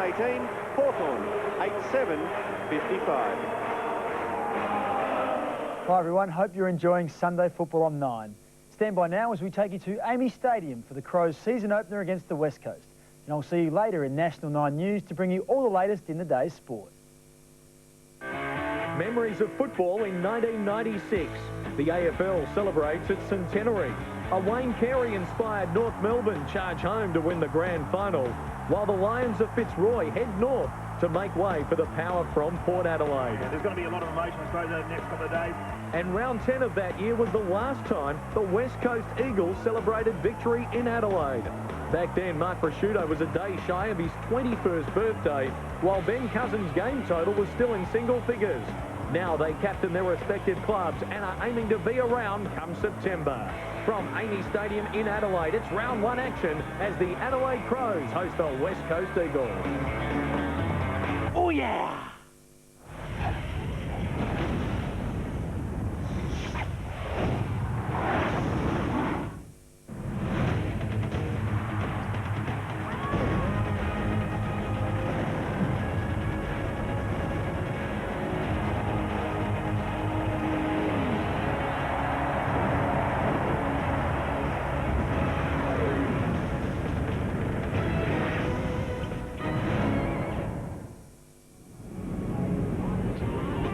18, Hawthorn 87-55. Hi everyone, hope you're enjoying Sunday Football on 9. Stand by now as we take you to Amy Stadium for the Crows' season opener against the West Coast. And I'll see you later in National 9 News to bring you all the latest in the day's sport. Memories of football in 1996. The AFL celebrates its centenary. A Wayne Carey-inspired North Melbourne charge home to win the grand final, while the Lions of Fitzroy head north to make way for the power from Port Adelaide. Yeah, there's going to be a lot of emotion, I suppose, over the next couple of days. And round 10 of that year was the last time the West Coast Eagles celebrated victory in Adelaide. Back then, Mark Prosciutto was a day shy of his 21st birthday, while Ben Cousins' game total was still in single figures. Now they captain their respective clubs and are aiming to be around come September. From Amy Stadium in Adelaide, it's round 1 action as the Adelaide Crows host the West Coast Eagles. Oh yeah!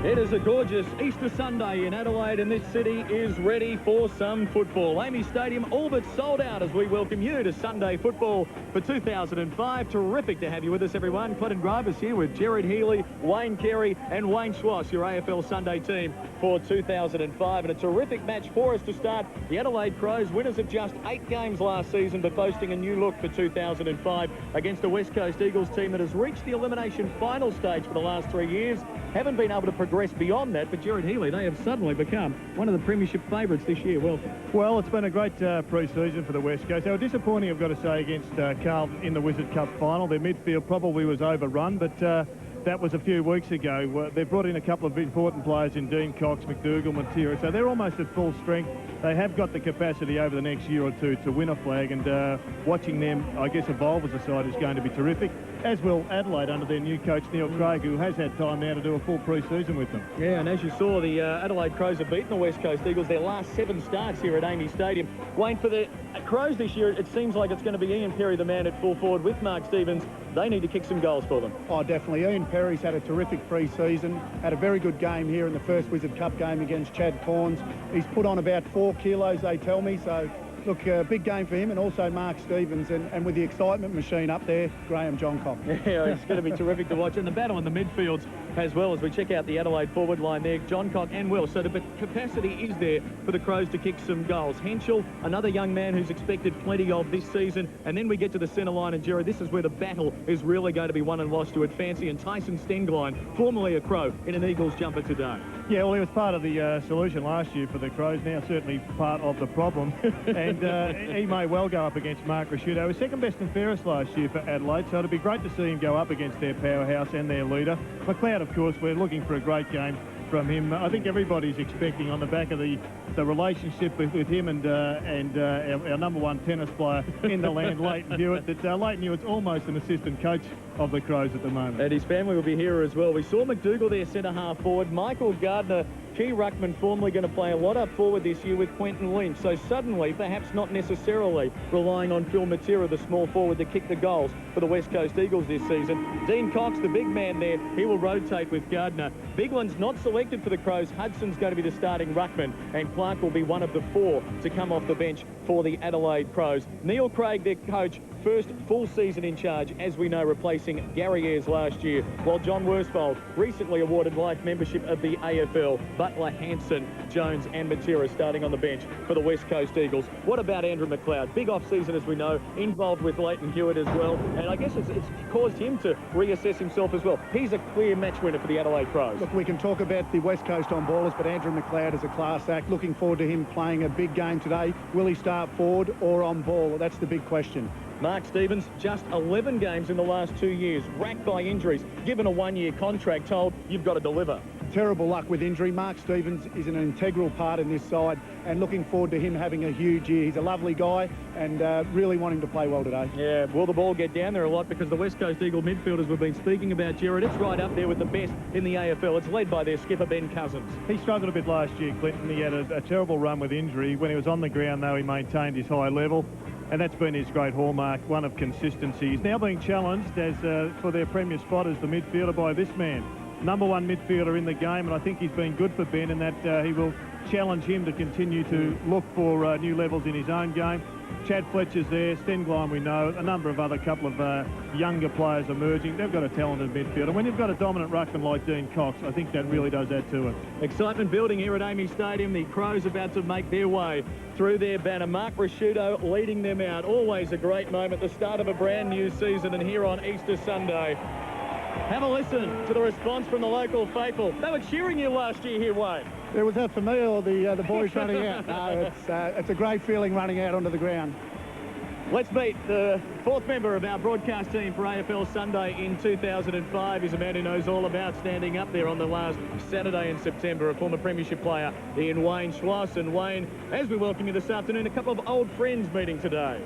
It is a gorgeous Easter Sunday in Adelaide, and this city is ready for some football. Amy Stadium all but sold out as we welcome you to Sunday football for 2005. Terrific to have you with us, everyone. Clinton Grover's here with Gerard Healy, Wayne Carey and Wayne Schwass, your AFL Sunday team for 2005. And a terrific match for us to start. The Adelaide Crows, winners of just 8 games last season, but boasting a new look for 2005 against the West Coast Eagles team that has reached the elimination final stage for the last 3 years. Haven't been able to progress beyond that, but Gerard Healy, they have suddenly become one of the premiership favourites this year. Welcome. Well, it's been a great pre-season for the West Coast. They were disappointing, I've got to say, against Carlton in the Wizard Cup final. Their midfield probably was overrun, but that was a few weeks ago. They've brought in a couple of important players in Dean Cox, McDougall, Matera, so they're almost at full strength. They have got the capacity over the next year or two to win a flag, and watching them, I guess, evolve as a side is going to be terrific, as will Adelaide under their new coach, Neil Craig, who has had time now to do a full pre-season with them. Yeah, and as you saw, the Adelaide Crows have beaten the West Coast Eagles their last 7 starts here at Amy Stadium. Wayne, for the Crows this year, it seems like it's going to be Ian Perry, the man at full forward, with Mark Stevens. They need to kick some goals for them. Oh, definitely. Ian Perry's had a terrific pre-season, had a very good game here in the first Wizard Cup game against Chad Corns. He's put on about 4 kilos, they tell me, so look, a big game for him, and also Mark Stevens, and with the excitement machine up there, Graham Johncock. Yeah, it's going to be terrific to watch. And the battle in the midfields as well, as we check out the Adelaide forward line there, Johncock and Will. So the capacity is there for the Crows to kick some goals. Henschel, another young man who's expected plenty of this season. And then we get to the centre line, and Gerard, this is where the battle is really going to be won and lost to it. Fancy and Tyson Stengline, formerly a Crow, in an Eagles jumper today. Yeah, well, he was part of the solution last year for the Crows, now certainly part of the problem. And he may well go up against Mark Prosciutto. He was second best and fairest last year for Adelaide, so it'll be great to see him go up against their powerhouse and their leader. McLeod, of course, we're looking for a great game from him. I think everybody's expecting, on the back of the relationship with him and our number 1 tennis player in the land, Leighton Hewitt, that Leighton Hewitt's almost an assistant coach of the Crows at the moment. And his family will be here as well. We saw McDougall there, centre-half forward. Michael Gardner, key ruckman, formerly going to play a lot up forward this year with Quentin Lynch. So suddenly, perhaps not necessarily relying on Phil Matera, the small forward, to kick the goals for the West Coast Eagles this season. Dean Cox, the big man there, he will rotate with Gardner. Big one's not selected for the Crows. Hudson's going to be the starting ruckman, and Clark will be one of the 4 to come off the bench for the Adelaide Crows. Neil Craig, their coach, first full season in charge, as we know, replacing Gary Ayres last year, while John Worsfold recently awarded life membership of the AFL. Butler, Hanson, Jones and Matera starting on the bench for the West Coast Eagles. What about Andrew McLeod? Big off-season, as we know, involved with Leighton Hewitt as well, and I guess it's caused him to reassess himself as well. He's a clear match winner for the Adelaide Crows. Look, we can talk about the West Coast on ballers, but Andrew McLeod is a class act. Looking forward to him playing a big game today. Will he start forward or on ball? That's the big question. Mark Stevens, just 11 games in the last 2 years, racked by injuries, given a one-year contract, told you've got to deliver. Terrible luck with injury. Mark Stevens is an integral part in this side, and looking forward to him having a huge year. He's a lovely guy and really wanting to play well today. Yeah, will the ball get down there a lot? Because the West Coast Eagle midfielders we've been speaking about, Gerard, it's right up there with the best in the AFL. It's led by their skipper, Ben Cousins. He struggled a bit last year, Clinton. He had a terrible run with injury. When he was on the ground, though, he maintained his high level, and that's been his great hallmark, one of consistency. He's now being challenged as for their premier spot as the midfielder by this man. Number one midfielder in the game, and I think he's been good for Ben in that he will challenge him to continue to look for new levels in his own game. Chad Fletcher's there, Stenglein we know, a number of other couple of younger players emerging. They've got a talented midfield, and when you've got a dominant ruckman like Dean Cox, I think that really does add to it. Excitement building here at Amy Stadium. The Crows about to make their way through their banner. Mark Rasciuto leading them out. Always a great moment, the start of a brand new season, and here on Easter Sunday. Have a listen to the response from the local faithful. They were cheering you last year here, Wayne. Was that for me or the boys running out? No, it's a great feeling running out onto the ground. Let's meet the fourth member of our broadcast team for AFL Sunday in 2005. He's a man who knows all about standing up there on the last Saturday in September, a former premiership player in Wayne Schloss. And Wayne, as we welcome you this afternoon, a couple of old friends meeting today.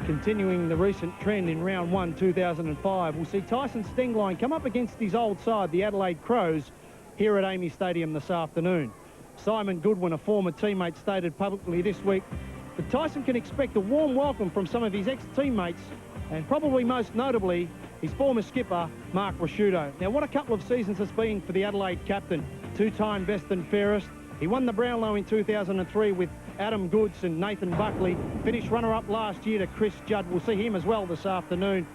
Continuing the recent trend in round 1, 2005, we'll see Tyson Stenglein come up against his old side, the Adelaide Crows, here at Amy Stadium this afternoon. Simon Goodwin, a former teammate, stated publicly this week that Tyson can expect a warm welcome from some of his ex-teammates, and probably most notably his former skipper, Mark Rasciuto. Now, what a couple of seasons it's been for the Adelaide captain, two-time best and fairest. He won the Brownlow in 2003 with Adam Goods and Nathan Buckley. Finished runner-up last year to Chris Judd. We'll see him as well this afternoon.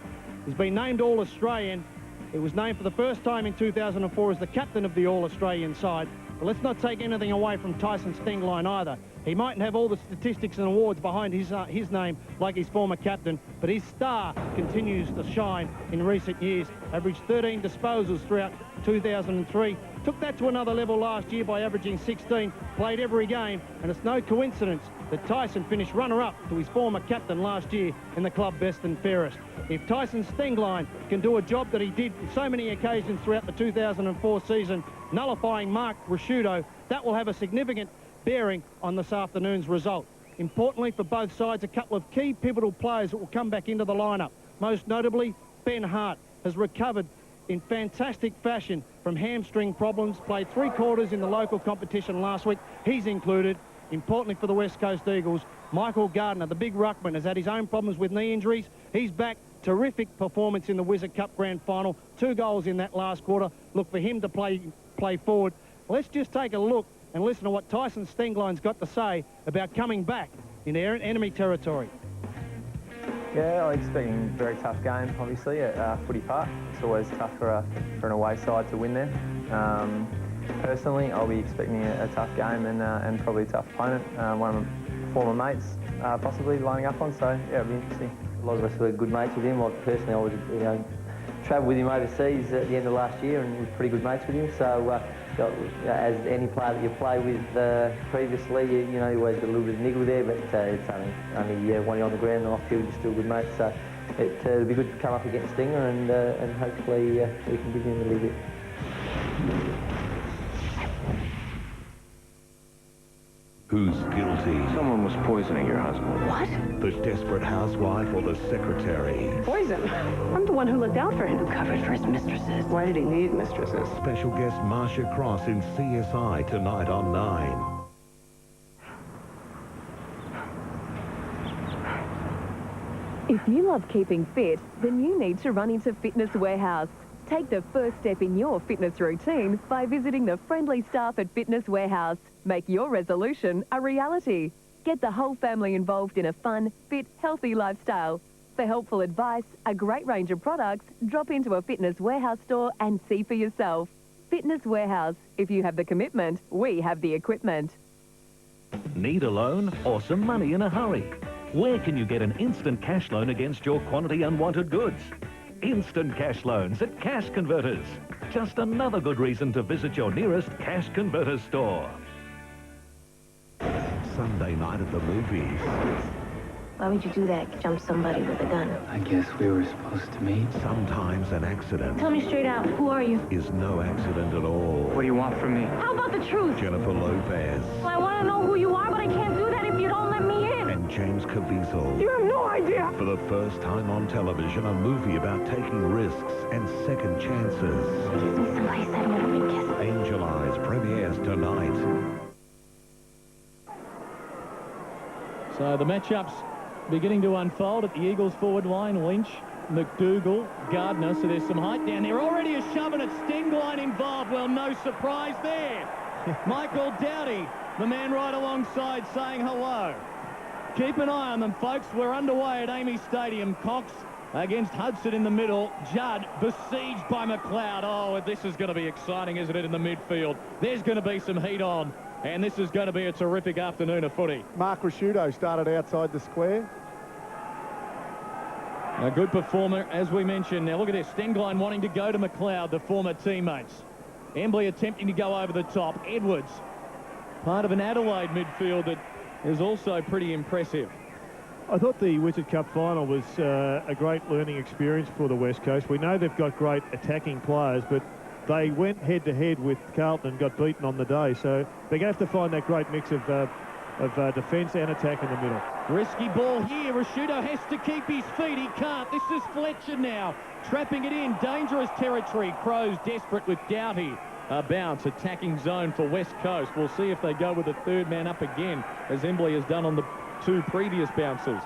He's been named All-Australian. He was named for the first time in 2004 as the captain of the All-Australian side. But let's not take anything away from Tyson Stenglein either. He mightn't have all the statistics and awards behind his name like his former captain, but his star continues to shine in recent years. Averaged 13 disposals throughout 2003. Took that to another level last year by averaging 16. Played every game, and it's no coincidence that Tyson finished runner-up to his former captain last year in the club best and fairest. If Tyson Stenglein can do a job that he did on so many occasions throughout the 2004 season, nullifying Mark Rasciuto, that will have a significant bearing on this afternoon's result. Importantly for both sides, a couple of key pivotal players that will come back into the lineup. Most notably, Ben Hart has recovered in fantastic fashion from hamstring problems, played 3 quarters in the local competition last week. He's included. Importantly for the West Coast Eagles, Michael Gardner, the big ruckman, has had his own problems with knee injuries. He's back. Terrific performance in the Wizard Cup Grand Final. 2 goals in that last quarter. Look for him to play forward. Let's just take a look and listen to what Tyson Stenglein's got to say about coming back into enemy territory. Yeah, I'm expecting a very tough game, obviously, at Footy Park. It's always tough for an away side to win there. Personally, I'll be expecting a tough game and probably a tough opponent. One of my former mates possibly lining up on, so yeah, it'll be interesting. A lot of us were good mates with him. Like, personally, I was, travelled with him overseas at the end of last year and was pretty good mates with him. So, as any player that you play with previously, you always got a little bit of niggle there, but it's only when you're on the ground and off field, you're still good mates. So it'll be good to come up against Stinger and hopefully we can give him a little bit. Who's guilty? Someone was poisoning your husband. What? The desperate housewife or the secretary? Poison? I'm the one who looked out for him. Who covered for his mistresses. Why did he need mistresses? Special guest Marsha Cross in CSI tonight on 9. If you love keeping fit, then you need to run into Fitness Warehouse. Take the first step in your fitness routine by visiting the friendly staff at Fitness Warehouse. Make your resolution a reality. Get the whole family involved in a fun, fit, healthy lifestyle. For helpful advice, a great range of products, drop into a Fitness Warehouse store and see for yourself. Fitness Warehouse. If you have the commitment, we have the equipment. Need a loan or some money in a hurry? Where can you get an instant cash loan against your quantity unwanted goods? Instant cash loans at Cash Converters. Just another good reason to visit your nearest Cash Converters store. Sunday night at the movies. Why would you do that? Jump somebody with a gun? I guess we were supposed to meet. Sometimes an accident Tell me straight out, who are you? is no accident at all. What do you want from me? How about the truth? Jennifer Lopez. Well, I want to know who you are, but I can't do that if you don't let me in. And James Caviezel. You have no idea. For the first time on television, a movie about taking risks and second chances. Gives me somebody said never been kissed. Angel Eyes premieres tonight. So the matchups beginning to unfold at the Eagles forward line. Lynch, McDougall, Gardner. So there's some height down there. Already a shove and a sting line involved. Well, no surprise there. Michael Doughty, the man right alongside, saying hello. Keep an eye on them, folks. We're underway at Amy Stadium. Cox against Hudson in the middle. Judd besieged by McLeod. Oh, this is going to be exciting, isn't it, in the midfield? There's going to be some heat on. And this is going to be a terrific afternoon of footy. Mark Rasciuto started outside the square. A good performer, as we mentioned. Now, look at this. Stengline wanting to go to McLeod, the former teammates. Embley attempting to go over the top. Edwards, part of an Adelaide midfield that is also pretty impressive. I thought the Wizard Cup final was a great learning experience for the West Coast. We know they've got great attacking players, but they went head-to-head with Carlton and got beaten on the day. So they're going to have to find that great mix of defence and attack in the middle. Risky ball here. Rasciuto has to keep his feet. He can't. This is Fletcher now. Trapping it in. Dangerous territory. Crows desperate with Doughty. A bounce. Attacking zone for West Coast. We'll see if they go with the third man up again, as Embley has done on the two previous bounces.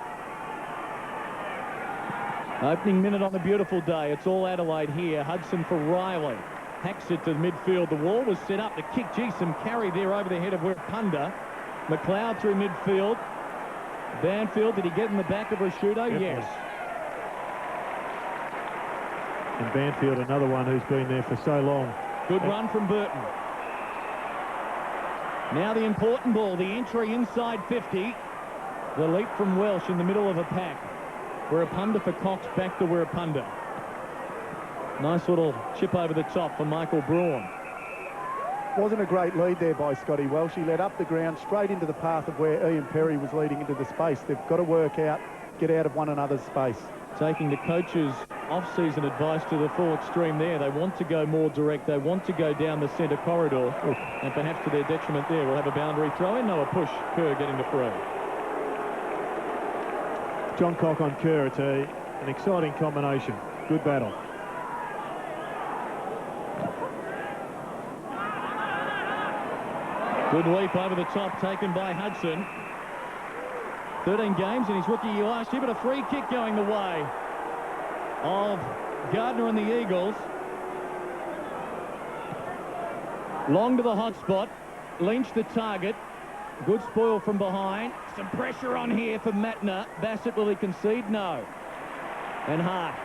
Opening minute on the beautiful day. It's all Adelaide here. Hudson for Riley. Hacks it to the midfield. The wall was set up to kick. Gee, some carry there over the head of Wirrapunda. McLeod through midfield. Banfield, did he get in the back of Rasciuto? Yes. And Banfield, another one who's been there for so long. Good run from Burton. Now the important ball, the entry inside 50. The leap from Welsh in the middle of a pack. Wirrapunda for Cox, back to Wirrapunda. Nice little chip over the top for Michael Braun. Wasn't a great lead there by Scotty Welsh. He led up the ground straight into the path of where Ian Perry was leading into the space. They've got to work out, get out of one another's space. Taking the coach's off-season advice to the full extreme there. They want to go more direct. They want to go down the centre corridor. And perhaps to their detriment there, we'll have a boundary throw in. No, a push. Kerr getting the free. John Cock on Kerr. It's an exciting combination. Good battle. Good leap over the top taken by Hudson. 13 games in his rookie year last year, but a free kick going the way of Gardner and the Eagles. Long to the hot spot. Lynch the target. Good spoil from behind. Some pressure on here for Matner. Bassett, will he concede? No. And Hart.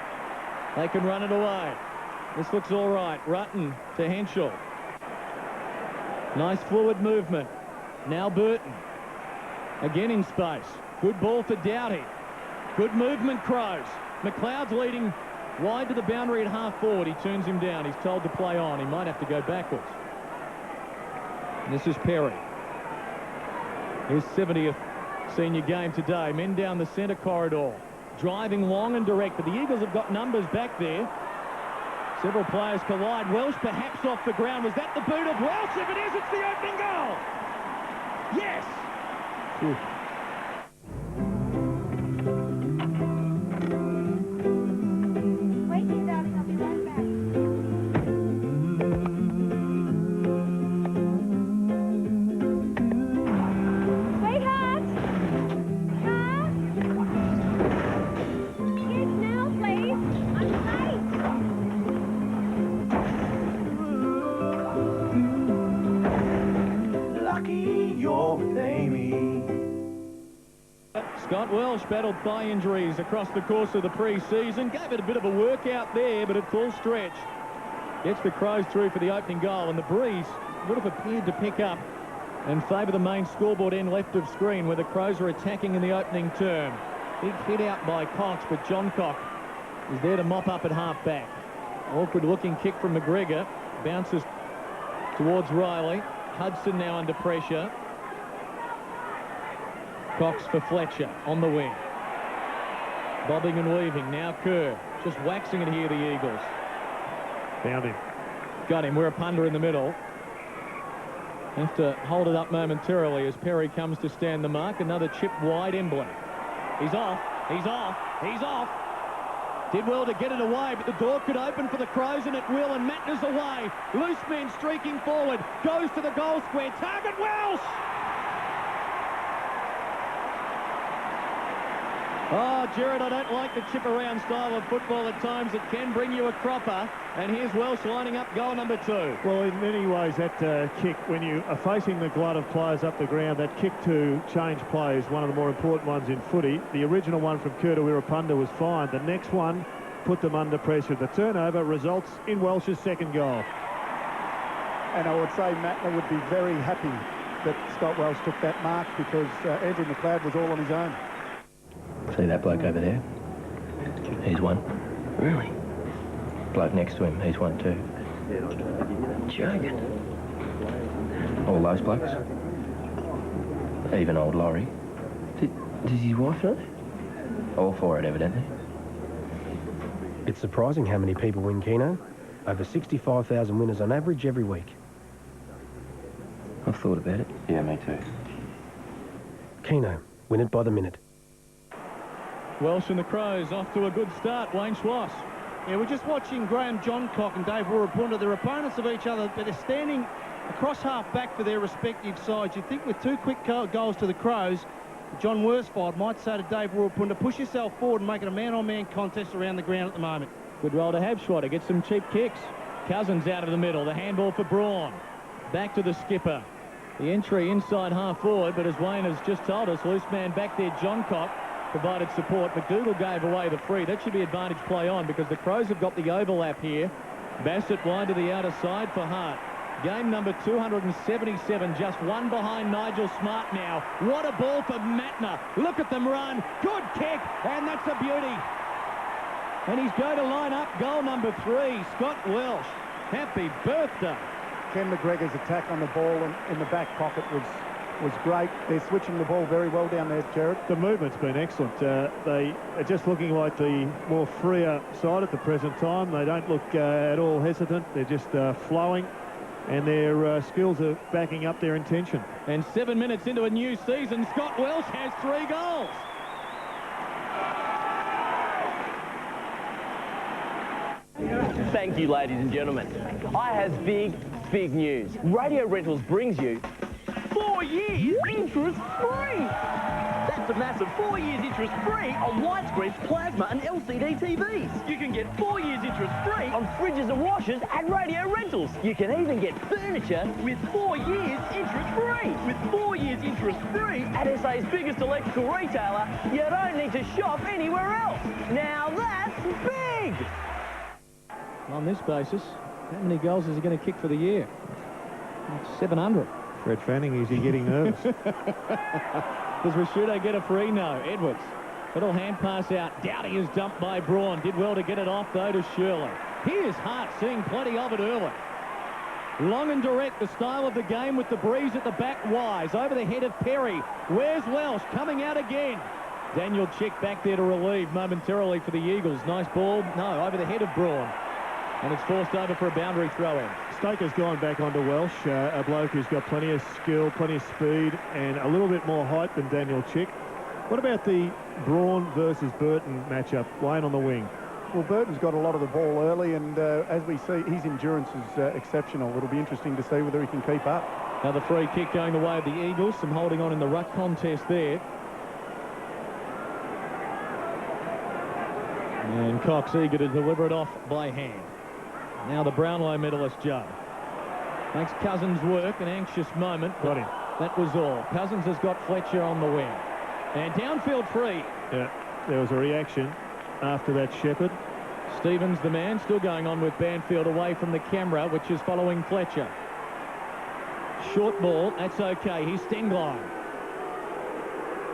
They can run it away. This looks all right. Rutten to Henschel. Nice fluid movement. Now Burton. Again in space. Good ball for Doughty. Good movement, Crows. McLeod's leading wide to the boundary at half forward. He turns him down. He's told to play on. He might have to go backwards. And this is Perry. His 70th senior game today. Men down the centre corridor. Driving long and direct. But the Eagles have got numbers back there. Several players collide. Welsh perhaps off the ground. Was that the boot of Welsh? If it is, it's the opening goal. Yes. Ooh. Wait here, darling. I'll be right back. Sweetheart! Huh? Kids now, please. I'm late. Lucky you're with Amy. Scott Welsh battled thigh injuries across the course of the pre-season. Gave it a bit of a workout there, but at full stretch. Gets the Crows through for the opening goal, and the breeze would have appeared to pick up and favour the main scoreboard end left of screen, where the Crows are attacking in the opening term. Big hit out by Cox, but John Cock is there to mop up at half-back. Awkward-looking kick from McGregor. Bounces towards Riley. Hudson now under pressure. Cox for Fletcher on the wing. Bobbing and weaving. Now Kerr. Just waxing it here, the Eagles. Found him. Got him. We're a punter in the middle. Have to hold it up momentarily as Perry comes to stand the mark. Another chip wide, Emblem. He's off. He's off. He's off. Did well to get it away, but the door could open for the Crows, and it will, and Matner's away. Loose man streaking forward. Goes to the goal square. Target Welsh! Oh, Gerard, I don't like the chip-around style of football at times. It can bring you a cropper. And here's Welsh lining up goal number 2. Well, in many ways, that kick, when you are facing the glut of players up the ground, that kick to change play is one of the more important ones in footy. The original one from Kurtawirapunda was fine. The next one put them under pressure. The turnover results in Welsh's second goal. And I would say Matner would be very happy that Scott Welsh took that mark, because Andrew McLeod was all on his own. See that bloke over there? He's one. Really? Bloke next to him, he's one too. Joking. All those blokes. Even old Laurie. Does his wife know? All for it, evidently. It's surprising how many people win Keno. Over 65,000 winners on average every week. I've thought about it. Yeah, me too. Keno, win it by the minute. Welsh and the Crows off to a good start. Wayne Schwass. Yeah, we're just watching Graham Johncock and Dave Warapunda. They're opponents of each other, but they're standing across half-back for their respective sides. You'd think with 2 quick goals to the Crows, John Worsfold might say to Dave Warapunda, push yourself forward and make it a man-on-man contest around the ground at the moment. Good roll to Habschwater. Get some cheap kicks. Cousins out of the middle. The handball for Braun. Back to the skipper. The entry inside half-forward, but as Wayne has just told us, loose man back there, Johncock, provided support. McDougall gave away the free. That should be advantage play on, because the Crows have got the overlap here. Bassett wide to the outer side for Hart. Game number 277, just one behind Nigel Smart now. What a ball for Matner. Look at them run. Good kick, and that's a beauty. And he's going to line up goal number 3, Scott Welsh. Happy birthday. Ken McGregor's attack on the ball in the back pocket was great. They're switching the ball very well down there, Gerard. The movement's been excellent. They are just looking like the more freer side at the present time. They don't look at all hesitant. They're just flowing, and their skills are backing up their intention. And 7 minutes into a new season, Scott Welsh has 3 goals. Thank you, ladies and gentlemen. I have big news. Radio Rentals brings you 4 years interest-free. That's a massive 4 years interest-free on widescreens, plasma and LCD TVs. You can get 4 years interest-free on fridges and washers at Radio Rentals. You can even get furniture with 4 years interest-free. With 4 years interest-free at SA's biggest electrical retailer, you don't need to shop anywhere else. Now that's big! On this basis, how many goals is he going to kick for the year? 700. Fred Fanning, is he getting nervous? Does Rashudo get a free? No. Edwards. Little hand pass out. Doughty is dumped by Braun. Did well to get it off, though, to Shirley. Here's Hart, seeing plenty of it early. Long and direct, the style of the game with the breeze at the back. Wise over the head of Perry. Where's Welsh? Coming out again. Daniel Chick back there to relieve momentarily for the Eagles. Nice ball. No, over the head of Braun. And it's forced over for a boundary throw-in. Stoker's gone back onto Welsh, a bloke who's got plenty of skill, plenty of speed, and a little bit more height than Daniel Chick. What about the Braun versus Burton matchup? Wayne on the wing. Well, Burton's got a lot of the ball early, and as we see, his endurance is exceptional. It'll be interesting to see whether he can keep up. Another free kick going the way of the Eagles. Some holding on in the ruck contest there. And Cox eager to deliver it off by hand. Now the Brownlow medalist, Joe. Makes Cousins work, an anxious moment. Got him. That was all. Cousins has got Fletcher on the wing. And downfield free. Yeah, there was a reaction after that, Shepherd. Stevens, the man, still going on with Banfield away from the camera, which is following Fletcher. Short ball, that's okay. Here's Stenglein.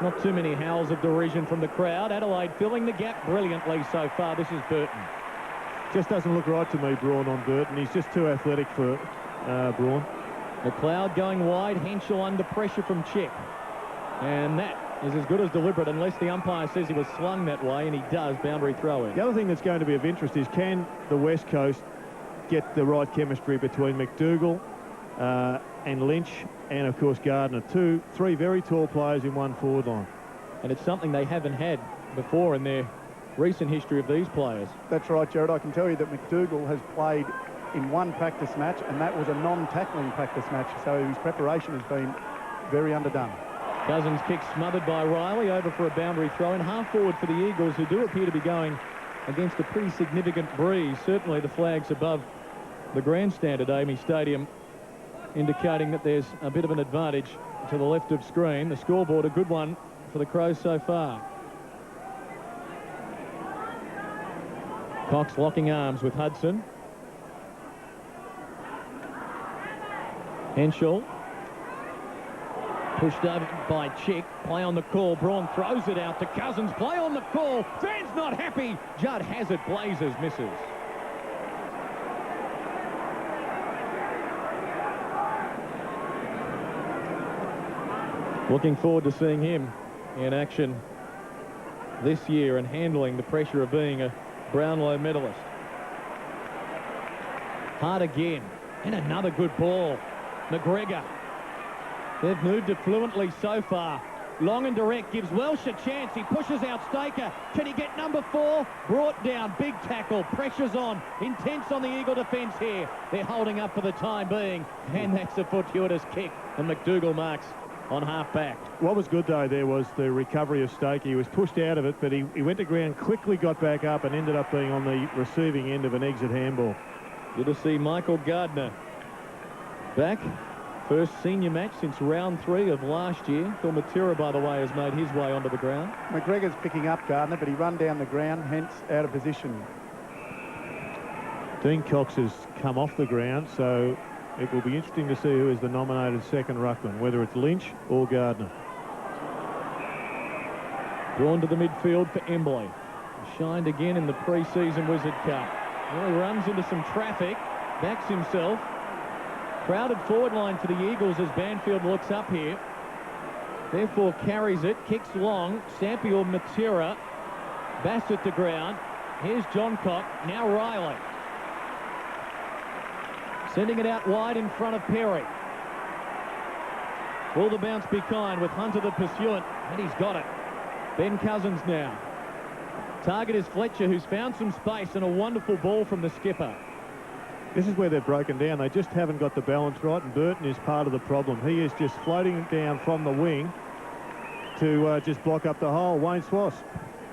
Not too many howls of derision from the crowd. Adelaide filling the gap brilliantly so far. This is Burton. Just doesn't look right to me, Braun, on Burton. He's just too athletic for Braun. McLeod going wide. Henschel under pressure from Chick. And that is as good as deliberate unless the umpire says he was slung that way, and he does. Boundary throw in. The other thing that's going to be of interest is, can the West Coast get the right chemistry between McDougall and Lynch and, of course, Gardner. Three very tall players in one forward line. And it's something they haven't had before in their recent history of these players. That's right, Jared. I can tell you that McDougall has played in one practice match, and that was a non-tackling practice match, so his preparation has been very underdone. Cousins kick smothered by Riley, over for a boundary throw-in. Half forward for the Eagles, who do appear to be going against a pretty significant breeze. Certainly the flags above the grandstand at Amy Stadium indicating that there's a bit of an advantage to the left of screen. The scoreboard, a good one for the Crows so far. Cox locking arms with Hudson. Henschel. Pushed over by Chick. Play on the call. Braun throws it out to Cousins. Play on the call. Fans not happy. Judd has it. Blazers misses. Looking forward to seeing him in action this year and handling the pressure of being a Brownlow medalist. Hard again. And another good ball. McGregor. They've moved it fluently so far. Long and direct, gives Welsh a chance. He pushes out Staker. Can he get number 4? Brought down, big tackle, pressure's on. Intense on the Eagle defence here. They're holding up for the time being. And that's a fortuitous kick. And McDougall marks on half-back. What was good, though, there was the recovery of Staker. He was pushed out of it, but he went to ground, quickly got back up, and ended up being on the receiving end of an exit handball. Good to see Michael Gardner back. First senior match since round 3 of last year. Phil Matera, by the way, has made his way onto the ground. McGregor's picking up Gardner, but he run down the ground, hence out of position. Dean Cox has come off the ground, so it will be interesting to see who is the nominated second ruckman, whether it's Lynch or Gardner. Drawn to the midfield for Embley. Shined again in the pre-season Wizard Cup. Well, he runs into some traffic, backs himself. Crowded forward line for the Eagles as Banfield looks up here. Therefore carries it, kicks long. Sampi or Matera. Bassett to ground. Here's Johncock, now Riley. Sending it out wide in front of Perry. Will the bounce be kind with Hunter the pursuant? And he's got it. Ben Cousins now. Target is Fletcher, who's found some space, and a wonderful ball from the skipper. This is where they're broken down. They just haven't got the balance right, and Burton is part of the problem. He is just floating down from the wing to just block up the hole. Wayne Swass.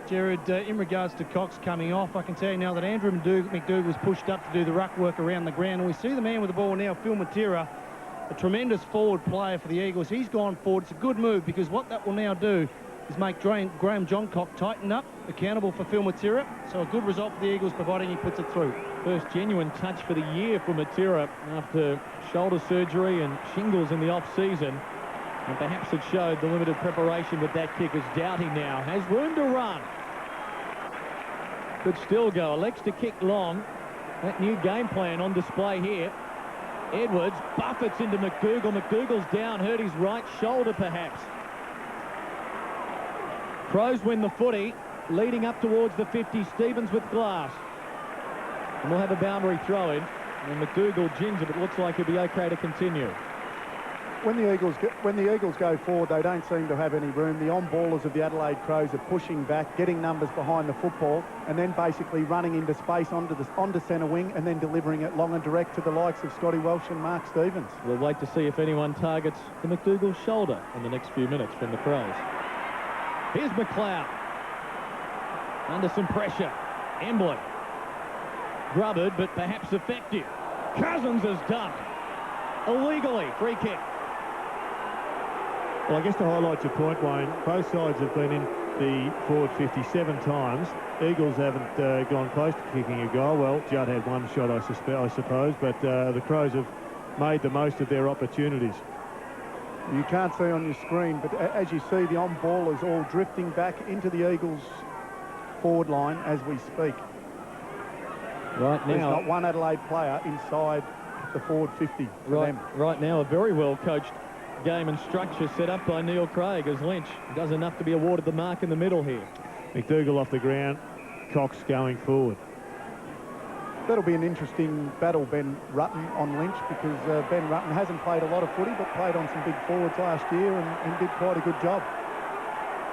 Jared, in regards to Cox coming off, I can tell you now that Andrew McDougall was pushed up to do the ruck work around the ground. And we see the man with the ball now, Phil Matera, a tremendous forward player for the Eagles. He's gone forward. It's a good move because what that will now do is make Graham Johncock tighten up, accountable for Phil Matera. So a good result for the Eagles, providing he puts it through. First genuine touch for the year for Matera after shoulder surgery and shingles in the off-season. And perhaps it showed the limited preparation with that kick, as Doughty now has room to run. Could still go. Elects to kick long. That new game plan on display here. Edwards buffets into McDougall. McDougall's down, hurt his right shoulder perhaps. Crows win the footy, leading up towards the 50. Stevens with glass. And we'll have a boundary throw-in. And McDougall gins it. It looks like he'll be okay to continue. When the Eagles go forward, they don't seem to have any room. The on-ballers of the Adelaide Crows are pushing back, getting numbers behind the football, and then basically running into space onto centre wing and then delivering it long and direct to the likes of Scotty Welsh and Mark Stevens. We'll wait to see if anyone targets the McDougall shoulder in the next few minutes from the Crows. Here's McLeod. Under some pressure. Embley. Grubbered, but perhaps effective. Cousins has done. Illegally. Free kick. Well, I guess to highlight your point, Wayne, both sides have been in the forward 57 times. Eagles haven't gone close to kicking a goal. Well, Judd had one shot, I suppose, but the Crows have made the most of their opportunities. You can't see on your screen, but as you see, the on-ballers all drifting back into the Eagles' forward line as we speak. Right now, there's not one Adelaide player inside the forward 50 for them. Right now, a very well-coached game and structure set up by Neil Craig as Lynch does enough to be awarded the mark in the middle here. McDougall off the ground, Cox going forward. That'll be an interesting battle, Ben Rutten on Lynch, because Ben Rutten hasn't played a lot of footy, but played on some big forwards last year and did quite a good job.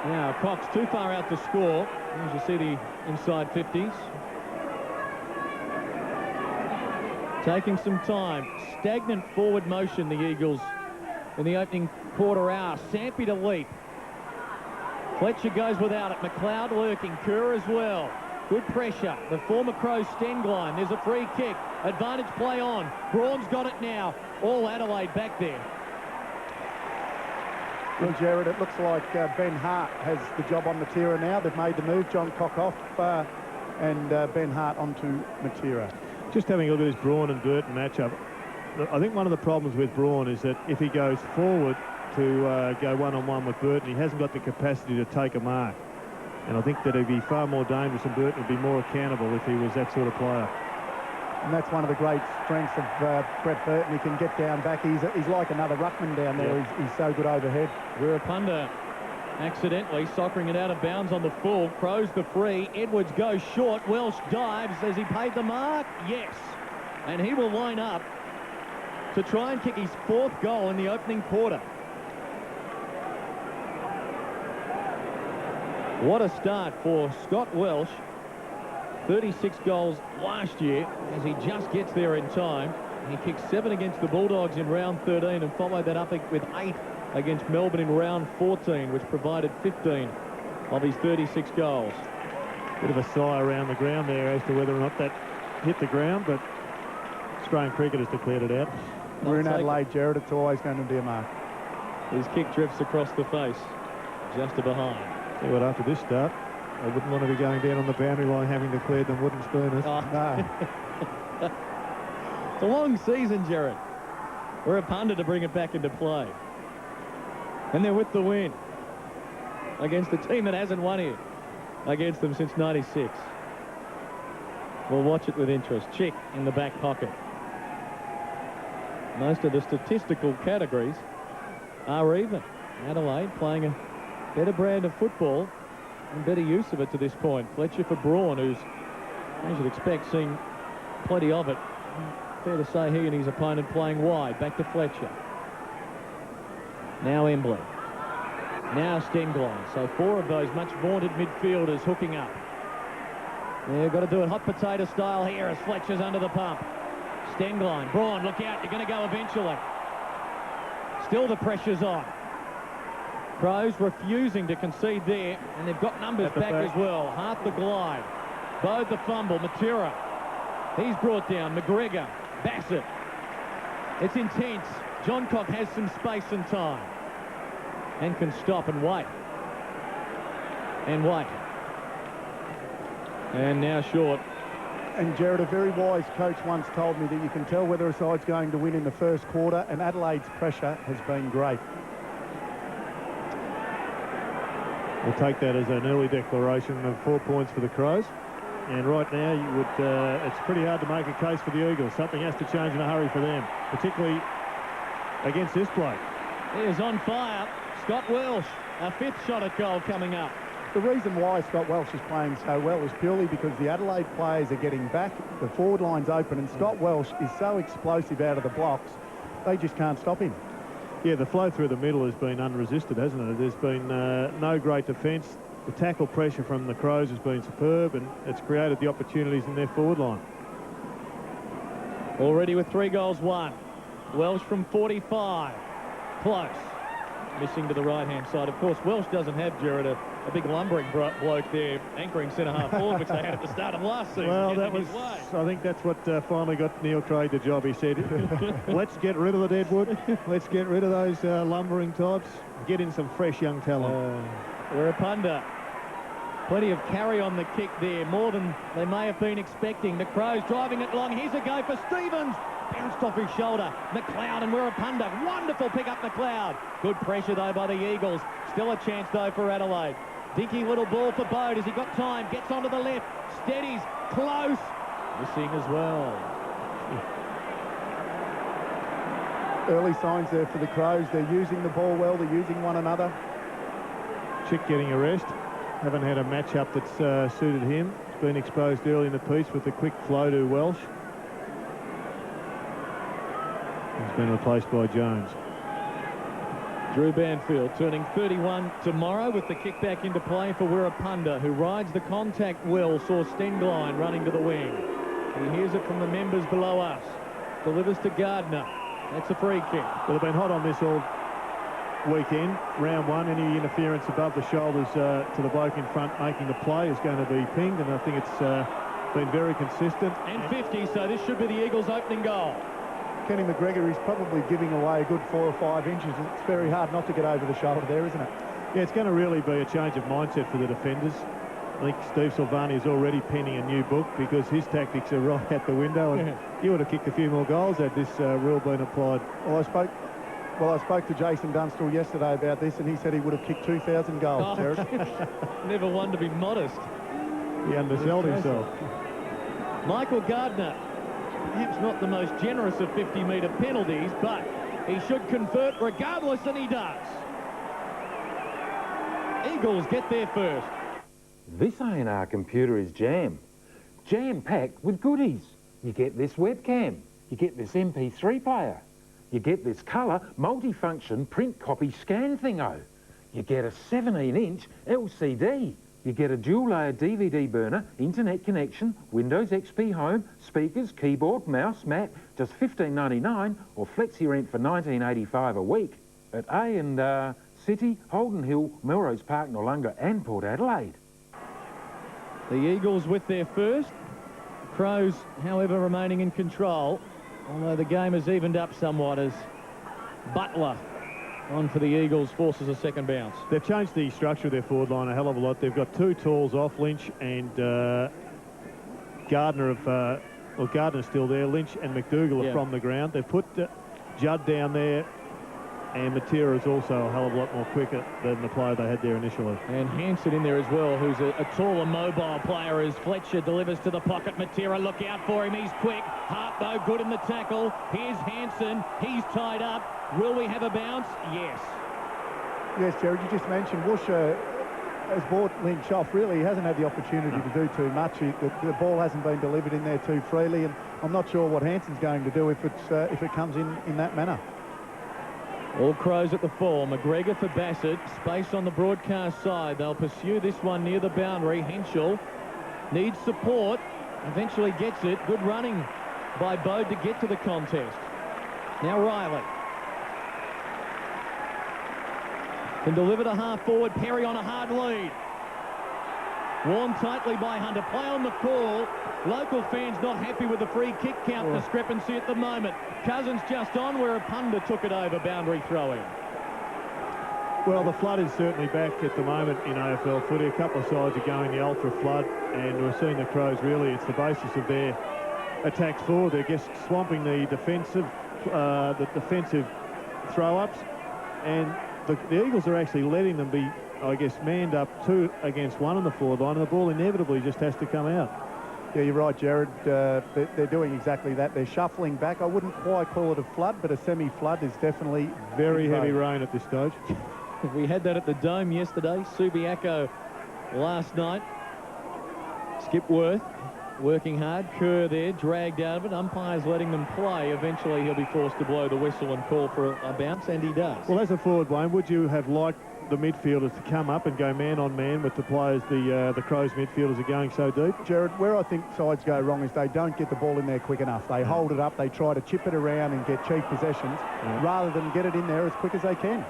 Now, Cox too far out to score. As you see the inside 50s. Taking some time. Stagnant forward motion, the Eagles, in the opening quarter hour. Sampi to leap. Fletcher goes without it. McLeod lurking. Kerr as well. Good pressure. The former Crows Stengline. There's a free kick. Advantage play on. Braun's got it now. All Adelaide back there. Well, Jared, it looks like Ben Hart has the job on Matera now. They've made the move. John Cock off and Ben Hart onto Matera. Just having a look at this Braun and Burton matchup, I think one of the problems with Braun is that if he goes forward to go one-on-one with Burton, he hasn't got the capacity to take a mark. And I think that he'd be far more dangerous, and Burton would be more accountable if he was that sort of player. And that's one of the great strengths of Brett Burton. He can get down back. He's like another ruckman down there. Yeah. He's so good overhead. Wirapunda accidentally soccering it out of bounds on the full. Crows the free. Edwards goes short. Welsh dives. Has he paid the mark? Yes. And he will line up to try and kick his 4th goal in the opening quarter. What a start for Scott Welsh. 36 goals last year as he just gets there in time. He kicked 7 against the Bulldogs in round 13 and followed that up with 8 against Melbourne in round 14, which provided 15 of his 36 goals. Bit of a sigh around the ground there as to whether or not that hit the ground, but Australian cricket has declared it out. We're in Adelaide, Jared. It's always going to be a mark. His kick drifts across the face, just to behind. See what, after this start, I wouldn't want to be going down on the boundary line having declared them wooden spooners. Oh. No. It's a long season, Jared. We're a punter to bring it back into play. And they're with the win against a team that hasn't won here against them since '96. We'll watch it with interest. Chick in the back pocket. Most of the statistical categories are even. Adelaide playing a better brand of football and better use of it to this point. Fletcher for Braun, who's, as you'd expect, seen plenty of it. Fair to say he and his opponent playing wide. Back to Fletcher. Now Embley. Now Stengline. So 4 of those much vaunted midfielders hooking up. They've got to do it hot potato style here as Fletcher's under the pump. Stengline. Braun, look out. You're going to go eventually. Still the pressure's on. Crows refusing to concede there, and they've got numbers back as well. Hart the glide. Bode the fumble. Matera. He's brought down. McGregor. Bassett. It's intense. John Cock has some space and time. And can stop and wait. And wait. And now short. And Jared, a very wise coach once told me that you can tell whether a side's going to win in the first quarter, and Adelaide's pressure has been great. We'll take that as an early declaration of 4 points for the Crows. And right now, you would it's pretty hard to make a case for the Eagles. Something has to change in a hurry for them, particularly against this bloke. He is on fire. Scott Welsh, a 5th shot at goal coming up. The reason why Scott Welsh is playing so well is purely because the Adelaide players are getting back, the forward line's open, and Scott Welsh is so explosive out of the blocks, they just can't stop him. Yeah, the flow through the middle has been unresisted, hasn't it? There's been no great defence. The tackle pressure from the Crows has been superb, and it's created the opportunities in their forward line. Already with 3 goals won. Welsh from 45. Close. Missing to the right-hand side. Of course, Welsh doesn't have, Jared, a big lumbering bloke there anchoring centre-half forward, which they had at the start of last season. Well, that was, I think that's what finally got Neil Craig the job. He said, let's get rid of the deadwood. Let's get rid of those lumbering types. Get in some fresh young talent. Wirapunda. Plenty of carry on the kick there, more than they may have been expecting. The Crows driving it long. Here's a go for Stevens. Bounced off his shoulder. McLeod and Wirapunda. Wonderful pick up McLeod. Good pressure, though, by the Eagles. Still a chance, though, for Adelaide. Dinky little ball for Bode. Has he got time? Gets onto the left. Steadies. Close. Missing as well. early signs there for the Crows. They're using the ball well. They're using one another. Chick getting a rest. Haven't had a match-up that's suited him. It's been exposed early in the piece with the quick flow to Welsh. He's been replaced by Jones. Drew Banfield turning 31 tomorrow with the kick back into play for Wirrapunda, who rides the contact well. Saw Stenglein running to the wing. He hears it from the members below us. Delivers to Gardner. That's a free kick. Well, they've been hot on this all weekend. Round one, any interference above the shoulders to the bloke in front making the play is going to be pinged, and I think it's been very consistent. And 50, so this should be the Eagles' opening goal. Kenny McGregor is probably giving away a good 4 or 5 inches. It's very hard not to get over the shoulder there, isn't it? Yeah, it's going to really be a change of mindset for the defenders. I think Steve Silvani is already penning a new book because his tactics are right out the window, and you would have kicked a few more goals had this rule been applied. Well, I spoke to Jason Dunstall yesterday about this, and he said he would have kicked 2,000 goals, Jared. Never one to be modest. He undersold himself. Michael Gardner, perhaps not the most generous of 50-metre penalties, but he should convert regardless, and he does. Eagles get there first. This A&R computer is jam-packed with goodies. You get this webcam, you get this MP3 player, you get this colour multifunction print copy scan thingo, you get a 17-inch LCD, you get a dual-layer DVD burner, internet connection, Windows XP Home, speakers, keyboard, mouse, mat, just $15.99, or flexi rent for $19.85 a week at A&R City, Holden Hill, Melrose Park, Noarlunga and Port Adelaide. The Eagles with their first. Crows, however, remaining in control, although the game has evened up somewhat as Butler on for the Eagles forces a second bounce. They've changed the structure of their forward line a hell of a lot. They've got 2 talls off, Lynch and Gardner. Gardner's still there. Lynch and McDougall are from the ground. They've put Judd down there, and Matera is also a hell of a lot more quicker than the player they had there initially. And Hansen in there as well, who's a taller mobile player as Fletcher delivers to the pocket. Matera, look out for him. He's quick. Hart, though, good in the tackle. Here's Hansen. He's tied up. Will we have a bounce? Yes. Yes, Jared, you just mentioned Woosha has brought Lynch off. Really, he hasn't had the opportunity to do too much. The ball hasn't been delivered in there too freely, and I'm not sure what Hansen's going to do if it comes in that manner. All Crows at the full. McGregor for Bassett. Space on the broadcast side. They'll pursue this one near the boundary. Henschel needs support. Eventually gets it. Good running by Bode to get to the contest. Now Riley can deliver to half forward. Perry on a hard lead. Warned tightly by Hunter. Play on the call. Local fans not happy with the free kick count discrepancy at the moment. Cousins just on where Wirrapunda took it over. Boundary throw-in. Well, the flood is certainly back at the moment in AFL footy. A couple of sides are going the ultra flood, and we're seeing the Crows really, it's the basis of their attacks forward. They're just swamping the defensive throw-ups, and the Eagles are actually letting them be, I guess, manned up 2 against 1 on the forward line, and the ball inevitably just has to come out. Yeah, you're right, Jared. They're doing exactly that. They're shuffling back. I wouldn't quite call it a flood, but a semi-flood is definitely very heavy rain at this stage. We had that at the Dome yesterday. Subiaco last night. Skipworth working hard. Kerr there, dragged out of it. Umpires letting them play. Eventually he'll be forced to blow the whistle and call for a bounce, and he does. Well, as a forward, Wayne, would you have liked the midfielders to come up and go man-on-man with the players the Crows midfielders are going so deep? Jared, where I think sides go wrong is they don't get the ball in there quick enough. They hold it up, they try to chip it around and get cheap possessions rather than get it in there as quick as they can.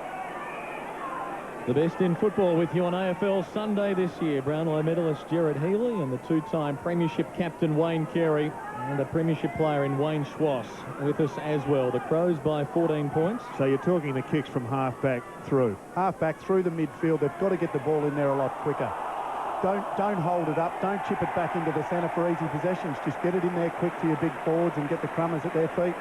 The best in football with you on AFL Sunday this year. Brownlow medalist Gerard Healy and the 2-time premiership captain Wayne Carey and a premiership player in Wayne Schwass with us as well. The Crows by 14 points. So you're talking the kicks from half-back through. Half-back through the midfield. They've got to get the ball in there a lot quicker. Don't hold it up. Don't chip it back into the centre for easy possessions. Just get it in there quick to your big forwards and get the crummers at their feet.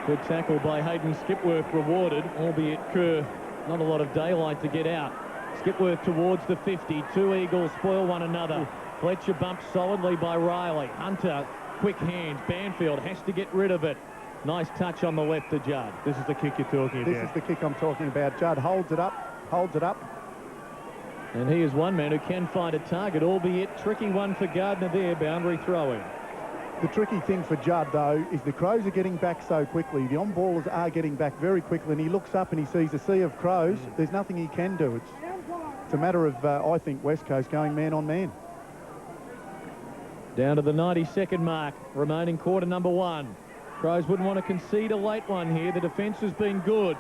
Good tackle by Hayden Skipworth rewarded, albeit Kerr not a lot of daylight to get out. Skipworth towards the 50. 2 Eagles spoil one another. Fletcher bumped solidly by Riley. Hunter, quick hands. Banfield has to get rid of it. Nice touch on the left to Judd. This is the kick you're talking about. This is the kick I'm talking about. Judd holds it up. And he is one man who can find a target, albeit tricky one for Gardner there, boundary throw-in. The tricky thing for Judd, though, is the Crows are getting back so quickly. The on-ballers are getting back very quickly, and he looks up and he sees a sea of Crows. There's nothing he can do. It's a matter of, I think, West Coast going man on man. Down to the 92nd mark, remaining quarter number 1. Crows wouldn't want to concede a late one here. The defence has been good.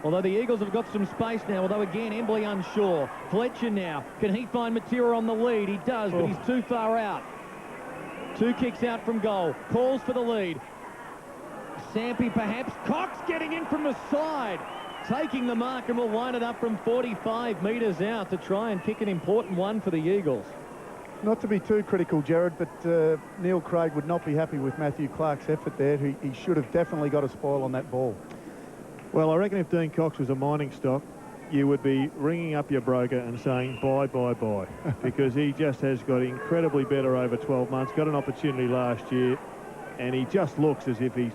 Although the Eagles have got some space now, although again, Embley unsure. Fletcher now, can he find Matera on the lead? He does, but he's too far out. 2 kicks out from goal. Calls for the lead. Sampi perhaps. Cox getting in from the side. Taking the mark and will line it up from 45 metres out to try and kick an important one for the Eagles. Not to be too critical, Jared, but Neil Craig would not be happy with Matthew Clark's effort there. He should have definitely got a spoil on that ball. Well, I reckon if Dean Cox was a mining stock, you would be ringing up your broker and saying buy, buy, buy, because he just has got incredibly better over 12 months, got an opportunity last year, and he just looks as if he's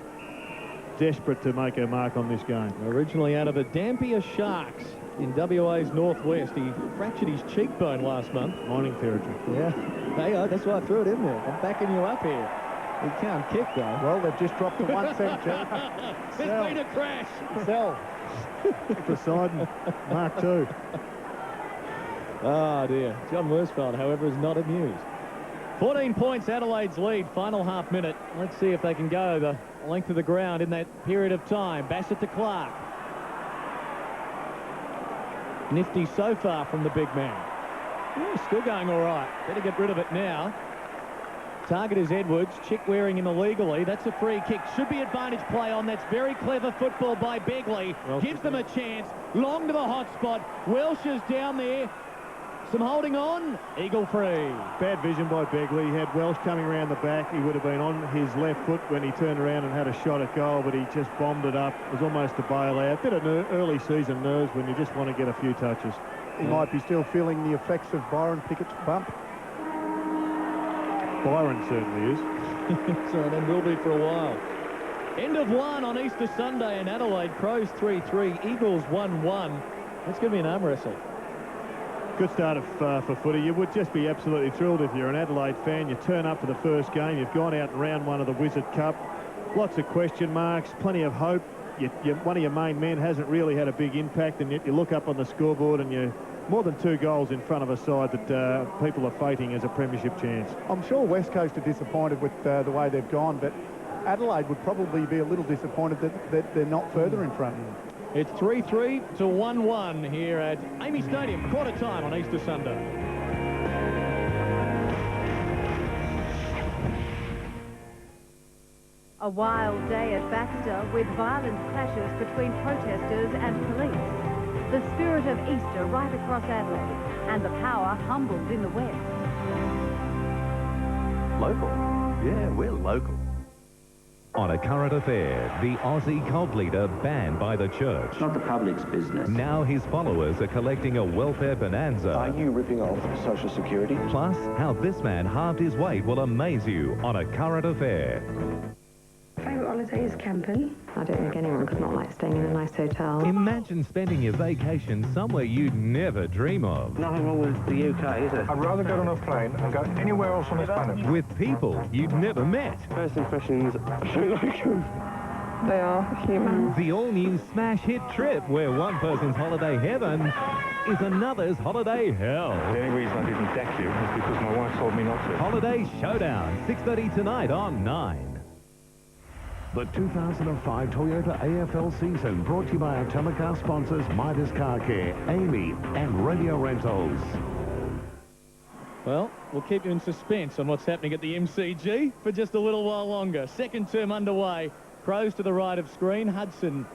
desperate to make a mark on this game. Originally out of the Dampier Sharks in WA's northwest. He fractured his cheekbone last month. Mining territory. Yeah. Hey, that's why I threw it in there. I'm backing you up here. He can't kick, though. Well, they've just dropped to 1 cent, Jared. There's been a crash. Sell. Poseidon, Mark II. Oh, dear. John Worsfold, however, is not amused. 14 points, Adelaide's lead, final half minute. Let's see if they can go the length of the ground in that period of time. Bassett to Clark. Nifty so far from the big man. Still going all right. Better get rid of it now. Target is Edwards. Chick wearing him illegally. That's a free kick. Should be advantage play on. That's very clever football by Begley. Gives them a chance. Long to the hot spot. Welsh is down there. Some holding on. Eagle free. Bad vision by Begley. He had Welsh coming around the back. He would have been on his left foot when he turned around and had a shot at goal, but he just bombed it up. It was almost a bailout. Bit of early season nerves when you just want to get a few touches. He might be still feeling the effects of Byron Pickett's bump. Byron certainly is. So and will be for a while. End of 1 on Easter Sunday in Adelaide. Crows 3-3, Eagles 1-1. That's going to be an arm wrestle. Good start for footy. You would just be absolutely thrilled if you're an Adelaide fan. You turn up for the first game. You've gone out in round 1 of the Wizard Cup. Lots of question marks, plenty of hope. One of your main men hasn't really had a big impact, and yet you look up on the scoreboard and you're more than 2 goals in front of a side that people are fating as a premiership chance. I'm sure West Coast are disappointed with the way they've gone, but Adelaide would probably be a little disappointed that they're not further in front. It's 3-3 to 1-1 here at Amy Stadium, quarter time on Easter Sunday. A wild day at Baxter with violent clashes between protesters and police. The spirit of Easter right across Adelaide, and the power humbled in the west. Local? Yeah, we're local. On a current affair, the Aussie cult leader banned by the church. Not the public's business. Now his followers are collecting a welfare bonanza. Are you ripping off Social Security? Plus, how this man halved his weight will amaze you on a current affair. Favourite holiday is camping. I don't think anyone could not like staying in a nice hotel. Imagine spending your vacation somewhere you'd never dream of. Nothing wrong with the UK, is there? I'd rather get on a plane and go anywhere else on this planet. With people you'd never met. First impressions, I feel like They are human. The all-new smash hit trip where one person's holiday heaven is another's holiday hell. The only reason I didn't deck you is because my wife told me not to. Holiday Showdown, 6:30 tonight on 9. The 2005 Toyota AFL season brought to you by our telecast sponsors Midas Car Care, Amy and Radio Rentals. Well, we'll keep you in suspense on what's happening at the MCG for just a little while longer. Second term underway. Crows to the right of screen. Hudson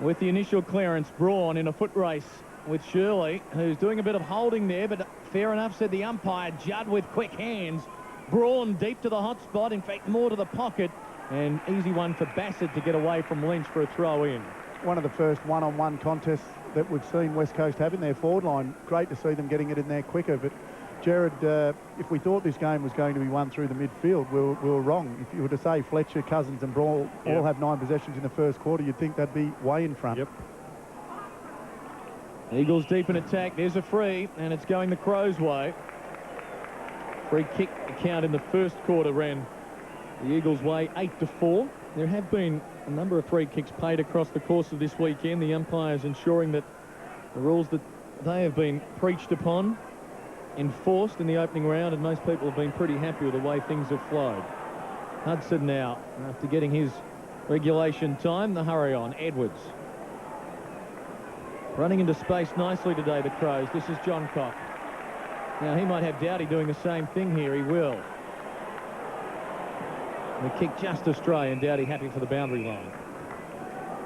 with the initial clearance. Braun in a foot race with Shirley, who's doing a bit of holding there, but fair enough, said the umpire. Judd with quick hands. Braun deep to the hot spot, in fact, more to the pocket. And easy one for Bassett to get away from Lynch for a throw-in. One of the first one-on-one contests that we've seen West Coast have in their forward line. Great to see them getting it in there quicker, but Jared, if we thought this game was going to be won through the midfield, we were wrong. If you were to say Fletcher, Cousins and Brawl all have 9 possessions in the first quarter, you'd think they'd be way in front. Yep. Eagles deep in attack. There's a free, and it's going the Crows' way. Free kick count in the first quarter ran the Eagles' way 8-4. There have been a number of free kicks paid across the course of this weekend. The umpires ensuring that the rules that they have been preached upon, enforced in the opening round, and most people have been pretty happy with the way things have flowed. Hudson now, after getting his regulation time, the hurry on. Edwards. Running into space nicely today, the Crows. This is John Cock. Now, he might have Doughty doing the same thing here. He will. The kick just astray, and Doughty happy for the boundary line.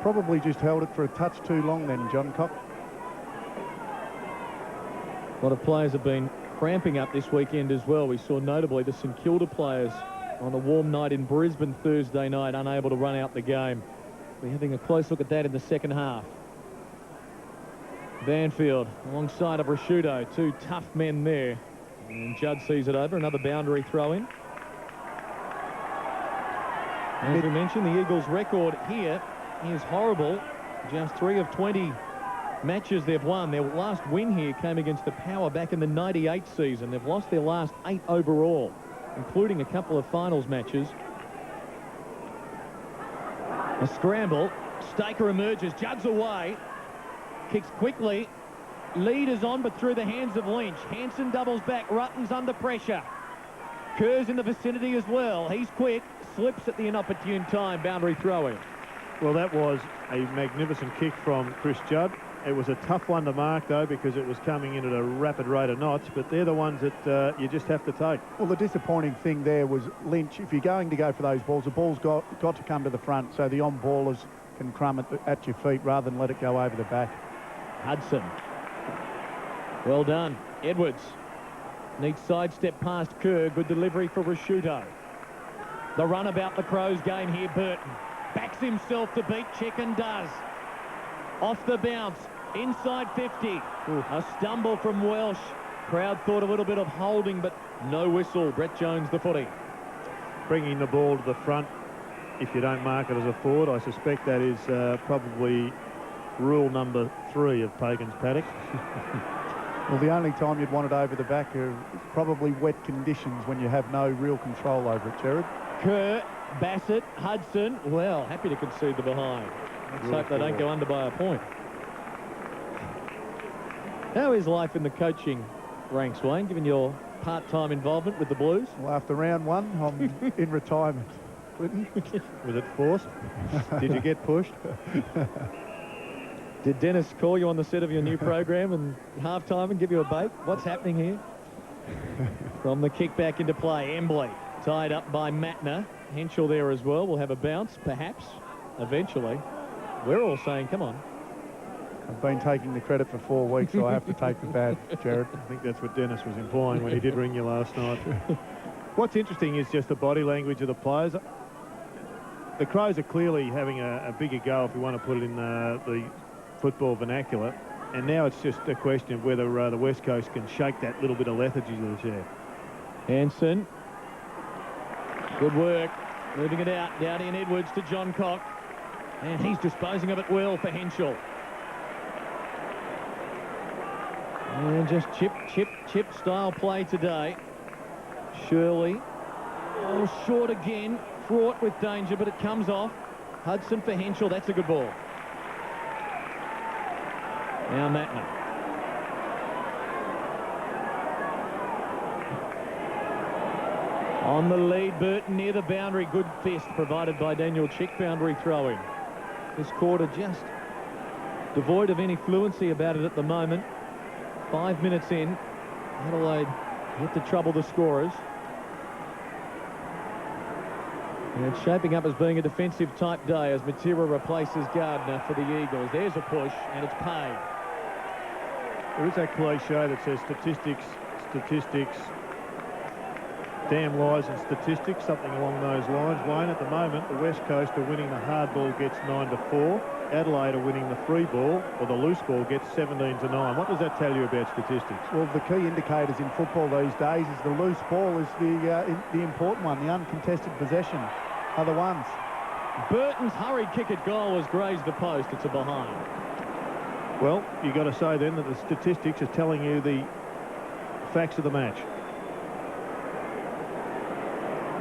Probably just held it for a touch too long then, John Cock. A lot of players have been cramping up this weekend as well. We saw notably the St Kilda players on a warm night in Brisbane Thursday night, unable to run out the game. We're having a close look at that in the second half. Banfield alongside of Rashudo, 2 tough men there. And Judd sees it over. Another boundary throw in. As we mentioned, the Eagles' record here is horrible. Just 3 of 20 matches they've won. Their last win here came against the Power back in the '98 season. They've lost their last 8 overall, including a couple of finals matches. A scramble. Staker emerges. Judd's away. Kicks quickly. Lead is on, but through the hands of Lynch. Hanson doubles back. Rutten's under pressure. Kerr's in the vicinity as well. He's quick. Slips at the inopportune time. Boundary throw-in. Well, that was a magnificent kick from Chris Judd. It was a tough one to mark, though, because it was coming in at a rapid rate of knots, but they're the ones that you just have to take. Well, the disappointing thing there was Lynch. If you're going to go for those balls, the ball's got to come to the front so the on-ballers can crumb it at your feet rather than let it go over the back. Hudson. Well done. Edwards. Neat sidestep past Kerr. Good delivery for Rashudo. The runabout the Crows game here, Burton. Backs himself to beat Chicken, does. Off the bounce. Inside 50. A stumble from Welsh. Crowd thought a little bit of holding, but no whistle. Brett Jones, the footy. Bringing the ball to the front, if you don't mark it as a forward, I suspect that is probably rule number 3 of Pagan's paddock. Well, the only time you'd want it over the back are probably wet conditions when you have no real control over it, Jared. Kerr, Bassett, Hudson. Well, happy to concede the behind. Let's hope they don't go under by a point. How is life in the coaching ranks, Wayne, given your part-time involvement with the Blues? Well, after round 1, I'm in retirement. Clinton? Was it forced? Did you get pushed? Did Dennis call you on the set of your new program and half-time and give you a bake? What's happening here? From the kick back into play, Embley tied up by Matner. Henschel there as well. Will have a bounce, perhaps, eventually. We're all saying, come on. I've been taking the credit for 4 weeks, so I have to take the bad, Jared. I think that's what Dennis was implying when he did ring you last night. What's interesting is just the body language of the players. The Crows are clearly having a bigger go, if you want to put it in the football vernacular, and now it's just a question of whether the West Coast can shake that little bit of lethargy that's there. Hanson. Good work. Moving it out. Doughty and Edwards to John Cock. And he's disposing of it well for Henschel. And just chip style play today. Shirley. Oh, short again. Fraught with danger, but it comes off. Hudson for Henschel. That's a good ball. Now Matner. On the lead, Burton near the boundary. Good fist provided by Daniel Chick. Boundary throw-in. This quarter just devoid of any fluency about it at the moment. 5 minutes in. Adelaide yet to trouble the scorers. And it's shaping up as being a defensive type day as Matera replaces Gardner for the Eagles. There's a push and it's paid. There is that cliche that says statistics, damn lies and statistics, something along those lines. Wayne, at the moment, the West Coast are winning the hard ball, gets 9-4. Adelaide are winning the free ball, or the loose ball, gets 17-9. What does that tell you about statistics? Well, the key indicators in football these days is the loose ball is the important one. The uncontested possession are the ones. Burton's hurried kick at goal has grazed the post. It's a behind. Well, you've got to say then that the statistics are telling you the facts of the match.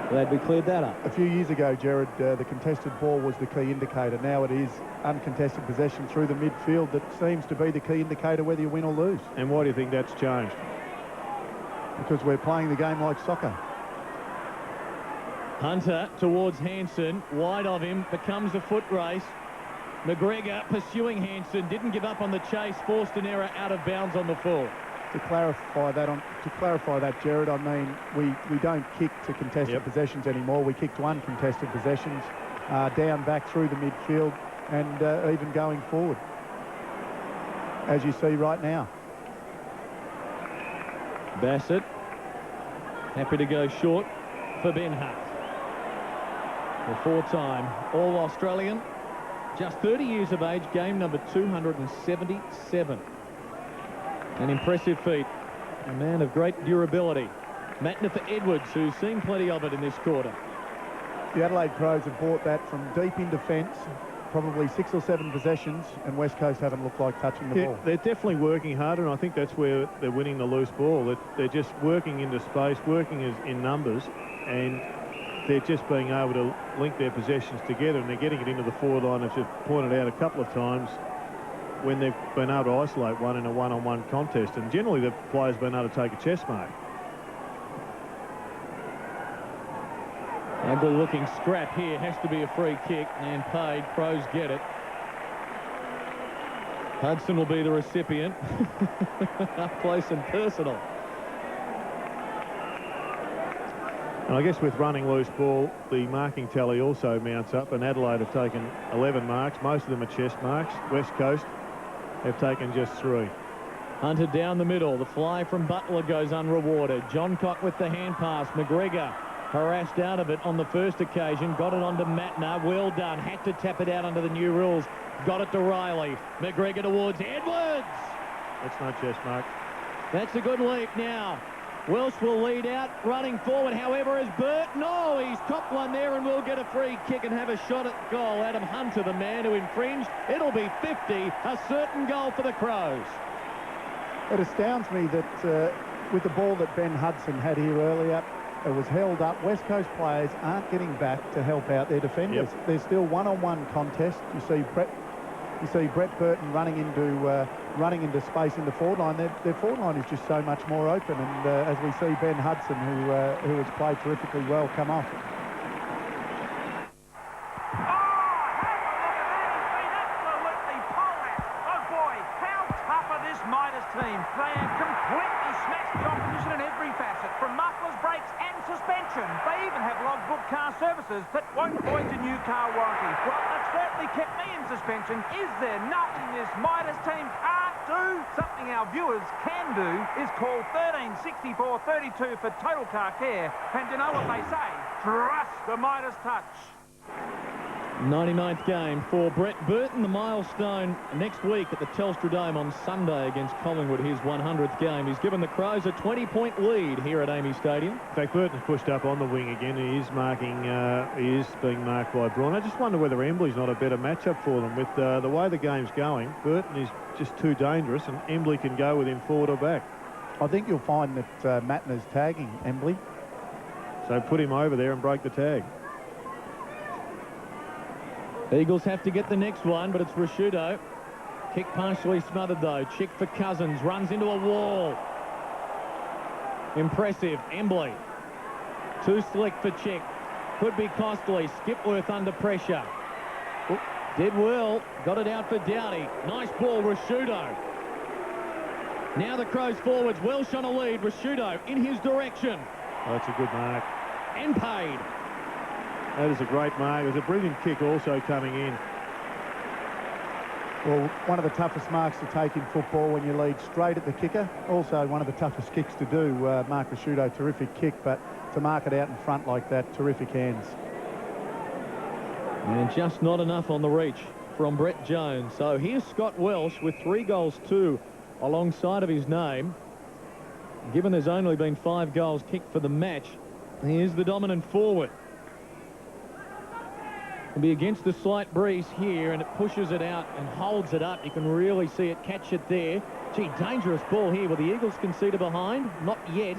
Glad we cleared that up. A few years ago, Jared, the contested ball was the key indicator. Now it is uncontested possession through the midfield that seems to be the key indicator whether you win or lose. And why do you think that's changed? Because we're playing the game like soccer. Hunter towards Hansen, wide of him, becomes a foot race. McGregor pursuing Hansen, didn't give up on the chase, forced an error out of bounds on the full. To clarify that, Jared, I mean we don't kick to contested possessions anymore. We kick to uncontested possessions, down back through the midfield, and even going forward, as you see right now. Bassett happy to go short for Ben Hunt. The four-time All-Australian, just 30 years of age, game number 277. An impressive feat. A man of great durability. Matner for Edwards, who's seen plenty of it in this quarter. The Adelaide Crows have brought that from deep in defence, probably 6 or 7 possessions, and West Coast haven't looked like touching the ball. They're definitely working harder, and I think that's where they're winning the loose ball. They're just working into space, working in numbers, and they're just being able to link their possessions together, and they're getting it into the forward line, as you've pointed out a couple of times, when they've been able to isolate one in a one-on-one contest, and generally the player's been able to take a chest mark. Ugly looking scrap here, has to be a free kick and paid. Crows get it. Hudson will be the recipient. Up close and personal. And I guess with running loose ball, the marking tally also mounts up, and Adelaide have taken 11 marks. Most of them are chest marks. West Coast have taken just 3. Hunter down the middle. The fly from Butler goes unrewarded. Johncock with the hand pass. McGregor harassed out of it on the first occasion. Got it onto Matner. Well done. Had to tap it out under the new rules. Got it to Riley. McGregor towards Edwards. That's no chest mark. That's a good leap now. Welsh will lead out, running forward, however, is Burton. Oh, he's topped one there and will get a free kick and have a shot at goal. Adam Hunter, the man who infringed. It'll be 50, a certain goal for the Crows. It astounds me that with the ball that Ben Hudson had here earlier, it was held up. West Coast players aren't getting back to help out their defenders. There's still one-on-one contest. You see Brett Burton running into space in the forward line. Their forward line is just so much more open, and as we see Ben Hudson, who has played terrifically well, come off. Team. They have completely smashed the opposition in every facet, from mufflers, brakes and suspension. They even have logbook car services that won't void your new car warranty. Well, they've certainly kept me in suspension. Is there nothing this Midas team can't do? Something our viewers can do is call 136432 for total car care. And you know what they say? Trust the Midas touch. 99th game for Brett Burton, the milestone next week at the Telstra Dome on Sunday against Collingwood, his 100th game. He's given the Crows a 20-point lead here at Amy Stadium. In fact, Burton's pushed up on the wing again. He is being marked by Braun. I just wonder whether Embley's not a better matchup for them. With the way the game's going, Burton is just too dangerous, and Embley can go with him forward or back. I think you'll find that Matner's tagging Embley. So put him over there and break the tag. Eagles have to get the next one, but it's Rashudo. Kick partially smothered, though. Chick for Cousins. Runs into a wall. Impressive. Embley. Too slick for Chick. Could be costly. Skipworth under pressure. Did well. Got it out for Dowdy. Nice ball, Rashudo. Now the Crows forwards. Welsh on a lead. Rashudo in his direction. Oh, that's a good mark. And paid. That is a great mark. There's a brilliant kick also coming in. Well, one of the toughest marks to take in football when you lead straight at the kicker. Also one of the toughest kicks to do. Mark Rashudo, terrific kick, but to mark it out in front like that, terrific hands. And just not enough on the reach from Brett Jones. So here's Scott Welsh with 3 goals, 2 alongside of his name. Given there's only been 5 goals kicked for the match, he is the dominant forward. Will be against the slight breeze here, and it pushes it out and holds it up. You can really see it catch it there. Gee, dangerous ball here. Will the Eagles concede behind? Not yet.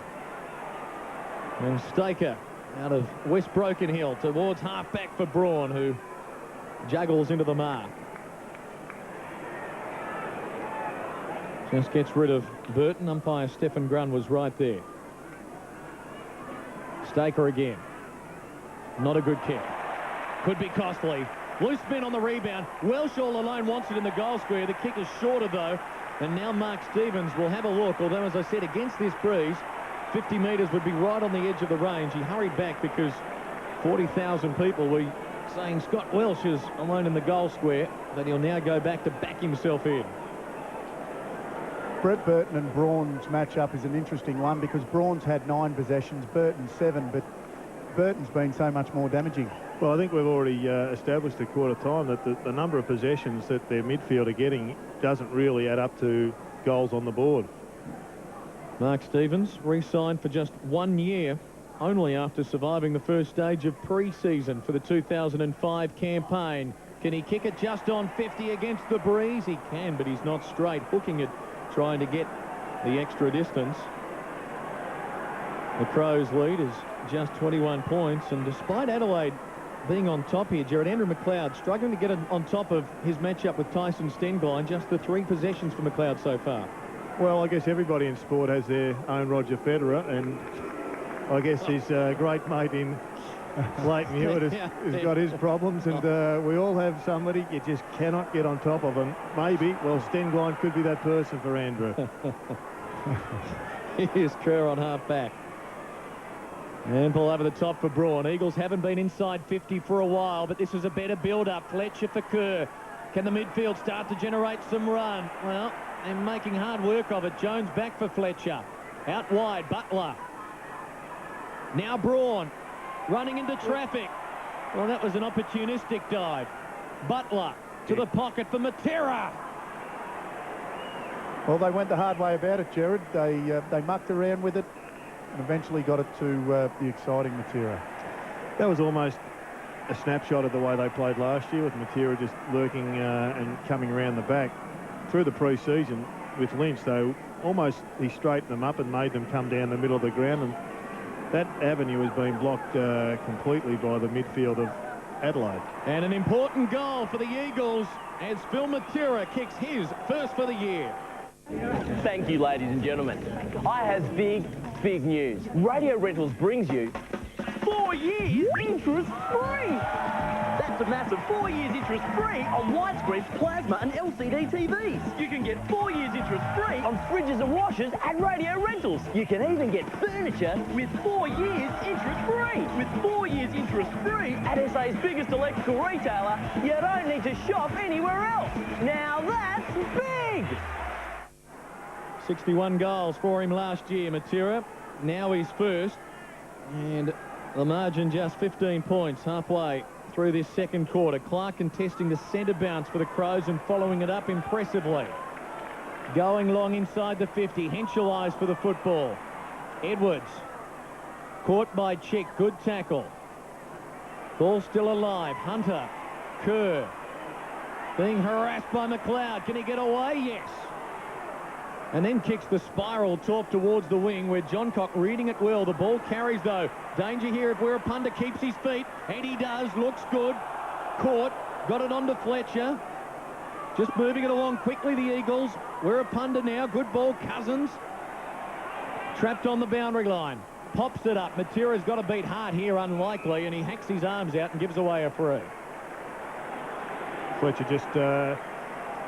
And Staker out of West Broken Hill towards half-back for Braun, who juggles into the mark. Just gets rid of Burton. Umpire Stephen Grun was right there. Staker again. Not a good kick. Could be costly. Loose spin on the rebound. Welsh all alone wants it in the goal square. The kick is shorter, though. And now Mark Stevens will have a look. Although, as I said, against this breeze, 50 metres would be right on the edge of the range. He hurried back because 40,000 people were saying Scott Welsh is alone in the goal square, that he'll now go back to back himself in. Brett Burton and Braun's matchup is an interesting one because Braun's had 9 possessions, Burton 7, but Burton's been so much more damaging. Well, I think we've already established at quarter time that the number of possessions that their midfield are getting doesn't really add up to goals on the board. Mark Stevens re-signed for just 1 year, only after surviving the first stage of pre-season for the 2005 campaign. Can he kick it just on 50 against the breeze? He can, but he's not straight. Hooking it, trying to get the extra distance. The Crows' lead is just 21 points, and despite Adelaide being on top here, Jared, Andrew McLeod struggling to get on top of his matchup with Tyson Stenglein. Just the 3 possessions for McLeod so far. Well, I guess everybody in sport has their own Roger Federer, and I guess his great mate in Leighton Hewitt has got his problems, and we all have somebody you just cannot get on top of them. Maybe, well, Stenglein could be that person for Andrew. Here's Kerr on half-back. And pull over the top for Braun. Eagles haven't been inside 50 for a while, but this is a better build-up. Fletcher for Kerr. Can the midfield start to generate some run? Well, they're making hard work of it. Jones back for Fletcher. Out wide, Butler. Now Braun running into traffic. Well, that was an opportunistic dive. Butler to the pocket for Matera. Well, they went the hard way about it, Jared. They mucked around with it and eventually got it to the exciting Matera. That was almost a snapshot of the way they played last year, with Matera just lurking and coming around the back. Through the pre-season with Lynch, though, almost he straightened them up and made them come down the middle of the ground, and that avenue has been blocked completely by the midfield of Adelaide. And an important goal for the Eagles as Phil Matera kicks his first for the year. Thank you, ladies and gentlemen. I have big news. Radio Rentals brings you 4 years interest-free. That's a massive 4 years interest-free on widescreen, plasma and LCD TVs. You can get 4 years interest-free on fridges and washers at Radio Rentals. You can even get furniture with 4 years interest-free. With 4 years interest-free at SA's biggest electrical retailer, you don't need to shop anywhere else. Now that's big! 61 goals for him last year, Matera. Now he's first, and the margin just 15 points halfway through this second quarter. Clark contesting the centre bounce for the Crows and following it up impressively. Going long inside the 50. Henschel eyes for the football. Edwards caught by Chick. Good tackle. Ball still alive. Hunter. Kerr being harassed by McLeod. Can he get away? Yes. And then kicks the spiral talk towards the wing, where Johncock reading it well. The ball carries, though. Danger here if Wirapunda keeps his feet. And he does. Looks good. Caught. Got it onto Fletcher. Just moving it along quickly, the Eagles. Wirapunda now. Good ball. Cousins. Trapped on the boundary line. Pops it up. Matera's got to beat hard here, unlikely. And he hacks his arms out and gives away a free. Fletcher just...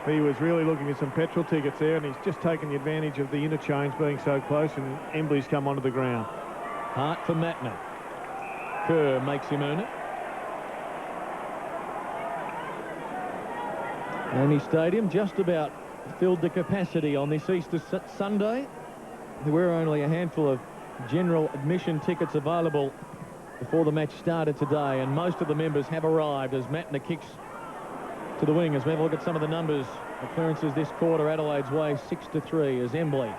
he was really looking at some petrol tickets there, and he's just taken the advantage of the interchange being so close, and Embley's come onto the ground. Hart for Matner. Kerr makes him earn it. Amy Stadium just about filled to capacity on this Easter Sunday. There were only a handful of general admission tickets available before the match started today, and most of the members have arrived as Matner kicks to the wing. As we have a look at some of the numbers, the clearances this quarter, Adelaide's way 6-3 as Embley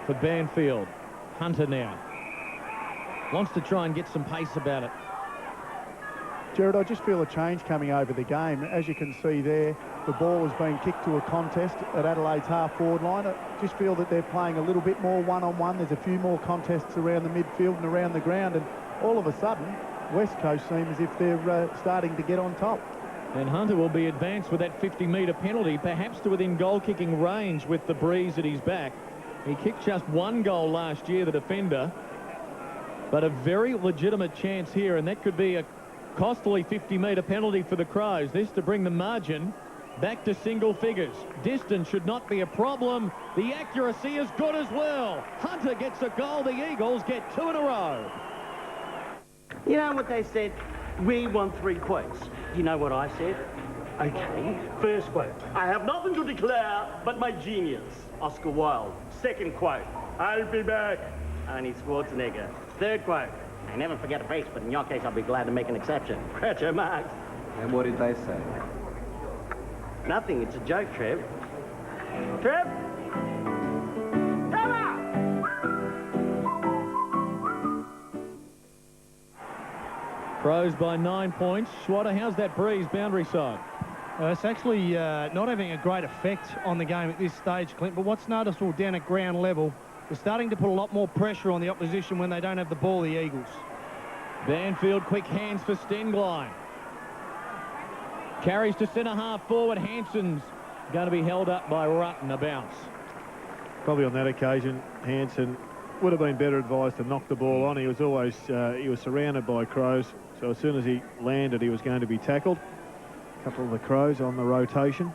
for Banfield. Hunter now wants to try and get some pace about it. Gerard, I just feel a change coming over the game. As you can see there, the ball has been kicked to a contest at Adelaide's half-forward line. I just feel that they're playing a little bit more one-on-one. There's a few more contests around the midfield and around the ground, and all of a sudden, West Coast seem as if they're starting to get on top. And Hunter will be advanced with that 50-metre penalty, perhaps to within goal-kicking range with the breeze at his back. He kicked just one goal last year, the defender, but a very legitimate chance here, and that could be a costly 50-metre penalty for the Crows. This to bring the margin back to single figures. Distance should not be a problem. The accuracy is good as well. Hunter gets a goal. The Eagles get 2 in a row. You know what they said? We want 3 quotes. You know what I said? Okay, first quote. I have nothing to declare but my genius. Oscar Wilde. Second quote. I'll be back. Arnie Schwarzenegger. Third quote. I never forget a face, but in your case, I'll be glad to make an exception. Groucho Marx. And what did they say? Nothing. It's a joke, Trev. Trev? Crows by 9 points. Schwatter, how's that breeze boundary side? It's actually not having a great effect on the game at this stage, Clint, but what's noticeable down at ground level, they're starting to put a lot more pressure on the opposition when they don't have the ball, the Eagles. Banfield, quick hands for Stenglein. Carries to centre half forward. Hanson's going to be held up by Rutten, a bounce. Probably on that occasion, Hanson would have been better advised to knock the ball on. He was always he was surrounded by Crows, so as soon as he landed, he was going to be tackled. A couple of the Crows on the rotation.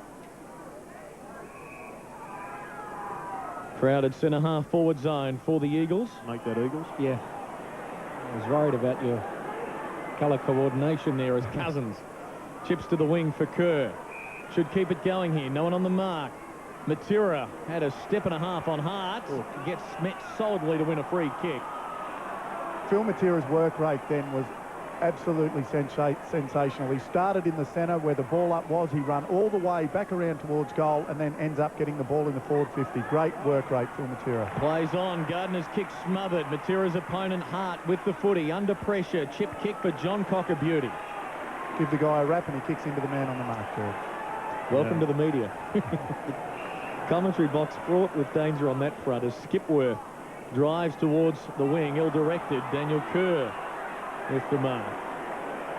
Crowded centre half forward zone for the Eagles. Make that Eagles. Yeah. I was worried about your colour coordination there as Cousins chips to the wing for Kerr. Should keep it going here. No one on the mark. Matera had a step and a half on Hart. Gets met solidly to win a free kick. Phil Matera's work rate then was absolutely sensational. He started in the centre where the ball up was. He ran all the way back around towards goal and then ends up getting the ball in the forward 50. Great work rate, Phil Matera. Plays on. Gardner's kick smothered. Matera's opponent Hart with the footy. Under pressure. Chip kick for John Cocker Beauty. Give the guy a rap and he kicks into the man on the mark, George. Welcome to the media. Commentary box fraught with danger on that front as Skipworth drives towards the wing. Ill-directed. Daniel Kerr with the mark.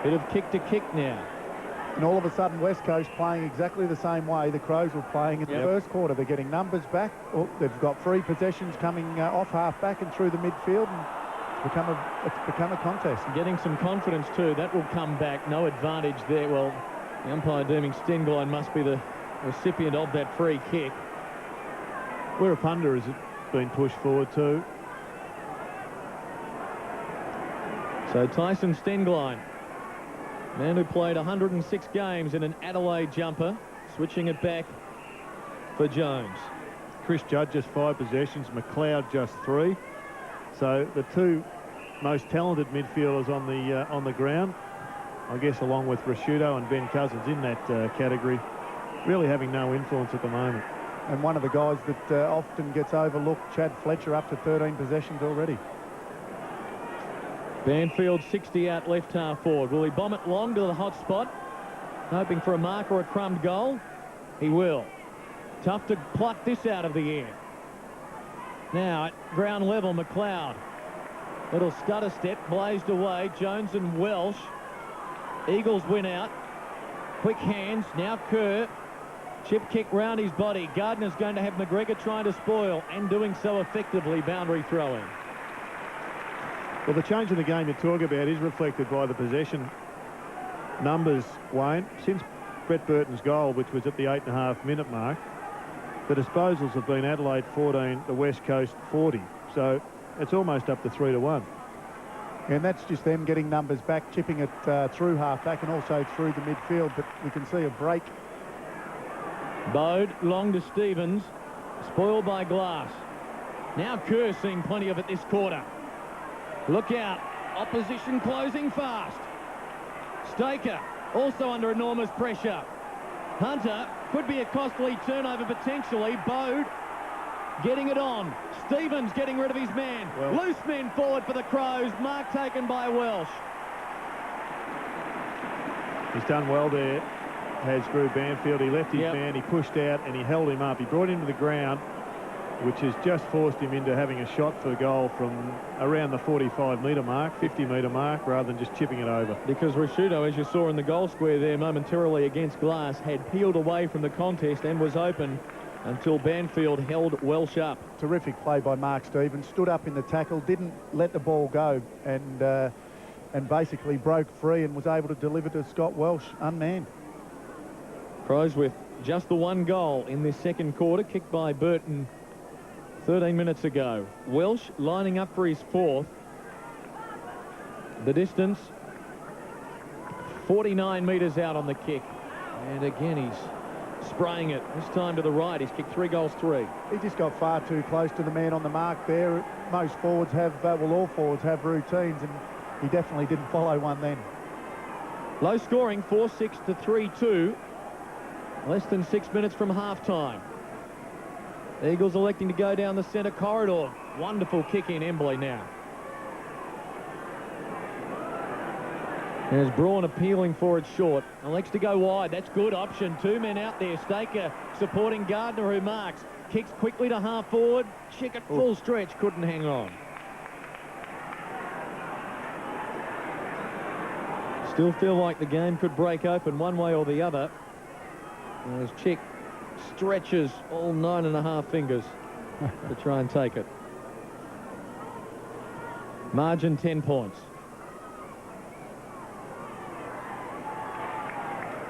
Bit of kick to kick now. And all of a sudden, West Coast playing exactly the same way the Crows were playing in the first quarter. They're getting numbers back. Oh, they've got 3 possessions coming off half-back and through the midfield. And it's become a contest. Getting some confidence too. That will come back. No advantage there. Well, the umpire deeming Stenglein must be the recipient of that free kick. Wirapunda has been pushed forward too. So Tyson Stenglein, man who played 106 games in an Adelaide jumper, switching it back for Jones. Chris Judd just 5 possessions, McLeod just 3. So the 2 most talented midfielders on the ground, I guess, along with Rashudo and Ben Cousins in that category, really having no influence at the moment. And one of the guys that often gets overlooked, Chad Fletcher, up to 13 possessions already. Banfield 60 out left half forward. Will he bomb it long to the hot spot? Hoping for a mark or a crumbed goal? He will. Tough to pluck this out of the air. Now at ground level, McLeod. Little stutter step, blazed away. Jones and Welsh. Eagles win out. Quick hands. Now Kerr. Chip kick round his body. Gardner's going to have McGregor trying to spoil and doing so effectively. Boundary throwing. Well, the change in the game you talk about is reflected by the possession numbers, Wayne. Since Brett Burton's goal, which was at the 8.5-minute mark, the disposals have been Adelaide 14, the West Coast 40. So it's almost up to 3-1. And that's just them getting numbers back, chipping it through half-back and also through the midfield. But we can see a break. Bode long to Stevens. Spoiled by Glass. Now Kerr seeing plenty of it this quarter. Look out. Opposition closing fast. Staker also under enormous pressure. Hunter could be a costly turnover potentially. Bode getting it on. Stevens getting rid of his man. Loose men forward for the Crows. Mark taken by Welsh. He's done well there, has Drew Banfield. He left his man, he pushed out and he held him up. He brought him to the ground, which has just forced him into having a shot for goal from around the 45-metre mark, 50-metre mark, rather than just chipping it over. Because Rashudo, as you saw in the goal square there momentarily against glass, had peeled away from the contest and was open until Banfield held Welsh up. Terrific play by Mark Stevens. Stood up in the tackle, didn't let the ball go, and basically broke free and was able to deliver to Scott Welsh unmanned. Crows with just the one goal in this second quarter, kicked by Burton 13 minutes ago. Welsh lining up for his fourth. The distance 49 metres out on the kick. And again, he's spraying it. This time to the right. He's kicked 3 goals 3. He just got far too close to the man on the mark there. Most forwards have, well, all forwards have routines, and he definitely didn't follow one then. Low scoring, 4-6 to 3-2. Less than 6 minutes from half-time. Eagles electing to go down the centre corridor. Wonderful kick in Embley now. There's Braun appealing for it short. Elects to go wide. That's good option. 2 men out there. Staker supporting Gardner, who marks. Kicks quickly to half forward. Chick at full stretch. Couldn't hang on. Still feel like the game could break open one way or the other. As Chick stretches all 9.5 fingers to try and take it. Margin 10 points.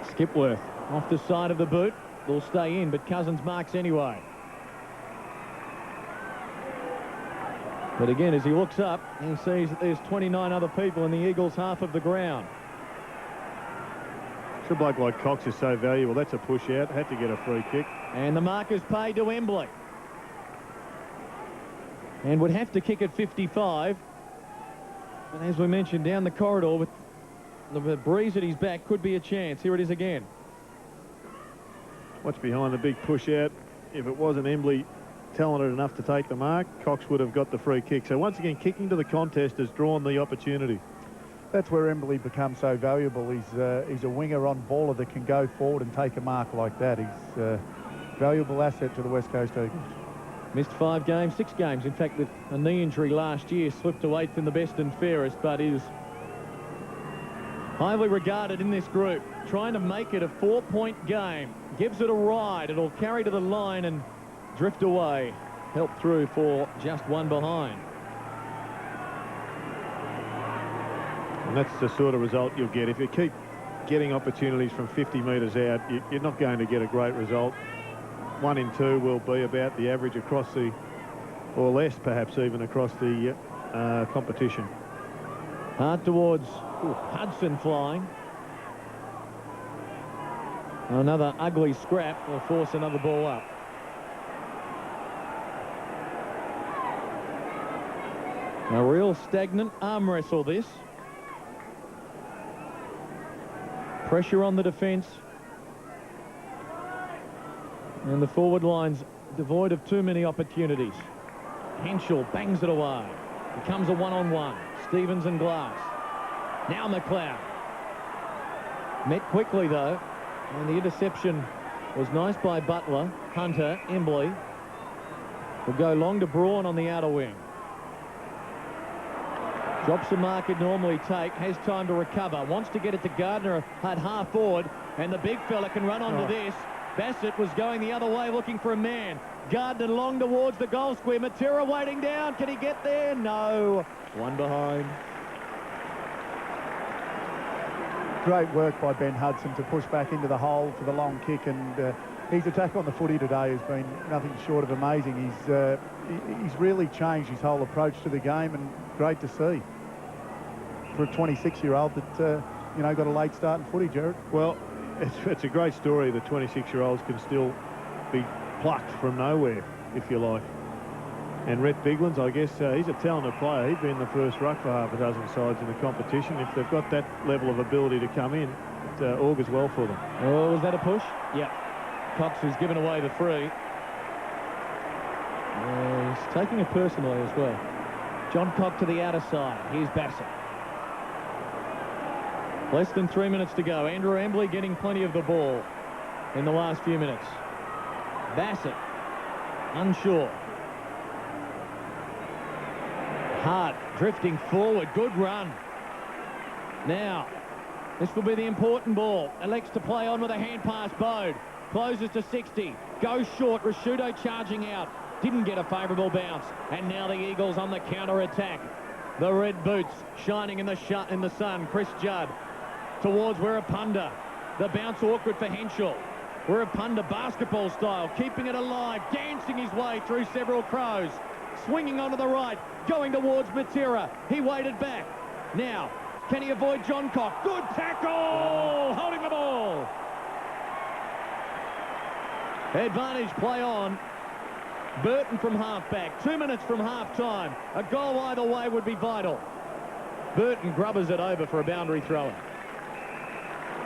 Skipworth off the side of the boot. Will stay in, but Cousins marks anyway. But again, as he looks up, he sees that there's 29 other people in the Eagles' half of the ground. A bloke like Cox is so valuable. That's a push out. Had to get a free kick. And the mark is paid to Embley. And would have to kick at 55. And as we mentioned, down the corridor with the breeze at his back, could be a chance. Here it is again. What's behind the big push out? If it wasn't Embley talented enough to take the mark, Cox would have got the free kick. So once again, kicking to the contest has drawn the opportunity. That's where Embley becomes so valuable. He's a winger on baller that can go forward and take a mark like that. He's a valuable asset to the West Coast Eagles. Missed 5 games, 6 games. In fact, with a knee injury last year, slipped to 8th in the best and fairest, but is highly regarded in this group. Trying to make it a 4-point game. Gives it a ride. It'll carry to the line and drift away. Help through for just one behind. And that's the sort of result you'll get. If you keep getting opportunities from 50 metres out, you're not going to get a great result. 1 in 2 will be about the average across the, or less perhaps even across the competition. Hard towards Hudson flying. Another ugly scrap will force another ball up. A real stagnant arm wrestle this. Pressure on the defence. And the forward line's devoid of too many opportunities. Henschel bangs it away. Becomes a one-on-one. Stevens and Glass. Now McLeod. Met quickly, though. And the interception was nice by Butler. Hunter, Embley. Will go long to Braun on the outer wing. Drops the mark he'd normally take. Has time to recover. Wants to get it to Gardner at half forward. And the big fella can run onto this. Bassett was going the other way looking for a man. Gardner long towards the goal square. Matera waiting down. Can he get there? No. One behind. Great work by Ben Hudson to push back into the hole for the long kick, and his attack on the footy today has been nothing short of amazing. He's really changed his whole approach to the game, and great to see for a 26-year-old that got a late start in footy, Jared. Well, it's a great story that 26-year-olds can still be plucked from nowhere, if you like. And Rhett Biglan's, I guess, he's a talented player. He'd be in the first ruck for half a dozen sides in the competition. If they've got that level of ability to come in, it augurs well for them. Oh, was that a push? Yeah. Cox has given away the free. He's taking it personally as well. John Cox to the outer side. Here's Bassett. Less than 3 minutes to go. Andrew Embley getting plenty of the ball in the last few minutes. Bassett, unsure. Hart drifting forward. Good run. Now, this will be the important ball. Elects to play on with a hand pass. Bode closes to 60. Goes short. Rashudo charging out. Didn't get a favourable bounce. And now the Eagles on the counter-attack. The red boots shining in the sun. Chris Judd towards Wirrapunda. The bounce awkward for Henschel. Wirrapunda basketball style, keeping it alive, dancing his way through several Crows. Swinging onto the right, going towards Matera. He waited back. Now, can he avoid John Cox? Good tackle! Holding the ball. Advantage play on. Burton from half-back. 2 minutes from half-time. A goal either way would be vital. Burton grubbers it over for a boundary throw-in.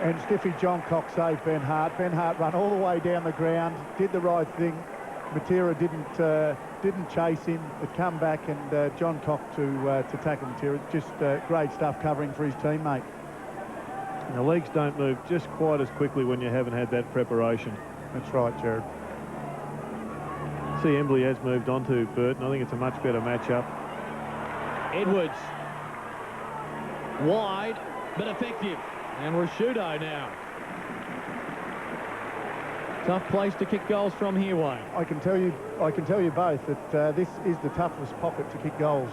And stiffy John Cox saved Ben Hart. Ben Hart ran all the way down the ground, did the right thing. Matera didn't chase him. It come back, and John Cox to tackle Matera. Just great stuff covering for his teammate. And the legs don't move just quite as quickly when you haven't had that preparation. That's right, Jared. See, Embley has moved on to Burton. I think it's a much better matchup. Edwards. Wide, but effective. And Rashudo now. Tough place to kick goals from here, Wayne. I can tell you both that this is the toughest pocket to kick goals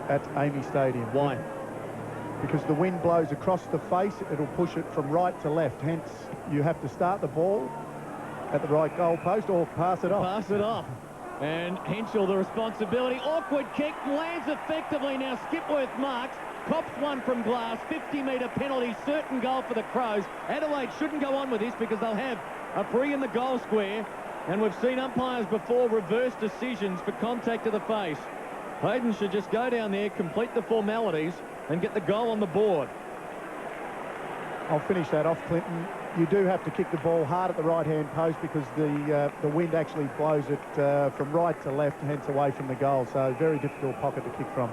at Amy Stadium. Why? Because the wind blows across the face. It'll push it from right to left. Hence, you have to start the ball at the right goal post or pass it off. Pass it off. And Henschel, the responsibility. Awkward kick, lands effectively. Now Skipworth marks. Cops one from glass. 50-metre penalty. Certain goal for the Crows. Adelaide shouldn't go on with this because they'll have a free in the goal square. And we've seen umpires before reverse decisions for contact to the face. Hayden should just go down there, complete the formalities, and get the goal on the board. I'll finish that off, Clinton. You do have to kick the ball hard at the right-hand post because the wind actually blows it from right to left, hence away from the goal. So very difficult pocket to kick from.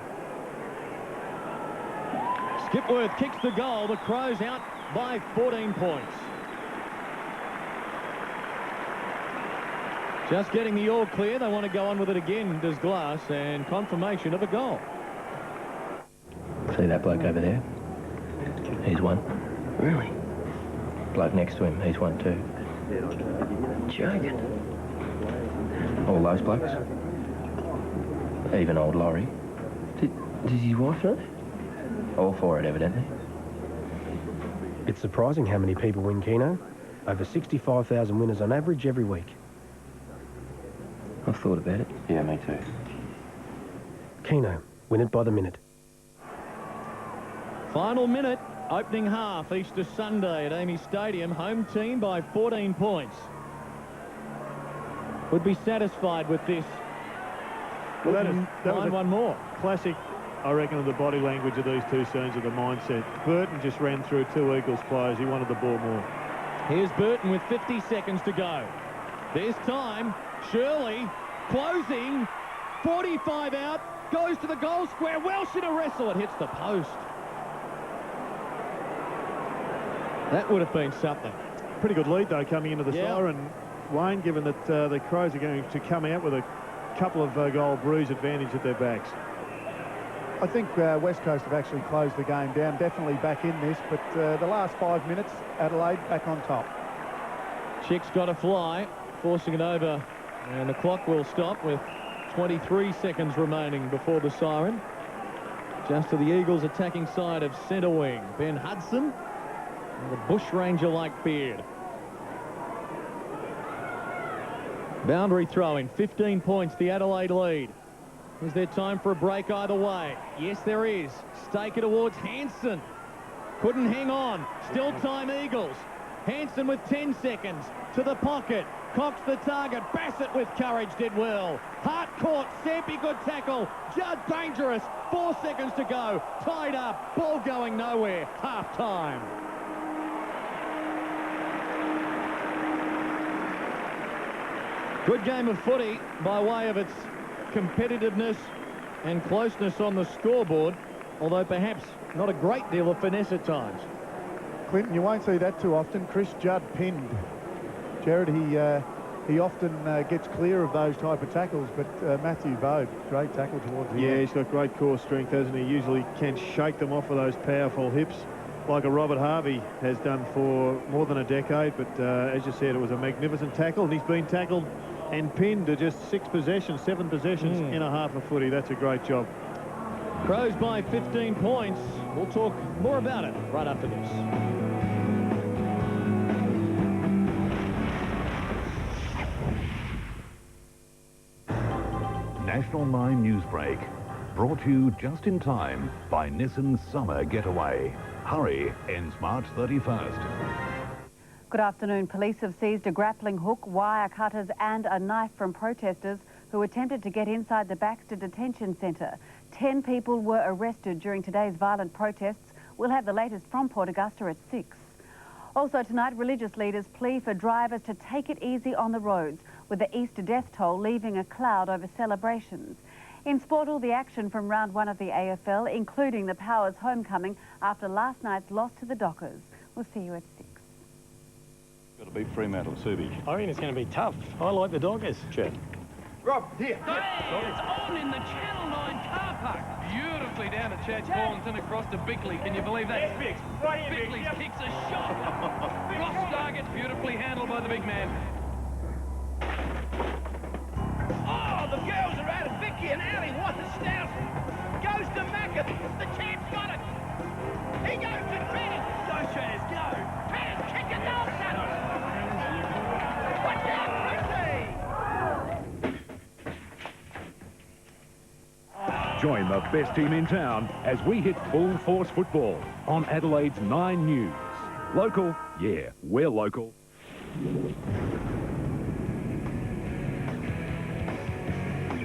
Skipworth kicks the goal. The Crows out by 14 points. Just getting the all clear. They want to go on with it again, does Glass, and confirmation of a goal. See that bloke over there? He's one. Really? Bloke next to him, he's one too. Joking. All those blokes. Even old Laurie. Does his wife know? All for it, evidently. It's surprising how many people win Keno. Over 65,000 winners on average every week. I've thought about it. Yeah, me too. Keno, win it by the minute. Final minute, opening half, Easter Sunday at Amy Stadium. Home team by 14 points. Would be satisfied with this. Well, that was one more. Classic, I reckon, of the body language of these two scenes of the mindset. Burton just ran through two Eagles players. He wanted the ball more. Here's Burton with 50 seconds to go. There's time. Shirley closing. 45 out. Goes to the goal square. Welsh in a wrestle. It hits the post. That would have been something. Pretty good lead, though, coming into the siren, Wayne, given that the Crows are going to come out with a couple of goal bruise advantage at their backs. I think West Coast have actually closed the game down, definitely back in this, but the last 5 minutes, Adelaide back on top. Chick's got a fly, forcing it over, and the clock will stop with 23 seconds remaining before the siren. Just to the Eagles' attacking side of centre wing, Ben Hudson, and the bushranger-like beard. Boundary throwing, 15 points, the Adelaide lead. Is there time for a break either way? Yes, there is. Staker towards Hanson. Couldn't hang on. Still time, Eagles. Hanson with 10 seconds to the pocket. Cox the target. Bassett with courage did well. Hart caught. Sampi, good tackle. Judd dangerous. 4 seconds to go. Tied up. Ball going nowhere. Half time. Good game of footy by way of its competitiveness and closeness on the scoreboard, although perhaps not a great deal of finesse at times. Clinton, you won't see that too often. Chris Judd pinned. Jared, he often gets clear of those type of tackles, but Matthew Bode, great tackle towards the end. He's got great core strength, hasn't he? Usually can shake them off with those powerful hips, like a Robert Harvey has done for more than a decade. But as you said, it was a magnificent tackle, and he's been tackled and pinned to just 7 possessions in a half a footy. That's a great job. Crows by 15 points. We'll talk more about it right after this. National 9 Newsbreak, brought to you just in time by Nissan's Summer Getaway. Hurry ends March 31st. Good afternoon. Police have seized a grappling hook, wire cutters and a knife from protesters who attempted to get inside the Baxter Detention Centre. 10 people were arrested during today's violent protests. We'll have the latest from Port Augusta at 6. Also tonight, religious leaders plea for drivers to take it easy on the roads, with the Easter death toll leaving a cloud over celebrations. In sport, all the action from round 1 of the AFL, including the Powers homecoming after last night's loss to the Dockers. We'll see you at 6. Got to beat Fremantle, Subi. I reckon it's going to be tough. I like the Dockers. Chet. Rob, here. It's on in the Channel 9 car park. Beautifully down to Chad Corns and across to Bickley. Can you believe that? Yes, Bix. Right here, Bickley's Bix. kicks a shot. Ross target beautifully handled by the big man. Oh, the girls are at it. Vicky and Ali, what a stout. Goes to Mackett. The champ's got it. He goes to Bennett. Go, Chaz, go. Chaz, kick it off, Watch out, Join the best team in town as we hit full force football on Adelaide's 9 News. Local? Yeah, we're local.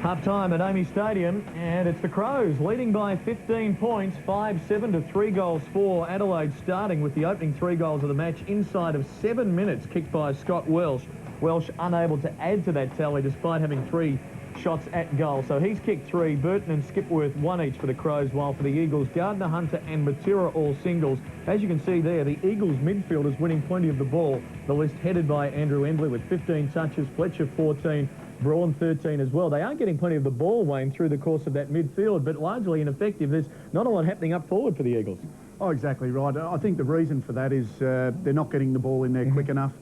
Half-time at Amy Stadium, and it's the Crows leading by 15 points, 5-7 to 3 goals for Adelaide, starting with the opening 3 goals of the match inside of 7 minutes, kicked by Scott Welsh. Welsh unable to add to that tally despite having 3 shots at goal. So he's kicked 3, Burton and Skipworth 1 each for the Crows, while for the Eagles, Gardner, Hunter and Matera all singles. As you can see there, the Eagles midfielders winning plenty of the ball. The list headed by Andrew Endley with 15 touches, Fletcher 14, Braun 13 as well. They are getting plenty of the ball, Wayne, through the course of that midfield, but largely ineffective. There's not a lot happening up forward for the Eagles. Oh, exactly right. I think the reason for that is they're not getting the ball in there quick enough.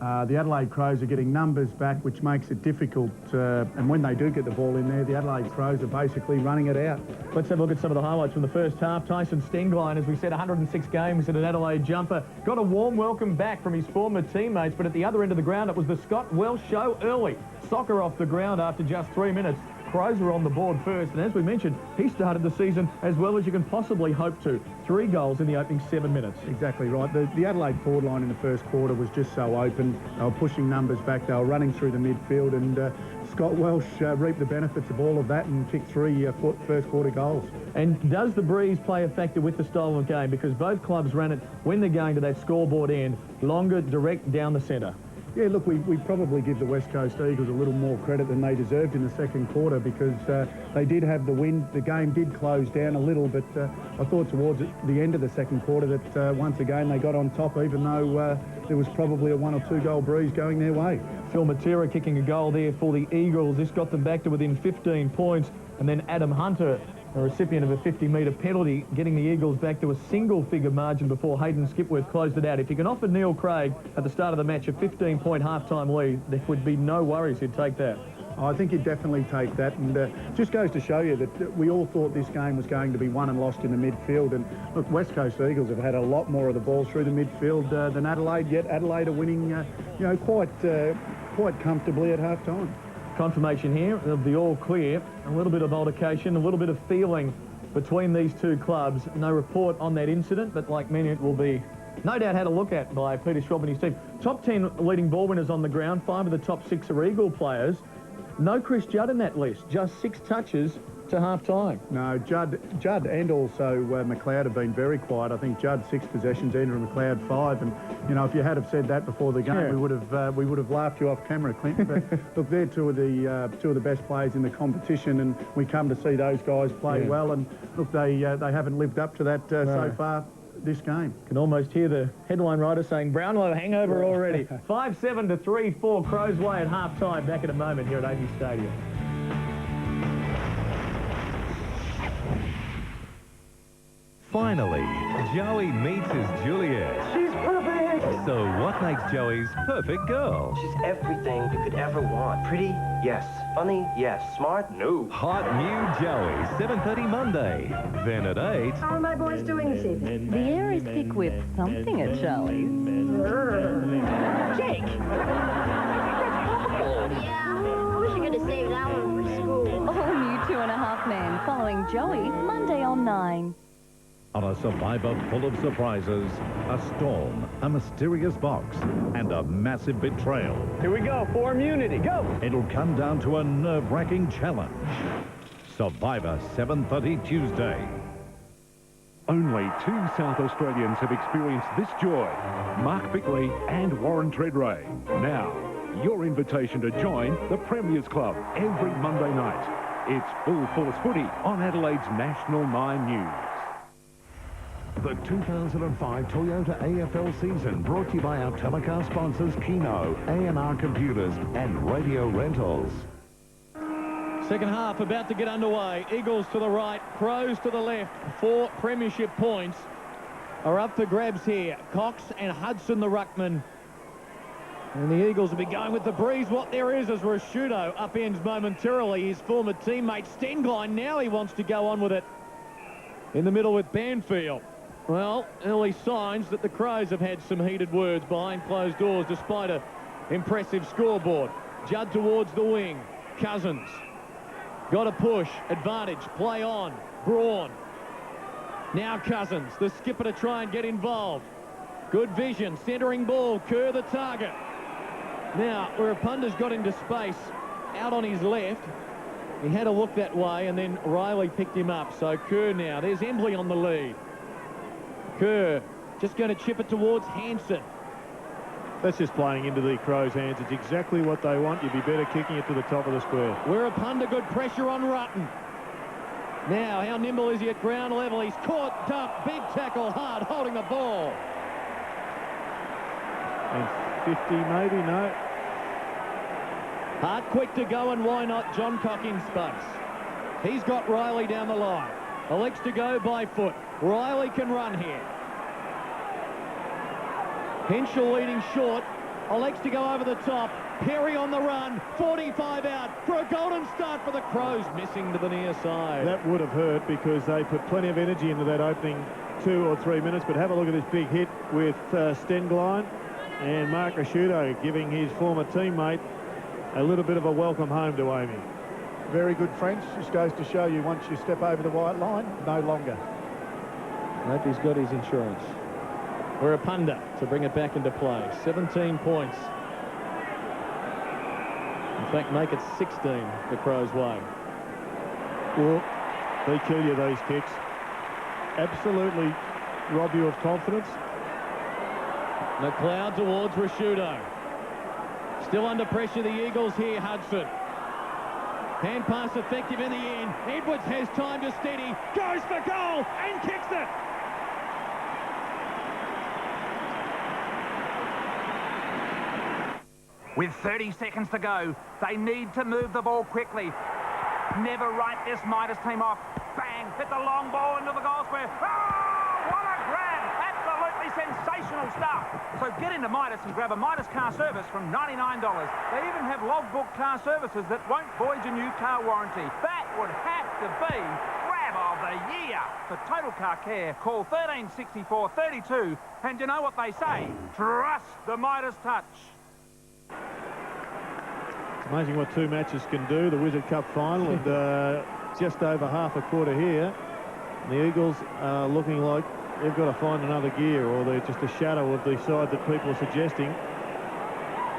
The Adelaide Crows are getting numbers back, which makes it difficult. And when they do get the ball in there, the Adelaide Crows are basically running it out. Let's have a look at some of the highlights from the first half. Tyson Stenglein, as we said, 106 games in an Adelaide jumper. Got a warm welcome back from his former teammates, but at the other end of the ground, it was the Scott Welsh show early. Soccer off the ground after just 3 minutes. Crows were on the board first, and as we mentioned, he started the season as well as you can possibly hope to. 3 goals in the opening 7 minutes. Exactly right. The Adelaide forward line in the first quarter was just so open. They were pushing numbers back. They were running through the midfield, and Scott Welsh reaped the benefits of all of that and kicked 3 first quarter goals. And does the breeze play a factor with the style of game? Because both clubs ran it when they're going to that scoreboard end, longer, direct, down the centre. Yeah, look, we probably give the West Coast Eagles a little more credit than they deserved in the second quarter because they did have the win. The game did close down a little, but I thought towards the end of the second quarter that once again they got on top, even though there was probably a 1 or 2 goal breeze going their way. Phil Matera kicking a goal there for the Eagles. This got them back to within 15 points. And then Adam Hunter, a recipient of a 50-metre penalty, getting the Eagles back to a single-figure margin before Hayden Skipworth closed it out. If you can offer Neil Craig at the start of the match a 15-point half-time lead, there would be no worries he'd take that. I think he'd definitely take that, and just goes to show you that we all thought this game was going to be won and lost in the midfield. And look, West Coast Eagles have had a lot more of the ball through the midfield than Adelaide, yet Adelaide are winning, quite comfortably at half-time. Confirmation here of the all clear. A little bit of altercation, a little bit of feeling between these two clubs. No report on that incident, but like many, it will be no doubt had a look at by Peter Schwab and his team. Top 10 leading ball winners on the ground. 5 of the top 6 are Eagle players. No Chris Judd in that list. Just 6 touches to half-time. No, Judd and also McLeod have been very quiet. I think Judd 6 possessions, Andrew McLeod 5, and you know if you had have said that before the game, we would have laughed you off camera, Clinton. But look, they're two of the best players in the competition, and we come to see those guys play well. And look, they haven't lived up to that so far this game. Can almost hear the headline writer saying Brownlow hangover already. 5-7 to 3-4 Crows Way at half-time. Back in a moment here at Amy Stadium. Finally, Joey meets his Juliet. She's perfect! So what makes Joey's perfect girl? She's everything you could ever want. Pretty? Yes. Funny? Yes. Smart? No. Hot new Joey, 7:30 Monday. Then at 8. How are my boys doing this evening? The air is thick with something at Charlie's. Jake! Yeah, I wish I could have saved that one for school. All new 2.5 Men following Joey Monday on 9. On a Survivor full of surprises, a storm, a mysterious box, and a massive betrayal. Here we go, for immunity, go! It'll come down to a nerve-wracking challenge. Survivor 7:30 Tuesday. Only 2 South Australians have experienced this joy, Mark Bickley and Warren Treadray. Now, your invitation to join the Premiers Club every Monday night. It's full force footy on Adelaide's National 9 News. The 2005 Toyota AFL season brought to you by our telecast sponsors Keno, A&R Computers and Radio Rentals. Second half about to get underway. Eagles to the right, Crows to the left. 4 premiership points are up for grabs here. Cox and Hudson the ruckman. And the Eagles will be going with the breeze. What there is Rashudo upends momentarily his former teammate Stenglein. Now he wants to go on with it in the middle with Banfield. Well, early signs that the Crows have had some heated words behind closed doors despite an impressive scoreboard. Judd towards the wing. Cousins. Got a push. Advantage. Play on. Braun. Now Cousins. The skipper to try and get involved. Good vision. Centering ball. Kerr the target. Now, where Punda's got into space out on his left, he had a look that way and then Riley picked him up. So Kerr now. There's Embley on the lead. Kerr just going to chip it towards Hansen. That's just playing into the Crows' hands. It's exactly what they want. You'd be better kicking it to the top of the square. Wirrapunda, good pressure on Rutten. Now, how nimble is he at ground level? He's caught, dumped, big tackle, hard, holding the ball. And 50 maybe, no. Hart quick to go, and why not? John Cock in space. He's got Riley down the line. Elects to go by foot. Riley can run here. Henschel leading short. Elects to go over the top. Perry on the run. 45 out for a golden start for the Crows. Missing to the near side. That would have hurt because they put plenty of energy into that opening 2 or 3 minutes. But have a look at this big hit with Stenglein and Mark Rashudo giving his former teammate a little bit of a welcome home to Amy. Very good French. Just goes to show you once you step over the white line, no longer. Hope he's got his insurance. Wirrapunda to bring it back into play. 17 points. In fact, make it 16 the Crows' way. Well, they kill you, those kicks. Absolutely rob you of confidence. McLeod towards Rashudo. Still under pressure, the Eagles here, Hudson. Hand pass effective in the end. Edwards has time to steady. Goes for goal and kicks it. With 30 seconds to go, they need to move the ball quickly. Never write this Midas team off. Bang! Hit the long ball into the goal square. Oh, what a grab! Absolutely sensational stuff. So get into Midas and grab a Midas car service from $99. They even have logbook car services that won't void your new car warranty. That would have to be grab of the year. For total car care, call 1364 32. And you know what they say? Trust the Midas touch. Amazing what 2 matches can do. The Wizard Cup final and just over half a quarter here. And the Eagles are looking like they've got to find another gear, or they're just a shadow of the side that people are suggesting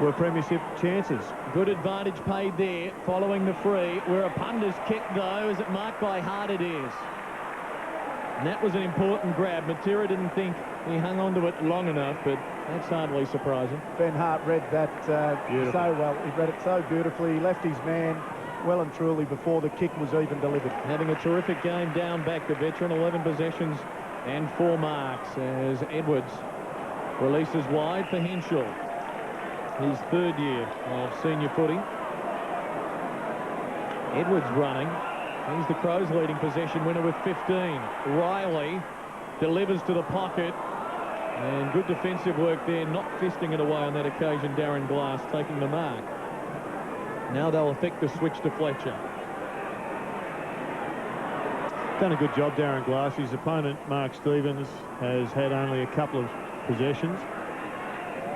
were premiership chances. Good advantage paid there, following the free, where a punter's kick, though, is it marked by Hart? It is. And that was an important grab. Matera didn't think he hung on to it long enough, but that's hardly surprising. Ben Hart read that so well. He read it so beautifully. He left his man well and truly before the kick was even delivered. Having a terrific game down back, the veteran, 11 possessions and 4 marks as Edwards releases wide for Henschel. His 3rd year of senior footy. Edwards running. He's the Crows' leading possession winner with 15. Riley delivers to the pocket. And good defensive work there, not fisting it away on that occasion. Darren Glass taking the mark. Now they'll effect the switch to Fletcher. Done a good job, Darren Glass. His opponent, Mark Stevens, has had only a couple of possessions.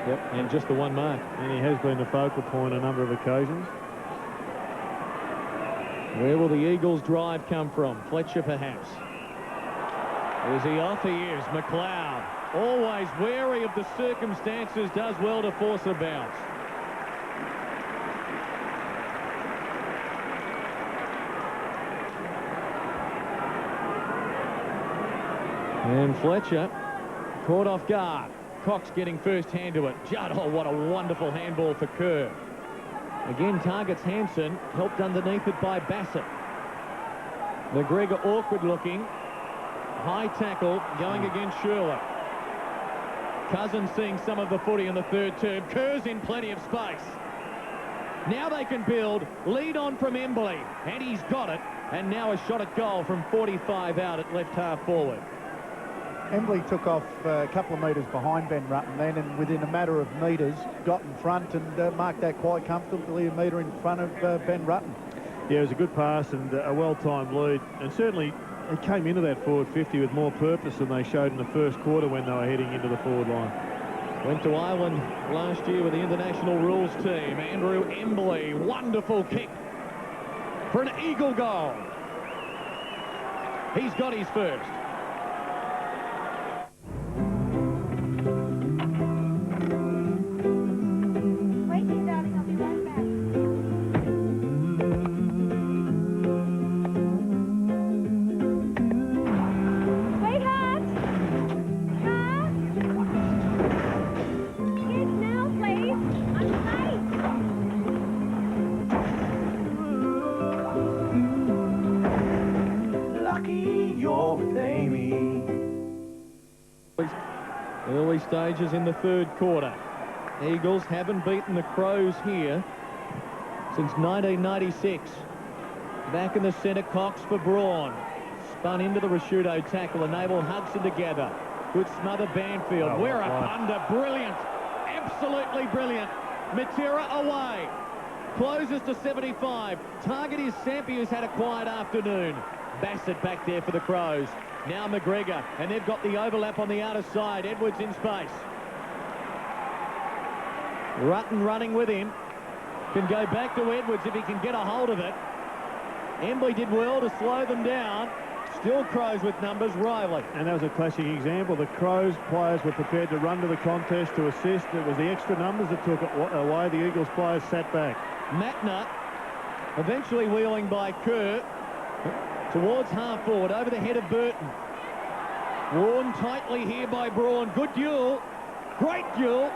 Yep, and just the 1 mark. And he has been the focal point a number of occasions. Where will the Eagles' drive come from? Fletcher, perhaps. Is he off? He is. McLeod, always wary of the circumstances, does well to force a bounce. And Fletcher caught off guard. Cox getting first hand to it. Judd, oh, what a wonderful handball for Kerr. Again, targets Hansen, helped underneath it by Bassett. McGregor awkward looking. High tackle going against Sherlock. Cousins seeing some of the footy in the 3rd term. Kerr's in plenty of space. Now they can build. Lead on from Embley. And he's got it. And now a shot at goal from 45 out at left half forward. Embley took off a couple of metres behind Ben Rutten then, and within a matter of metres got in front and marked that quite comfortably, a metre in front of Ben Rutten. Yeah, it was a good pass and a well-timed lead, and certainly they came into that forward 50 with more purpose than they showed in the first quarter when they were heading into the forward line. Went to Ireland last year with the international rules team. Andrew Embley, wonderful kick for an Eagle goal. He's got his first. Early stages in the 3rd quarter. Eagles haven't beaten the Crows here since 1996. Back in the centre, Cox for Braun. Spun into the Rashudo tackle, enabled Hudson to gather. Good smother Banfield. Oh, We're up under. Brilliant. Absolutely brilliant. Matera away. Closes to 75. Target is Sampi, who's had a quiet afternoon. Bassett back there for the Crows. Now McGregor, and they've got the overlap on the outer side. Edwards in space. Rutten running with him. Can go back to Edwards if he can get a hold of it. Embley did well to slow them down. Still Crows with numbers. Riley. And that was a classic example. The Crows players were prepared to run to the contest to assist. It was the extra numbers that took it away. The Eagles players sat back. Matner eventually wheeling by Kerr towards half forward over the head of Burton. Worn tightly here by Braun. Good duel. Great duel.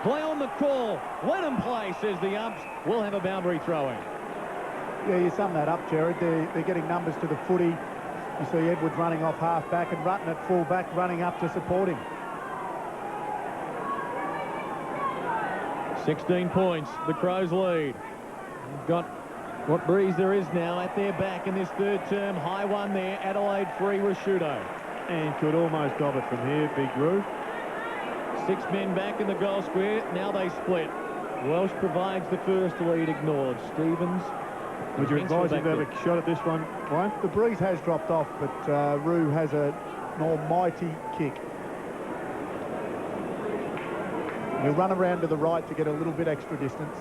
Play on the call. Let them play, says the umps. We'll have a boundary throw-in. Yeah, you sum that up, Jared. They're getting numbers to the footy. You see Edwards running off half-back and Rutten at full-back running up to support him. 16 points. The Crows lead. They've got what breeze there is now at their back in this 3rd term. High one there. Adelaide free Rashudo. And could almost gob it from here, Big Roo. 6 men back in the goal square. Now they split. Welsh provides the first lead ignored. Stevens. Would you advise him to have a shot at this one, Wayne? The breeze has dropped off, but Roo has an almighty kick. He'll run around to the right to get a little bit extra distance.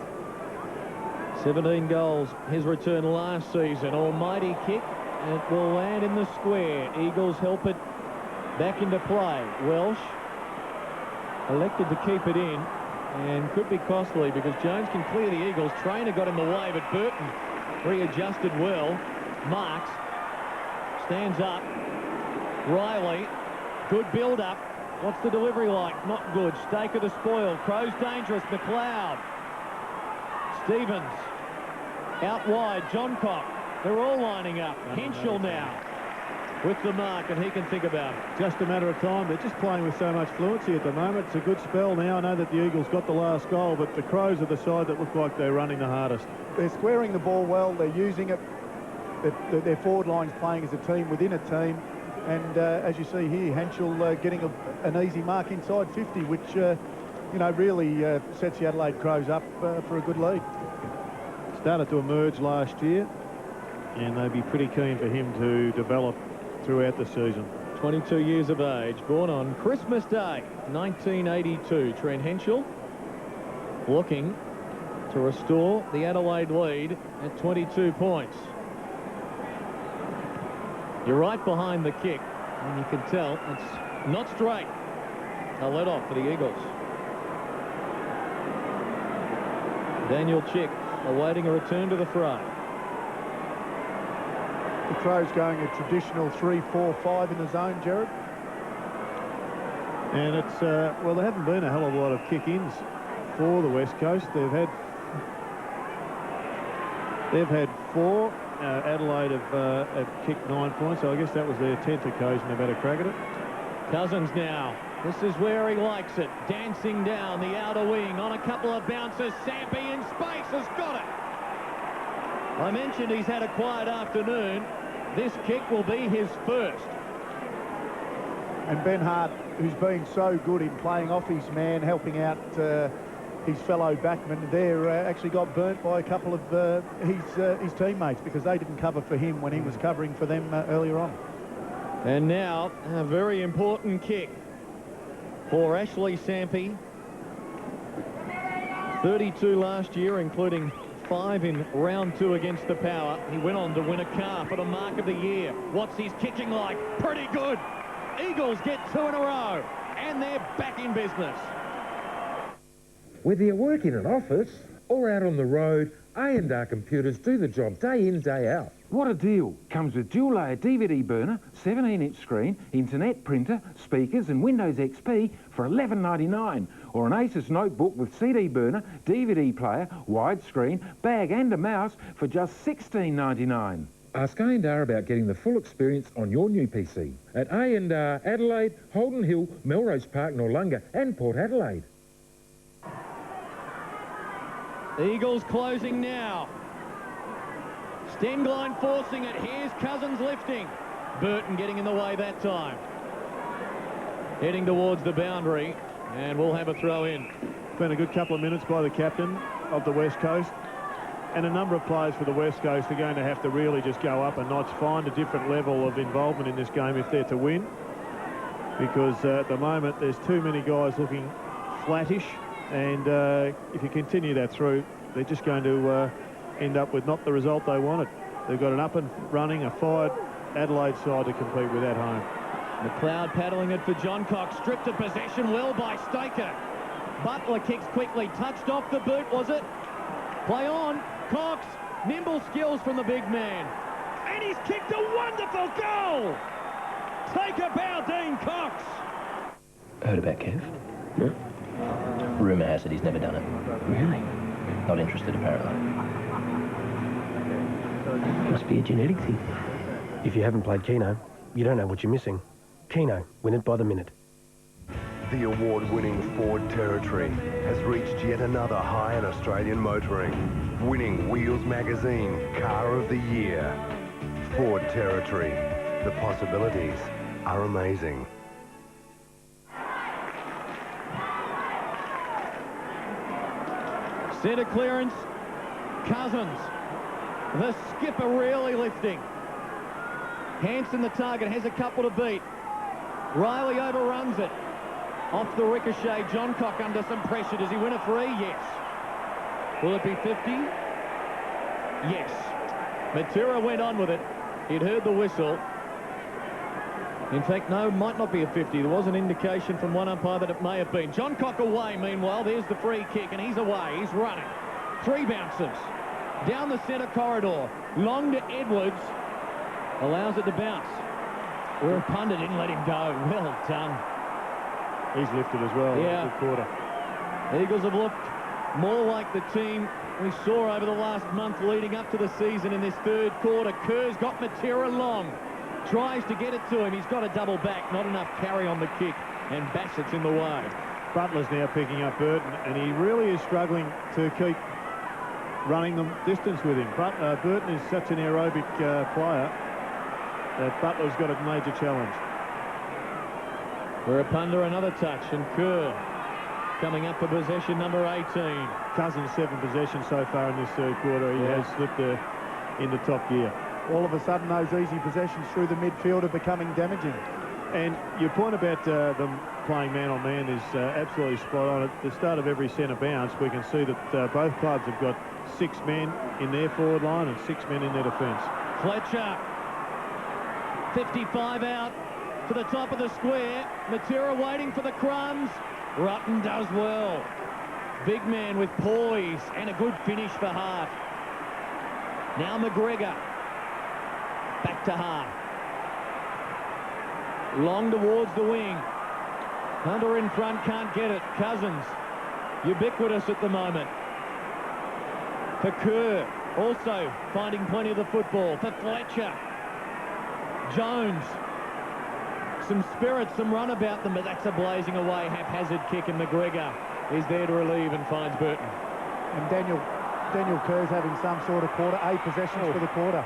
17 goals, his return last season. Almighty kick. It will land in the square. Eagles help it Back into play. Welsh elected to keep it in and could be costly because Jones can clear the Eagles. Trainer got in the way, but Burton readjusted well. Marks stands up. Riley, good build-up. What's the delivery like? Not good. Staker to spoil. Crows dangerous. McLeod. Stevens. Out wide. Johncock. They're all lining up. Henschel now with the mark, and he can think about it. Just a matter of time. They're just playing with so much fluency at the moment. It's a good spell now. I know that the Eagles got the last goal, but the Crows are the side that look like they're running the hardest. They're squaring the ball well. They're using it. Their forward line's playing as a team within a team. And as you see here, Henschel getting an easy mark inside 50, which, you know, really sets the Adelaide Crows up for a good lead. Started to emerge last year, and they'd be pretty keen for him to develop throughout the season. 22 years of age, born on Christmas Day, 1982. Trent Henschel looking to restore the Adelaide lead at 22 points. You're right behind the kick, and you can tell it's not straight. A let off for the Eagles. Daniel Chick awaiting a return to the fray. The Crows going a traditional 3-4-5 in the zone, Jared. And it's, well, there haven't been a hell of a lot of kick-ins for the West Coast. They've had 4. Adelaide have kicked 9 points, so I guess that was their 10th occasion they've had a crack at it. Cousins now. This is where he likes it. Dancing down the outer wing on a couple of bounces. Sampi in space has got it. I mentioned he's had a quiet afternoon. This kick will be his first. And Ben Hart, who's been so good in playing off his man, helping out his fellow backman there, actually got burnt by a couple of his teammates because they didn't cover for him when he was covering for them earlier on. And now a very important kick for Ashley Sampi. 32 last year, including 5 in round 2 against the Power. He went on to win a car for the mark of the year. What's his kicking like? Pretty good. Eagles get 2 in a row, and they're back in business. Whether you work in an office or out on the road, A&R Computers do the job day in, day out. What a deal. Comes with dual-layer DVD burner, 17-inch screen, internet, printer, speakers and Windows XP for $11.99. Or an Asus notebook with CD burner, DVD player, widescreen, bag and a mouse for just $16.99. Ask A&R about getting the full experience on your new PC at A&R Adelaide, Holden Hill, Melrose Park, Noarlunga and Port Adelaide. Eagles closing now. Stenglein forcing it. Here's Cousins lifting. Burton getting in the way that time. Heading towards the boundary, and we'll have a throw in. It's been a good couple of minutes by the captain of the West Coast. And a number of players for the West Coast are going to have to really just go up a notch, find a different level of involvement in this game if they're to win. Because at the moment, there's too many guys looking flattish. And if you continue that through, they're just going to end up with not the result they wanted. They've got an up and running, a fired Adelaide side to compete with at home. McLeod paddling it for Johncock. Stripped of possession well by Staker. Butler kicks quickly. Touched off the boot, was it? Play on. Cox. Nimble skills from the big man. And he's kicked a wonderful goal. Taker Bowdeen Cox. Heard about Kev? No. Rumour has it he's never done it. Really? Not interested, apparently. Must be a genetic thing. If you haven't played Keno, you don't know what you're missing. Keno, win it by the minute. The award-winning Ford Territory has reached yet another high in Australian motoring, winning Wheels Magazine Car of the Year. Ford Territory. The possibilities are amazing. Centre clearance. Cousins. The skipper really lifting. Hanson, the target, has a couple to beat. Riley overruns it. Off the ricochet, Johncock under some pressure. Does he win a 3? Yes. Will it be 50? Yes. Matera went on with it. He'd heard the whistle. In fact, no, might not be a 50. There was an indication from one umpire that it may have been. John Cock away, meanwhile. There's the free kick, and he's away. He's running. 3 bounces. Down the centre corridor. Long to Edwards. Allows it to bounce. We're a punter, didn't let him go. Well done. He's lifted as well. Yeah. Good quarter. Eagles have looked more like the team we saw over the last month leading up to the season in this third quarter. Kerr's got Matera long. Tries to get it to him. He's got a double back. Not enough carry on the kick. And Bassett's in the way. Butler's now picking up Burton, and he really is struggling to keep running the distance with him. But Burton is such an aerobic player that Butler's got a major challenge. We're up under another touch, and Kerr coming up for possession number 18. Cousins 7 possessions so far in this third quarter. He has slipped into top gear. All of a sudden, those easy possessions through the midfield are becoming damaging. And your point about them playing man-on-man is absolutely spot on. At the start of every centre bounce, we can see that both clubs have got 6 men in their forward line and 6 men in their defence. Fletcher, 55 out to the top of the square. Matera waiting for the crumbs. Rutten does well. Big man with poise and a good finish for Hart. Now McGregor. Back to Hart. Long towards the wing. Hunter in front, can't get it. Cousins, ubiquitous at the moment. For Kerr, also finding plenty of the football. For Fletcher. Jones. Some spirit, some run about them, but that's a blazing away haphazard kick, and McGregor is there to relieve and finds Burton. And Daniel Kerr's having some sort of quarter. 8 possessions for the quarter.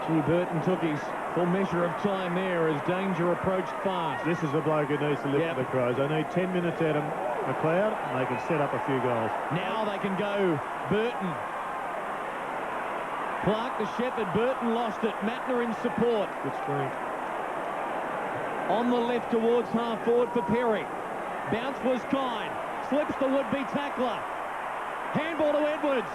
Gee, Burton took his full measure of time there as danger approached fast. This is the bloke who needs to lift for the Crows. They need 10 minutes out of McLeod, and they can set up a few goals. Now they can go Burton. Clark to Shepherd. Burton lost it. Mattner in support. Good screen. On the left towards half forward for Perry. Bounce was kind. Slips the would-be tackler. Handball to Edwards.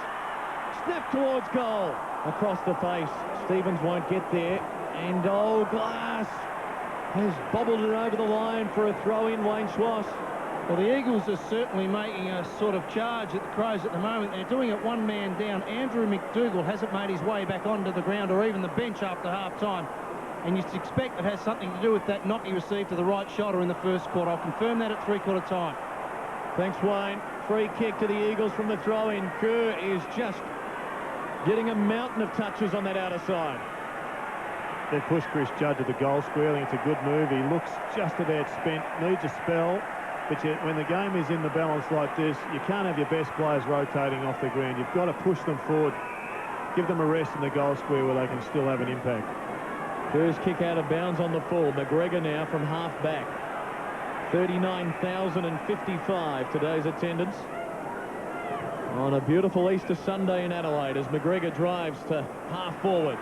Snap towards goal. Across the face. Stevens won't get there. And Glass has bobbled it over the line for a throw-in. Wayne Schwass. Well, the Eagles are certainly making a sort of charge at the Crows at the moment. They're doing it 1 man down. Andrew McDougall hasn't made his way back onto the ground or even the bench after half-time. And you suspect it has something to do with that knock he received to the right shoulder in the first quarter. I'll confirm that at 3/4 time. Thanks, Wayne. Free kick to the Eagles from the throw-in. Kerr is just getting a mountain of touches on that outer side. They pushed Chris Judd to the goal square. I think it's a good move. He looks just about spent, needs a spell. But when the game is in the balance like this, you can't have your best players rotating off the ground. You've got to push them forward, give them a rest in the goal square where they can still have an impact. Kerr's kick out of bounds on the full. McGregor now from half back. 39,055 today's attendance on a beautiful Easter Sunday in Adelaide as McGregor drives to half forward.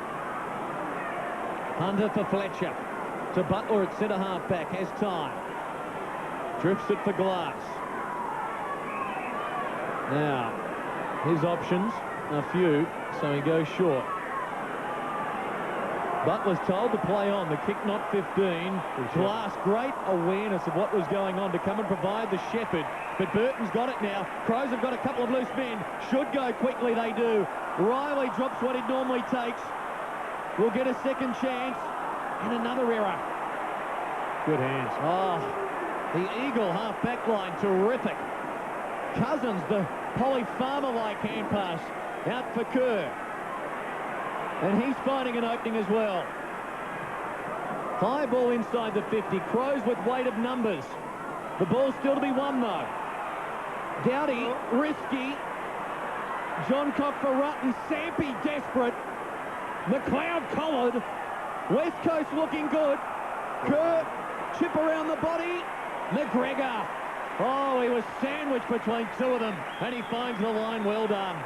Hunter for Fletcher. To Butler at centre half back. Has time. Drifts it for Glass. Now, his options are few, so he goes short. Butler's told to play on. The kick not 15. Glass, great awareness of what was going on to come and provide the Shepherd. But Burton's got it now. Crows have got a couple of loose men. Should go quickly, they do. Riley drops what he normally takes. Will get a second chance. And another error. Good hands. Oh, the Eagle half-back line, terrific. Cousins, the Polly Farmer-like hand pass. Out for Kerr. And he's finding an opening as well. High ball inside the 50. Crows with weight of numbers. The ball's still to be won, though. Dowdy, risky. John Cock for Rutten. Sampi desperate. McLeod collared. West Coast looking good. Kerr, chip around the body. McGregor. Oh, he was sandwiched between 2 of them. And he finds the line. Well done.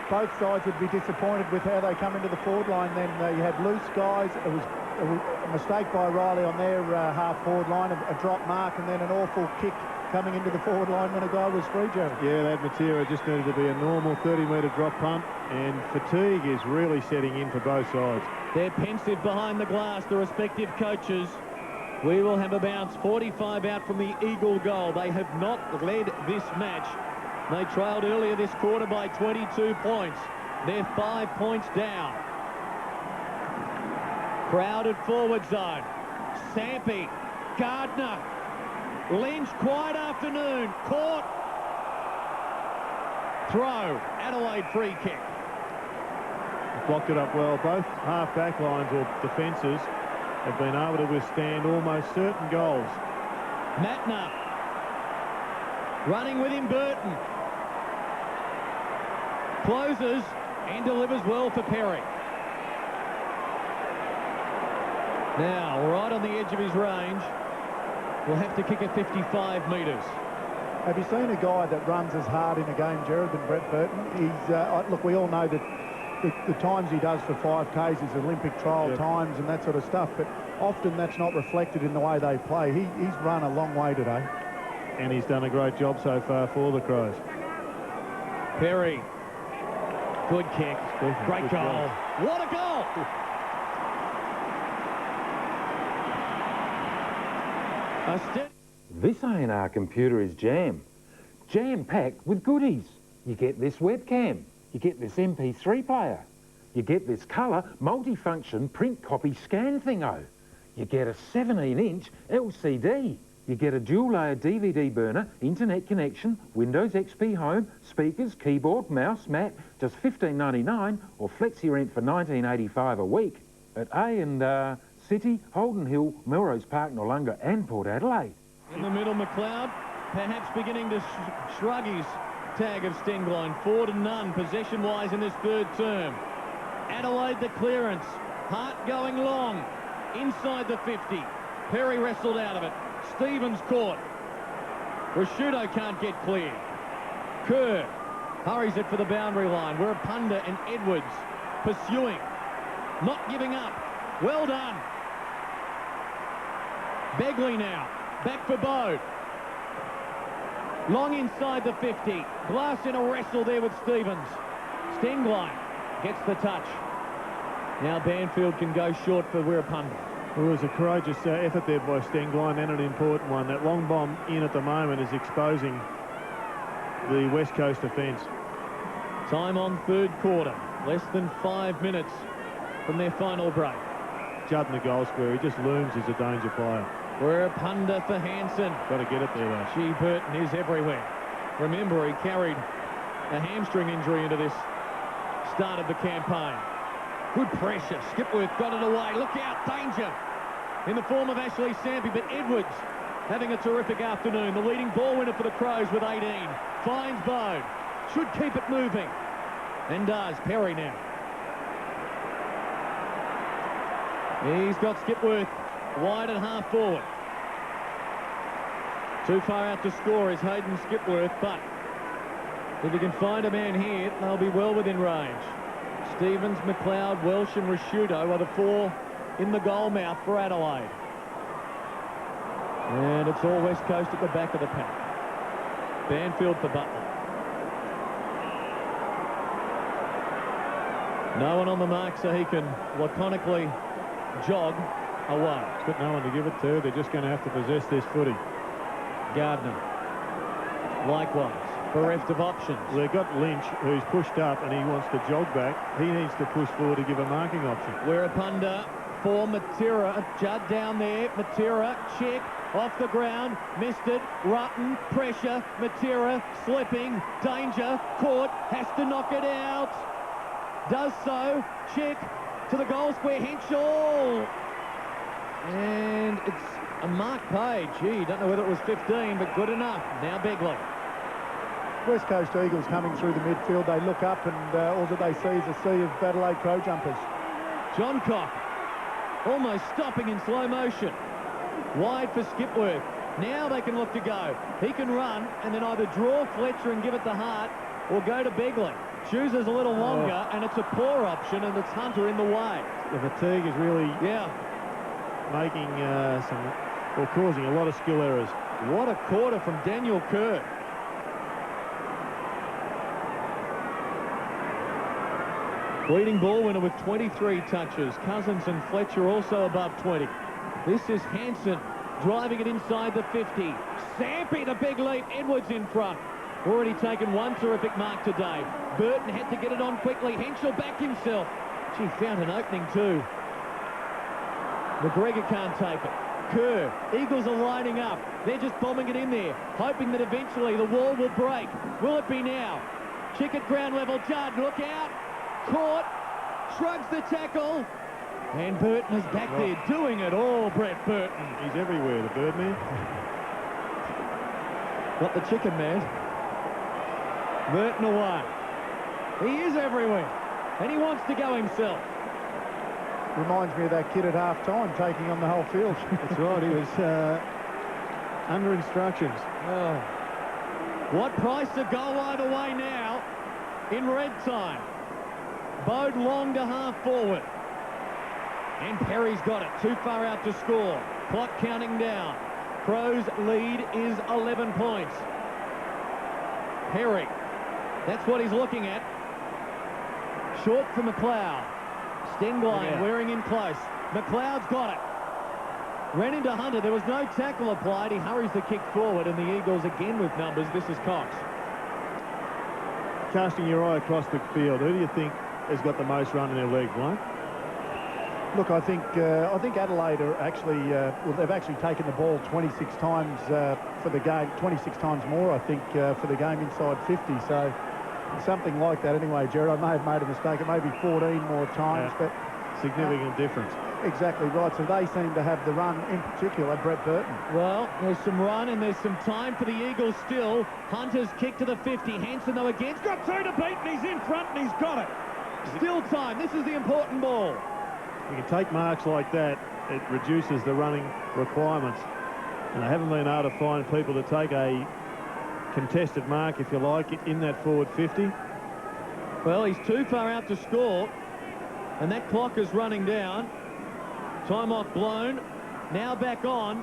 Both sides would be disappointed with how they come into the forward line. Then you had loose guys. It was a mistake by Riley on their half-forward line, a drop mark, and then an awful kick coming into the forward line when a guy was free, Jerry. Yeah, that Matera just needed to be a normal 30-metre drop punt, and fatigue is really setting in for both sides. They're pensive behind the glass, the respective coaches. We will have a bounce. 45 out from the Eagle goal. They have not led this match. They trailed earlier this quarter by 22 points. They're 5 points down. Crowded forward zone. Sampi, Gardner, Lynch, quiet afternoon. Caught. Throw. Adelaide free kick. Blocked it up well. Both half-back lines or defences have been able to withstand almost certain goals. Matner. Running with him, Burton. Closes and delivers well for Perry. Now, right on the edge of his range, will have to kick it 55 metres. Have you seen a guy that runs as hard in a game, Gerard, than Brett Burton? He's look, we all know that the times he does for 5Ks is Olympic trial times and that sort of stuff, but often that's not reflected in the way they play. He's run a long way today. And he's done a great job so far for the Crows. Perry. Good kick. Great goal. What a goal! This A&R computer is jam-packed with goodies. You get this webcam, you get this MP3 player, you get this colour multifunction print copy scan thingo, you get a 17-inch LCD, you get a dual-layer DVD burner, internet connection, Windows XP Home, speakers, keyboard, mouse, mat, just $15.99, or flexi rent for $19.85 a week at A&R City, Holden Hill, Melrose Park, Noarlunga and Port Adelaide. In the middle, McLeod perhaps beginning to shrug his tag of Stengline. 4-0 possession-wise in this third term. Adelaide the clearance. Hart going long. Inside the 50. Perry wrestled out of it. Stevens caught. Rashudo can't get clear. Kerr hurries it for the boundary line. Wirapunda and Edwards pursuing. Not giving up. Well done. Begley now. Back for Bode. Long inside the 50. Glass in a wrestle there with Stevens. Stengline gets the touch. Now Banfield can go short for Wirapunda. It was a courageous effort there by Stengline and an important one. That long bomb in at the moment is exposing the West Coast defence. Time on third quarter. Less than 5 minutes from their final break. Judd in the goal square. He just looms as a danger player. Wirapunda for Hansen. Got to get it there, though. Gee, Burton is everywhere. Remember, he carried a hamstring injury into this start of the campaign. Good pressure. Skipworth got it away. Look out, danger in the form of Ashley Sampi, but Edwards having a terrific afternoon. The leading ball winner for the Crows with 18. Finds Bode. Should keep it moving. And does. Perry now. He's got Skipworth wide and half forward. Too far out to score is Hayden Skipworth, but if he can find a man here, they'll be well within range. Stevens, McLeod, Welsh and Rashudo are the four in the goal mouth for Adelaide. And it's all West Coast at the back of the pack. Banfield for Butler. No one on the mark, so he can laconically jog away. Got no one to give it to. They're just going to have to possess this footy. Gardner. Likewise. Bereft of options. Well, they've got Lynch, who's pushed up, and he wants to jog back. He needs to push forward to give a marking option. Wirapunda for Matera. Judd down there. Matera, check, off the ground, missed it. Rutten, pressure. Matera slipping, danger, caught, has to knock it out. Does so. Check to the goal square. Henshaw. And it's a Mark Page. Gee, don't know whether it was 15, but good enough. Now Begley. West Coast Eagles coming through the midfield. They look up and all that they see is a sea of Adelaide Crow jumpers. Johncock almost stopping in slow motion. Wide for Skipworth. Now they can look to go. He can run and then either draw Fletcher and give it to Hart or go to Begley. Chooses a little longer and it's a poor option and it's Hunter in the way. The fatigue is really making causing a lot of skill errors. What a quarter from Daniel Kerr. Leading ball winner with 23 touches. Cousins and Fletcher also above 20. This is Hansen driving it inside the 50. Sampy, the big lead. Edwards in front. Already taken one terrific mark today. Burton had to get it on quickly. Henschel backed himself. Gee, found an opening too. McGregor can't take it. Kerr, Eagles are lining up. They're just bombing it in there, hoping that eventually the wall will break. Will it be now? Chick at ground level. Judd, look out. Caught. Shrugs the tackle. And Burton is back there doing it all, Brett Burton. He's everywhere, the Birdman. Not the chicken man. Burton away. He is everywhere. And he wants to go himself. Reminds me of that kid at half-time taking on the whole field. That's right, he was under instructions. Oh. What price to go either way now in red time? Bode long to half forward. And Perry's got it. Too far out to score. Clock counting down. Crows' lead is 11 points. Perry. That's what he's looking at. Short for McLeod. Stengline wearing in close. McLeod's got it. Ran into Hunter. There was no tackle applied. He hurries the kick forward, and the Eagles again with numbers. This is Cox. Casting your eye across the field, who do you think has got the most run in their league, Blaine? Look, I think Adelaide are actually, they've actually taken the ball 26 times for the game, 26 times more, I think, for the game inside 50. So something like that anyway, Jared. I may have made a mistake. It may be 14 more times, but significant difference. Exactly right. So they seem to have the run, in particular, Brett Burton. Well, there's some run and there's some time for the Eagles still. Hunter's kick to the 50. Hansen, though, again's got two to beat, and he's in front, and he's got it. Still time. This is the important ball. You can take marks like that. It reduces the running requirements. And I haven't been able to find people to take a contested mark, if you like, in that forward 50. Well, he's too far out to score, and that clock is running down. Time off blown. Now back on.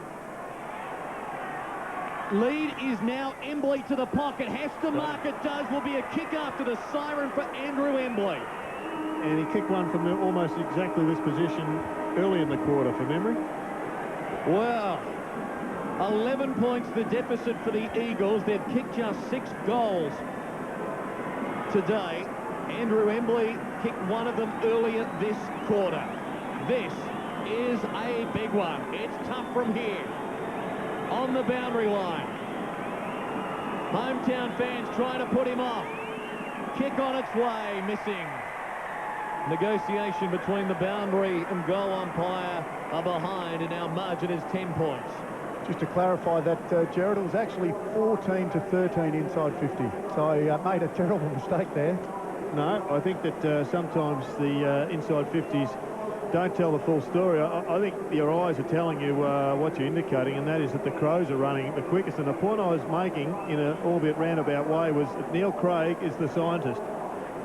Lead is now Embley to the pocket. Has to mark it, does. Will be a kick after the siren for Andrew Embley. And he kicked one from almost exactly this position early in the quarter, from memory. Wow. 11 points the deficit for the Eagles. They've kicked just 6 goals today. Andrew Embley kicked one of them earlier this quarter. This is a big one. It's tough from here. On the boundary line. Hometown fans trying to put him off. Kick on its way, missing. Negotiation between the boundary and goal umpire are behind, and our margin is 10 points. Just to clarify that, Jared, it was actually 14 to 13 inside 50. So I made a terrible mistake there. No, I think that sometimes the inside 50s don't tell the full story. I think your eyes are telling you what you're indicating, and that is that the Crows are running the quickest. And the point I was making, in an albeit roundabout way, was that Neil Craig is the scientist.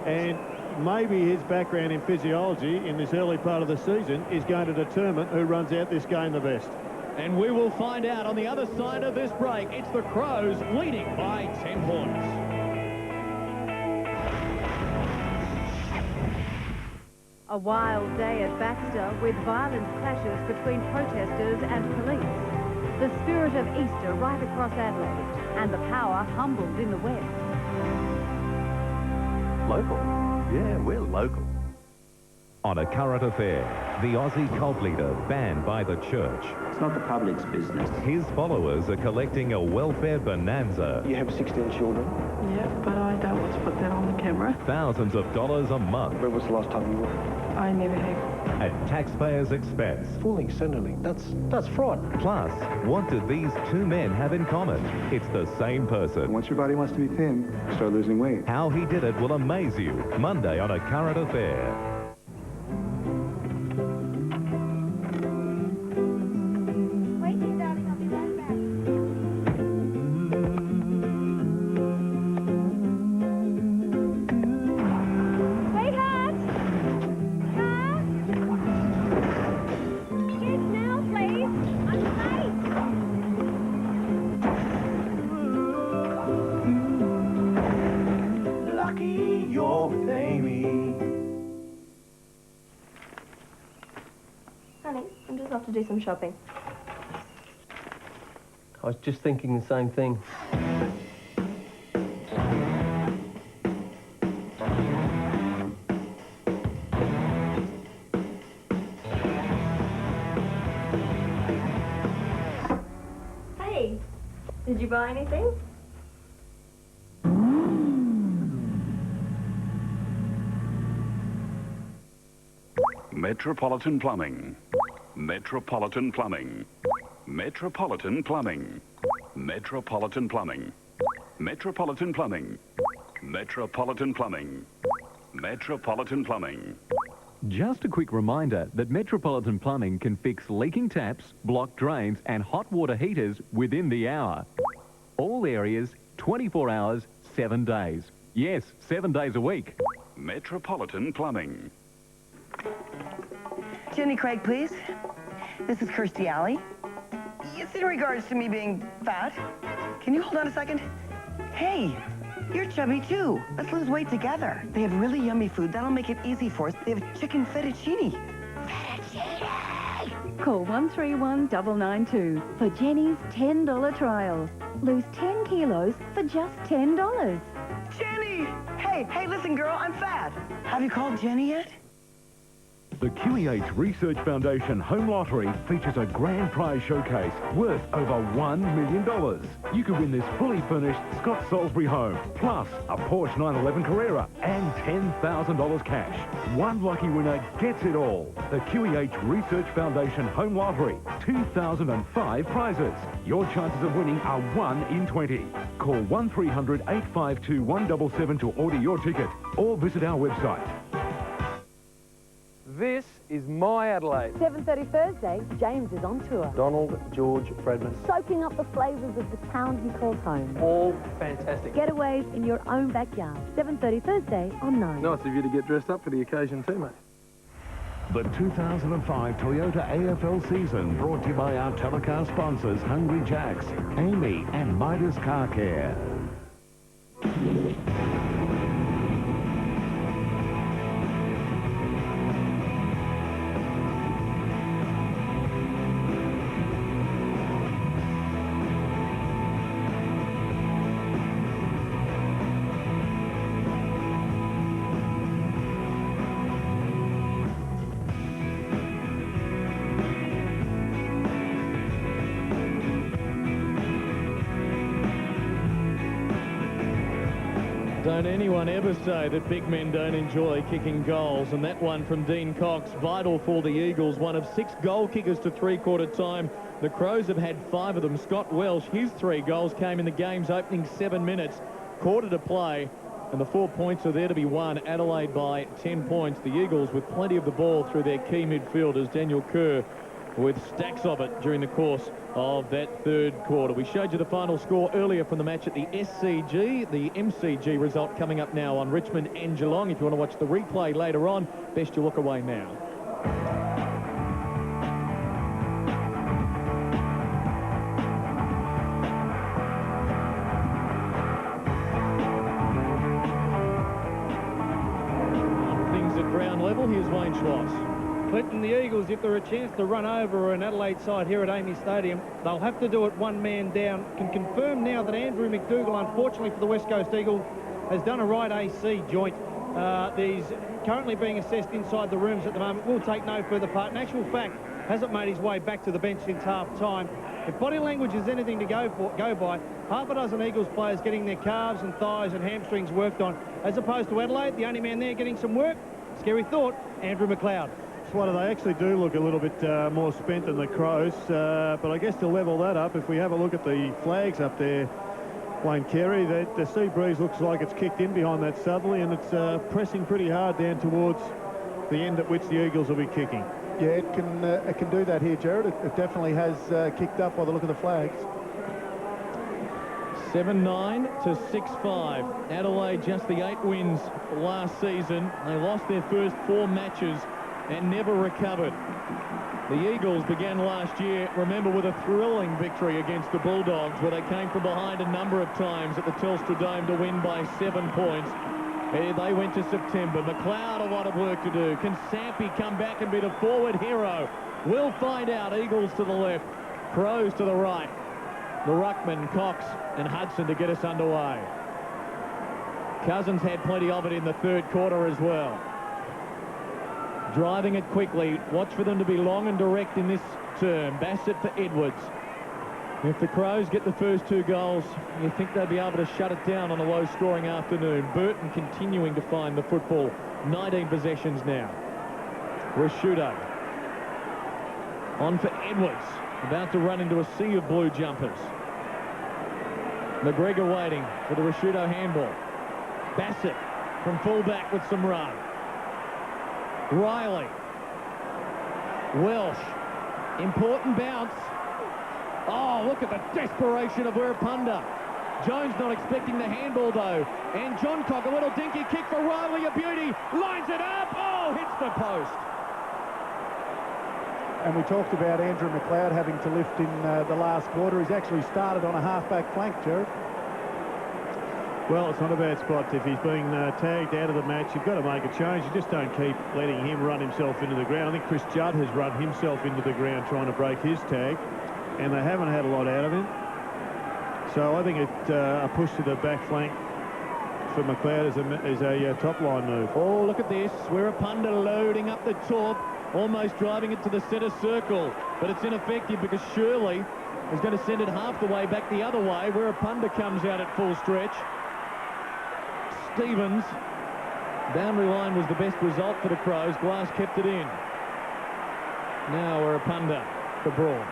And maybe his background in physiology in this early part of the season is going to determine who runs out this game the best. And we will find out on the other side of this break. It's the Crows leading by 10 points. A wild day at Baxter with violent clashes between protesters and police. The spirit of Easter right across Adelaide, and the power humbled in the west. Local? Yeah, we're local. On a current affair, the Aussie cult leader banned by the church. It's not the public's business. His followers are collecting a welfare bonanza. You have 16 children? Yeah, but I don't want to put that on the camera. Thousands of dollars a month. When was the last time you were? I never have. At taxpayers' expense. Fooling Centrelink, that's fraud. Plus, what do these two men have in common? It's the same person. Once your body wants to be thin, start losing weight. How he did it will amaze you. Monday on A Current Affair. to do some shopping. I was just thinking the same thing. Hey, did you buy anything? Metropolitan Plumbing. Metropolitan Plumbing. Metropolitan Plumbing. Metropolitan Plumbing. Metropolitan Plumbing. Metropolitan Plumbing. Metropolitan Plumbing. Just a quick reminder that Metropolitan Plumbing can fix leaking taps, blocked drains and hot water heaters within the hour. All areas, 24 hours, 7 days. Yes, 7 days a week. Metropolitan Plumbing. Jenny Craig, please. This is Kirstie Alley. Yes, in regards to me being fat. Can you hold on a second? Hey, you're chubby too. Let's lose weight together. They have really yummy food. That'll make it easy for us. They have chicken fettuccine. Call 131992 for Jenny's $10 trial. Lose 10 kilos for just $10. Jenny! Hey, listen, girl, I'm fat. Have you called Jenny yet? The QEH Research Foundation Home Lottery features a grand prize showcase worth over $1 million. You could win this fully furnished Scott Salisbury home, plus a Porsche 911 Carrera and $10,000 cash. One lucky winner gets it all. The QEH Research Foundation Home Lottery, 2005 prizes. Your chances of winning are 1 in 20. Call 1300 852 177 to order your ticket or visit our website. This is my Adelaide. 7:30 Thursday, James is on tour. Donald George Fredman. Soaking up the flavours of the town he calls home. All fantastic. Getaways in your own backyard. 7:30 Thursday on 9. Nice of you to get dressed up for the occasion too, mate. The 2005 Toyota AFL season brought to you by our telecar sponsors Hungry Jack's, Amy and Midas Car Care. Don't anyone ever say that big men don't enjoy kicking goals, and that one from Dean Cox, vital for the Eagles, one of 6 goal kickers to three-quarter time. The Crows have had 5 of them. Scott Welsh, his 3 goals came in the game's opening 7 minutes, quarter to play, and the 4 points are there to be won. Adelaide by 10 points. The Eagles with plenty of the ball through their key midfielders, Daniel Kerr with stacks of it during the course of that third quarter. We showed you the final score earlier from the match at the SCG. The MCG result coming up now on Richmond and Geelong. If you want to watch the replay later on, best you look away now. Things at ground level, here's Wayne Schloss. Clinton, the Eagles, if they're a chance to run over an Adelaide side here at Amy Stadium, they'll have to do it one man down. Can confirm now that Andrew McDougall, unfortunately for the West Coast Eagles, has done a right AC joint. He's currently being assessed inside the rooms at the moment. Will take no further part. In actual fact, hasn't made his way back to the bench since half-time. If body language is anything to go by, half a dozen Eagles players getting their calves and thighs and hamstrings worked on, as opposed to Adelaide, the only man there getting some work. Scary thought, Andrew McLeod. Well, they actually do look a little bit more spent than the Crows, but I guess to level that up, if we have a look at the flags up there, Wayne Carey, the sea breeze looks like it's kicked in behind that southerly, and it's pressing pretty hard down towards the end at which the Eagles will be kicking. Yeah, it can do that here, Jared. It definitely has kicked up by the look of the flags. 7-9 to 6-5. Adelaide just the 8 wins last season. They lost their first 4 matches and never recovered. The Eagles began last year, remember, with a thrilling victory against the Bulldogs, where they came from behind a number of times at the Telstra Dome to win by 7 points. They went to September. McLeod a lot of work to do. Can Sampi come back and be the forward hero We'll find out. Eagles to the left, Crows to the right. The ruckman, Cox and Hudson to get us underway. Cousins had plenty of it in the third quarter as well. Driving it quickly. Watch for them to be long and direct in this term. Bassett for Edwards. If the Crows get the first 2 goals, you think they'll be able to shut it down on a low-scoring afternoon. Burton continuing to find the football. 19 possessions now. Rashudo. On for Edwards. About to run into a sea of blue jumpers. McGregor waiting for the Rashudo handball. Bassett from fullback with some run. Riley. Welsh. Important bounce. Oh, look at the desperation of Wirrapunda. Jones not expecting the handball, though. And Johncock, a little dinky kick for Riley, a beauty. Lines it up. Oh, hits the post. And we talked about Andrew McLeod having to lift in the last quarter. He's actually started on a half-back flank, Jared. Well, it's not a bad spot. If he's being tagged out of the match, you've got to make a change. You just don't keep letting him run himself into the ground. I think Chris Judd has run himself into the ground trying to break his tag, and they haven't had a lot out of him. So I think a push to the back flank for McLeod is a top-line move. Oh, look at this. Wirrapunda loading up the top, almost driving it to the centre circle. But it's ineffective because Shirley is going to send it half the way back the other way. Wirrapunda comes out at full stretch. Stevens. Boundary line was the best result for the Crows. Glass kept it in. Now Wirrapunda for Braun.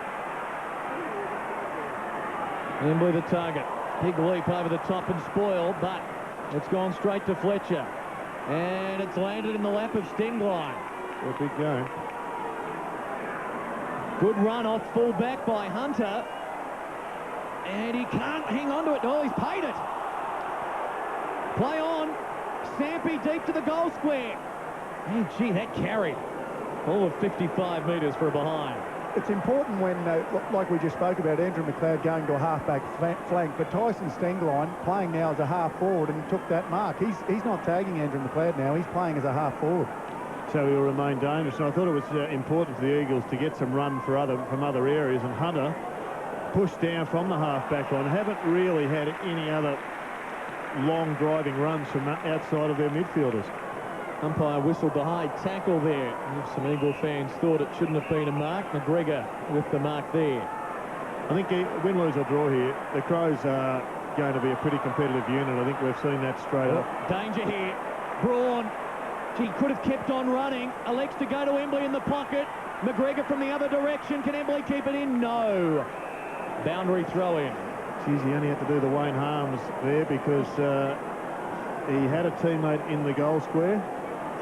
Embley the target. Big leap over the top and spoiled, but it's gone straight to Fletcher. And it's landed in the lap of Stengline. A big game. Good run off full back by Hunter. And he can't hang on to it. Oh, he's paid it. Play on. Sampi deep to the goal square. Hey, gee, that carried. All of 55 metres for a behind. It's important when, like we just spoke about, Andrew McLeod going to a half-back flank, but Tyson Stengline playing now as a half-forward and took that mark. He's not tagging Andrew McLeod now. He's playing as a half-forward. So he'll remain dangerous. And I thought it was important for the Eagles to get some run from other areas, and Hunter pushed down from the half-back line. Haven't really had any other long driving runs from outside of their midfielders. Umpire whistled the high tackle there. Some Eagle fans thought it shouldn't have been a mark. McGregor with the mark there. I think win, lose or draw here, the Crows are going to be a pretty competitive unit. I think we've seen that straight up. Danger here. Braun. He could have kept on running. Elects to go to Embley in the pocket. McGregor from the other direction. Can Embley keep it in? No. Boundary throw in. Geez, he only had to do the Wayne Harms there because he had a teammate in the goal square.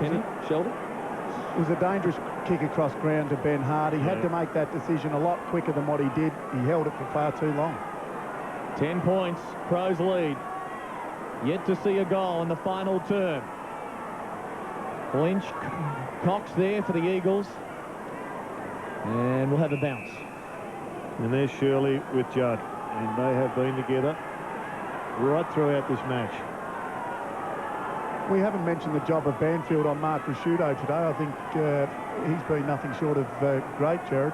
Kenny, Sheldon? It was a dangerous kick across ground to Ben Hart. He had to make that decision a lot quicker than what he did. He held it for far too long. 10 points. Crows lead. Yet to see a goal in the final term. Lynch, Cox there for the Eagles. And we'll have a bounce. And there's Shirley with Judd. And they have been together right throughout this match. We haven't mentioned the job of Banfield on Mark Rashudo today. I think he's been nothing short of great, Jared.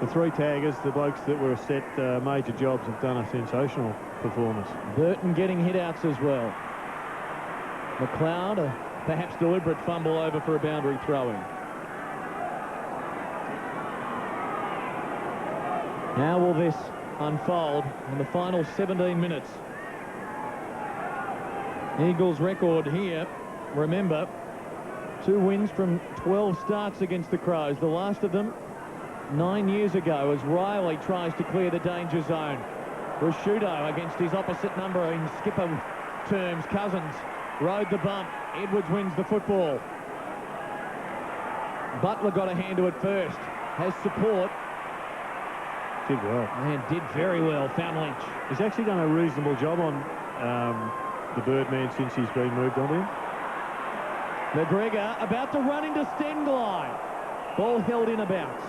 The 3 taggers, the blokes that were set major jobs, have done a sensational performance. Burton getting hit-outs as well. McLeod, a perhaps deliberate fumble over for a boundary throw-in. How will this unfold in the final 17 minutes? Eagles record here, remember, 2 wins from 12 starts against the Crows. The last of them 9 years ago as Riley tries to clear the danger zone. Rashudo against his opposite number in skipper terms. Cousins rode the bump. Edwards wins the football. Butler got a hand to it first. Has support. Did well. And did very well. Found Lynch. He's actually done a reasonable job on the Birdman since he's been moved on to him. McGregor about to run into Stengline. Ball held in a bounce.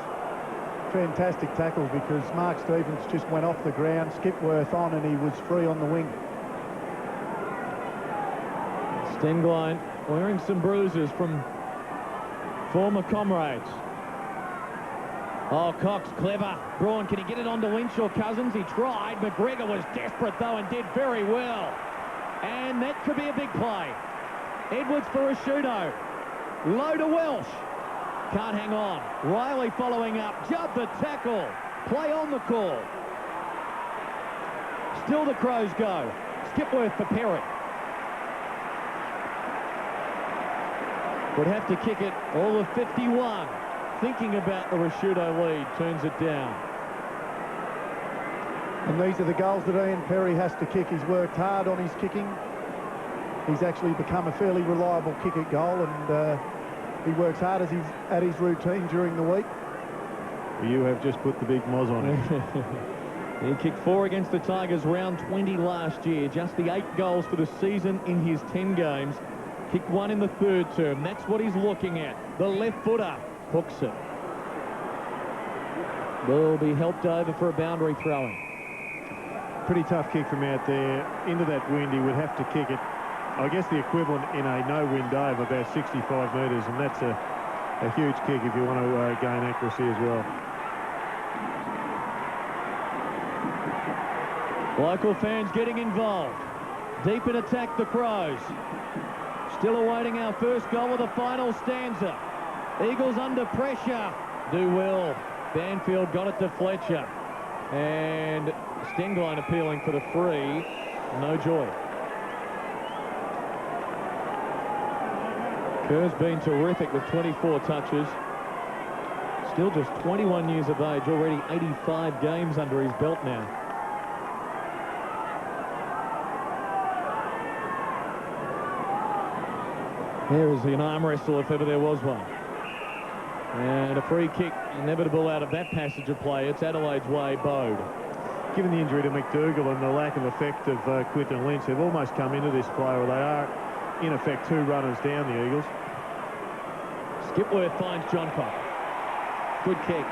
Fantastic tackle because Mark Stevens just went off the ground, Skipworth on, and he was free on the wing. Stengline wearing some bruises from former comrades. Oh, Cox, clever. Braun, can he get it onto Lynch or Cousins? He tried. McGregor was desperate, though, and did very well. And that could be a big play. Edwards for a shooto. Low to Welsh. Can't hang on. Riley following up. Judd the tackle. Play on the call. Still the Crows go. Skipworth for Perry. Would have to kick it all of 51. Thinking about the Rashudo lead. Turns it down. And these are the goals that Ian Perry has to kick. He's worked hard on his kicking. He's actually become a fairly reliable kick at goal, and he works hard as he's at his routine during the week. You have just put the big moz on it. He kicked 4 against the Tigers round 20 last year. Just the 8 goals for the season in his 10 games. Kicked 1 in the 3rd term. That's what he's looking at. The left footer hooks it. Will be helped over for a boundary throwing. Pretty tough kick from out there. Into that wind, he would have to kick it. I guess the equivalent in a no-wind day of about 65 metres, and that's a huge kick if you want to gain accuracy as well. Local fans getting involved. Deep in attack, the Crows. Still awaiting our first goal of the final stanza. Eagles under pressure. Do well. Banfield got it to Fletcher. And Stenglein appealing for the free. No joy. Kerr's been terrific with 24 touches. Still just 21 years of age. Already 85 games under his belt now. There is an arm wrestle if ever there was one. And a free kick inevitable out of that passage of play. It's Adelaide's way, Bode. Given the injury to McDougall and the lack of effect of Quinton Lynch, they've almost come into this play where they are, in effect, 2 runners down, the Eagles. Skipworth finds Johncock. Good kick.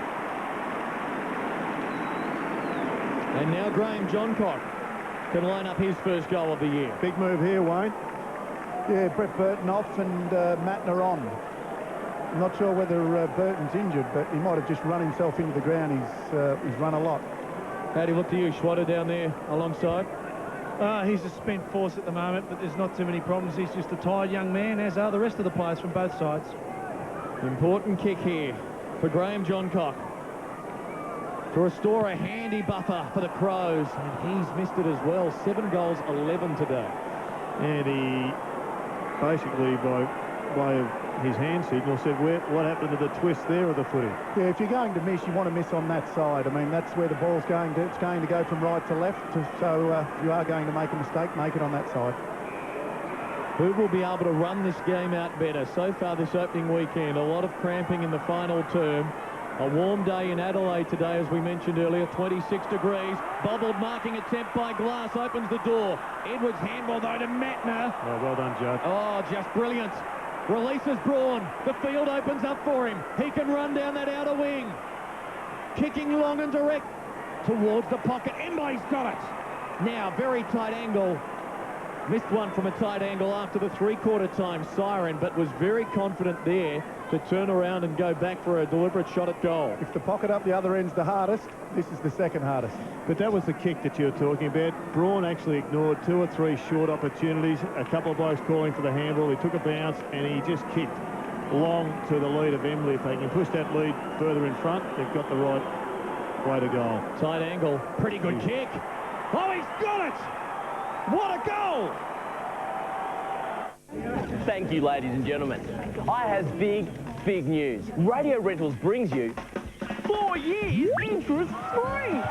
And now Graham Johncock can line up his first goal of the year. Big move here, Wayne. Yeah, Brett Burton off and Mattner on. I'm not sure whether Burton's injured, but he might have just run himself into the ground. He's run a lot. How do you look to you, Schwatter, down there alongside? He's a spent force at the moment, but there's not too many problems. He's just a tired young man, as are the rest of the players from both sides. Important kick here for Graham Johncock to restore a handy buffer for the Crows, and he's missed it as well. 7 goals, 11 today. And he basically, by way of his hand signal, said, what happened to the twist there of the footy? Yeah, if you're going to miss, you want to miss on that side. I mean, that's where the ball's going to. It's going to go from right to left. So if you are going to make a mistake, make it on that side. Who will be able to run this game out better? So far this opening weekend, a lot of cramping in the final term. A warm day in Adelaide today, as we mentioned earlier, 26 degrees. Bobbled marking attempt by Glass opens the door. Edwards handball, though, to Mattner. Oh, well done, Judd. Oh, just brilliant. Releases Braun. The field opens up for him. He can run down that outer wing. Kicking long and direct towards the pocket. Emble's got it. Now, very tight angle. Missed one from a tight angle after the three-quarter time siren, but was very confident there to turn around and go back for a deliberate shot at goal. If the pocket up the other end's the hardest, this is the second hardest. But that was the kick that you were talking about. Braun actually ignored 2 or 3 short opportunities. A couple of blokes calling for the handball. He took a bounce and he just kicked long to the lead of Embley. If they can push that lead further in front, they've got the right way to goal. Tight angle. Pretty good kick. Oh, he's got it! What a goal! Thank you, ladies and gentlemen. I have big news. Radio Rentals brings you 4 years interest-free.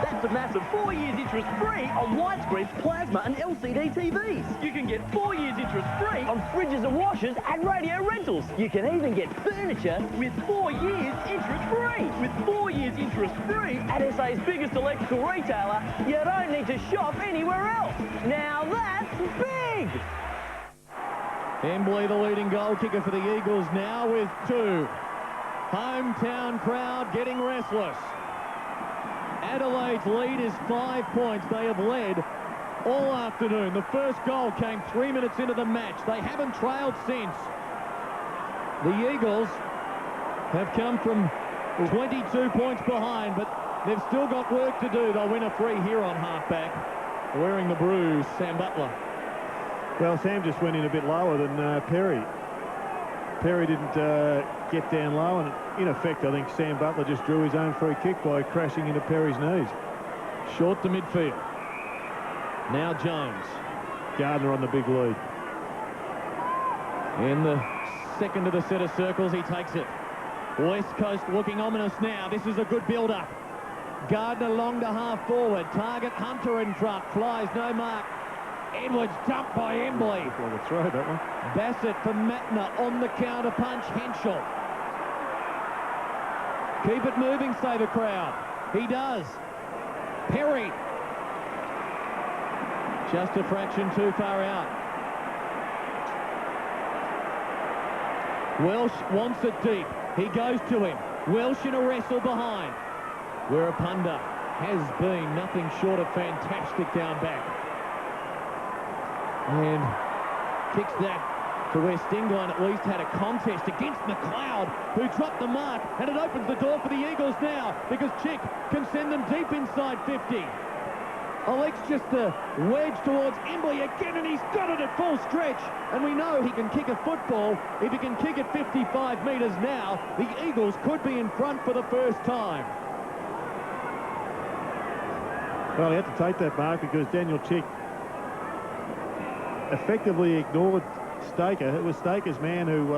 That's a massive 4 years interest-free on widescreen, plasma and LCD TVs. You can get 4 years interest-free on fridges and washers at Radio Rentals. You can even get furniture with 4 years interest-free. With 4 years interest-free at SA's biggest electrical retailer, you don't need to shop anywhere else. Now that's big! Embley, the leading goal kicker for the Eagles, now with 2. Hometown crowd getting restless. Adelaide's lead is 5 points. They have led all afternoon. The first goal came 3 minutes into the match. They haven't trailed since. The Eagles have come from 22 points behind, but they've still got work to do. They'll win a free here on halfback, wearing the bruise, Sam Butler. Well, Sam just went in a bit lower than Perry. Perry didn't get down low, and in effect, I think Sam Butler just drew his own free kick by crashing into Perry's knees. Short to midfield. Now Jones. Gardner on the big lead. In the second of the set of circles, he takes it. West Coast looking ominous now. This is a good build-up. Gardner long to half forward. Target Hunter in front. Flies, no mark. Edwards jumped by Embley. Before the throw, that one. Bassett for Matner on the counter punch. Henschel. Keep it moving, say the crowd. He does. Perry. Just a fraction too far out. Welsh wants it deep. He goes to him. Welsh in a wrestle behind. Wirapunda has been nothing short of fantastic down back. And kicks that to where Stingline at least had a contest against McLeod, who dropped the mark, and it opens the door for the Eagles now, because Chick can send them deep inside 50. Alex just a wedge towards Embley again, and he's got it at full stretch. And we know he can kick a football. If he can kick it 55 metres now, the Eagles could be in front for the first time. Well, he had to take that mark because Daniel Chick effectively ignored Staker. It was Staker's man who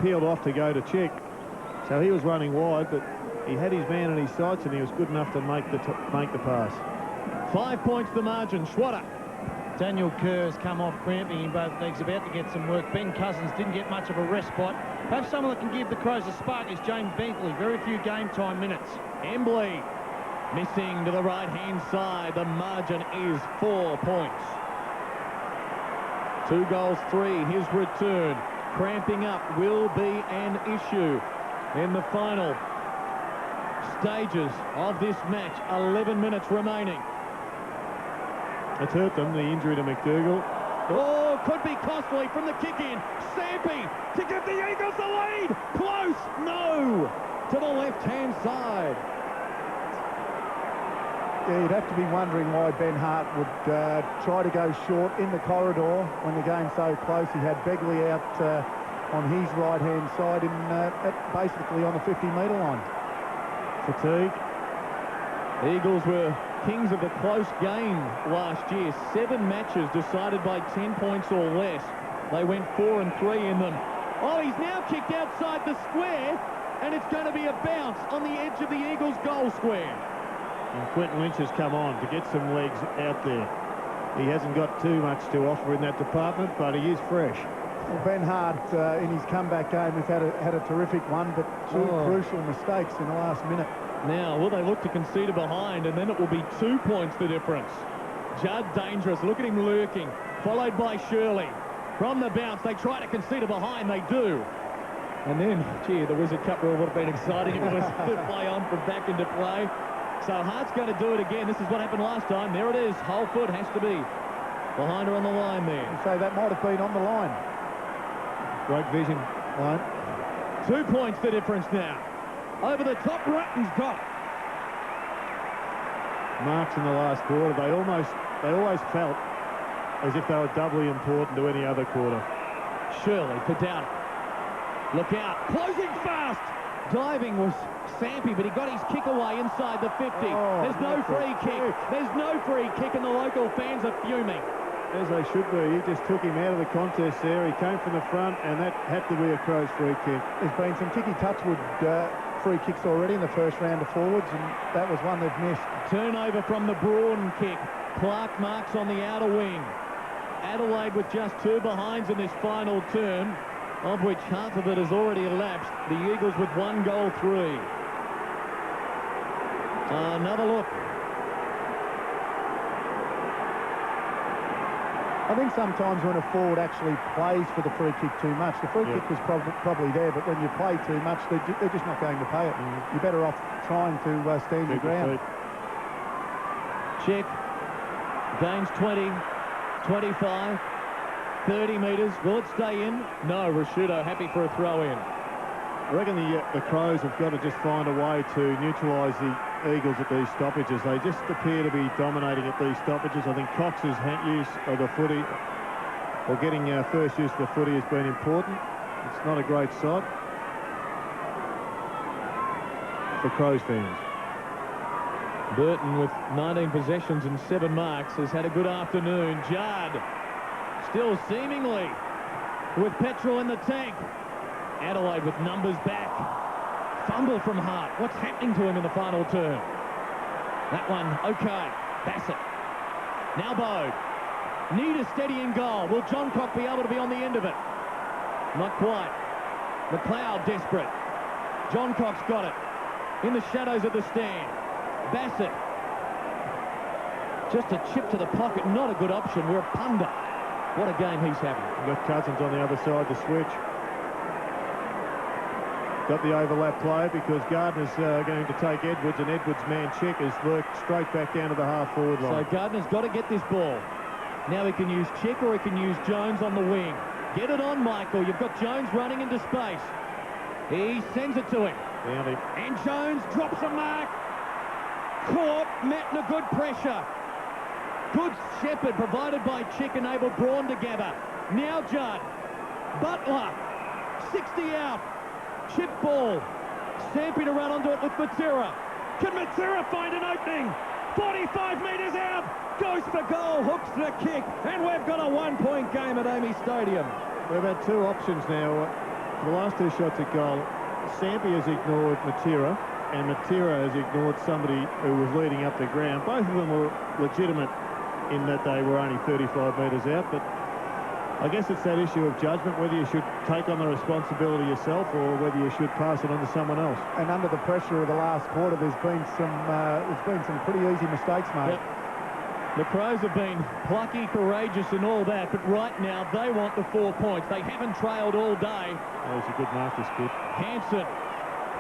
peeled off to go to Chick. So he was running wide, but he had his man in his sights, and he was good enough to make the pass. 5 points the margin. Schwatter. Daniel Kerr has come off cramping in both legs, about to get some work. Ben Cousins didn't get much of a respite. Perhaps someone that can give the Crows a spark is James Bentley. Very few game time minutes. Embley missing to the right-hand side. The margin is 4 points. 2 goals, 3. His return. Cramping up will be an issue in the final stages of this match. 11 minutes remaining. It's hurt them, the injury to McDougall. Oh, could be costly from the kick-in. Sampy to give the Eagles the lead. Close. No. To the left-hand side. Yeah, you'd have to be wondering why Ben Hart would try to go short in the corridor when the game's so close. He had Begley out on his right-hand side, basically on the 50-metre line. Fatigue. Eagles were kings of the close game last year. 7 matches decided by 10 points or less. They went 4 and 3 in them. Oh, he's now kicked outside the square, and it's going to be a bounce on the edge of the Eagles' goal square. And Quentin Lynch has come on to get some legs out there. He hasn't got too much to offer in that department, but he is fresh. Well, Ben Hart, in his comeback game, has had a terrific one, but 2 crucial mistakes in the last minute. Now, will they look to concede a behind, and then it will be 2 points the difference. Judd dangerous. Look at him lurking. Followed by Shirley. From the bounce, they try to concede a behind. They do. And then, gee, the Wizard Cup rule would have been exciting if it was to play on from back into play. So Hart's going to do it again. This is what happened last time. There it is. Whole foot has to be behind her on the line there. So that might have been on the line. Great vision, line. 2 points the difference now. Over the top, Rutten's got it. Marks in the last quarter. They always felt as if they were doubly important to any other quarter. Shirley for Dowd. Look out. Closing fast. Diving was Sampy, but he got his kick away inside the 50. There's no free kick. There's no free kick, and the local fans are fuming. As they should be. He just took him out of the contest there. He came from the front, and that had to be a Crows free kick. There's been some Tiki Touchwood free kicks already in the first round of forwards, and that was one they've missed. Turnover from the Braun kick. Clark marks on the outer wing. Adelaide with just 2 behinds in this final term, of which half of it has already elapsed. The Eagles with 1 goal 3. Another look. I think sometimes when a forward actually plays for the free kick too much, the free kick was probably there, but when you play too much, they're just not going to pay it. You're better off trying to stand your ground. Check. Gains 20, 25, 30 metres. Will it stay in? No, Rashudo happy for a throw in. I reckon the Crows have got to just find a way to neutralise the Eagles at these stoppages. They just appear to be dominating at these stoppages. I think Cox's use of the footy, or getting first use of the footy, has been important. It's not a great sight for Crows fans. Burton, with 19 possessions and 7 marks, has had a good afternoon. Judd, still seemingly with petrol in the tank. Adelaide with numbers back. Fumble from Hart. What's happening to him in the final term? That one, okay. Bassett. Now Bode. Need a steadying goal. Will John Cock be able to be on the end of it? Not quite. McLeod desperate. John Cock's got it. In the shadows of the stand. Bassett. Just a chip to the pocket. Not a good option. We're a punter. What a game he's having. We've got Cousins on the other side to switch. Got the overlap player because Gardner's going to take Edwards, and Edwards' man Chick has worked straight back down to the half-forward line. So Gardner's got to get this ball. Now he can use Chick or he can use Jones on the wing. Get it on, Michael. You've got Jones running into space. He sends it to him. And Jones drops a mark. Caught, met in a good pressure. Good shepherd provided by Chick, enabled Braun to gather. Now Judd. Butler. 60 out. Chip ball. Stampy to run onto it with Matera. Can Matera find an opening? 45 metres out. Goes for goal. Hooks the kick. And we've got a one-point game at Amy Stadium. We've had two options now. For the last two shots at goal, Stampy has ignored Matera, and Matera has ignored somebody who was leading up the ground. Both of them were legitimate in that they were only 35 metres out, but I guess it's that issue of judgment, whether you should take on the responsibility yourself or whether you should pass it on to someone else. And under the pressure of the last quarter, there's been some pretty easy mistakes made. Yep. The Crows have been plucky, courageous and all that, but right now they want the 4 points. They haven't trailed all day. That was a good Masters kid. Hanson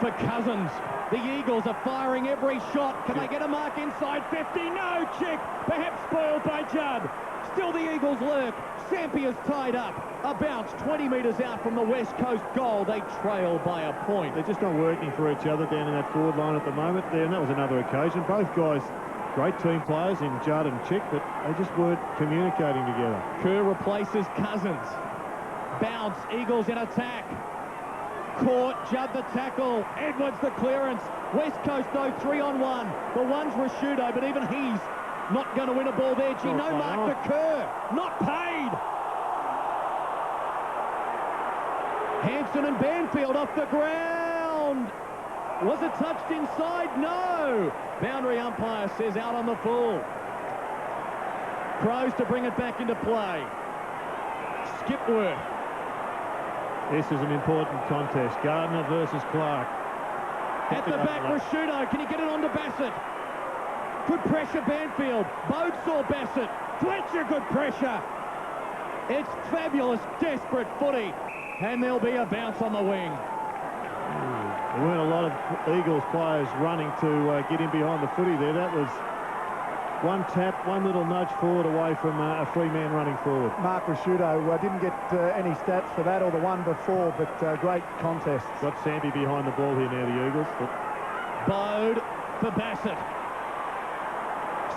for Cousins. The Eagles are firing every shot. Can they get a mark inside 50? No, Chick. Perhaps spoiled by Judd. Still the Eagles lurk. Stampy is tied up. A bounce 20 metres out from the West Coast goal. They trail by a point. They're just not working for each other down in that forward line at the moment. And that was another occasion. Both guys, great team players in Judd and Chick, but they just weren't communicating together. Kerr replaces Cousins. Bounce. Eagles in attack. Caught. Judd the tackle. Edwards the clearance. West Coast though 3-on-1. The one's Rashudo, but even he's not going to win a ball there. Gee, no mark for Kerr. Not paid. Hanson and Banfield off the ground. Was it touched inside? No. Boundary umpire says out on the full. Crows to bring it back into play. Skipworth. This is an important contest. Gardner versus Clark. At the back, Rashudo. Can he get it onto Bassett? Good pressure, Banfield. Bode saw Bassett. Fletcher, good pressure. It's fabulous, desperate footy. And there'll be a bounce on the wing. There weren't a lot of Eagles players running to get in behind the footy there. That was one tap, one little nudge forward away from a free man running forward. Mark Rashudo didn't get any stats for that or the one before, but great contest. Got Stampy behind the ball here now, the Eagles. But Bode for Bassett.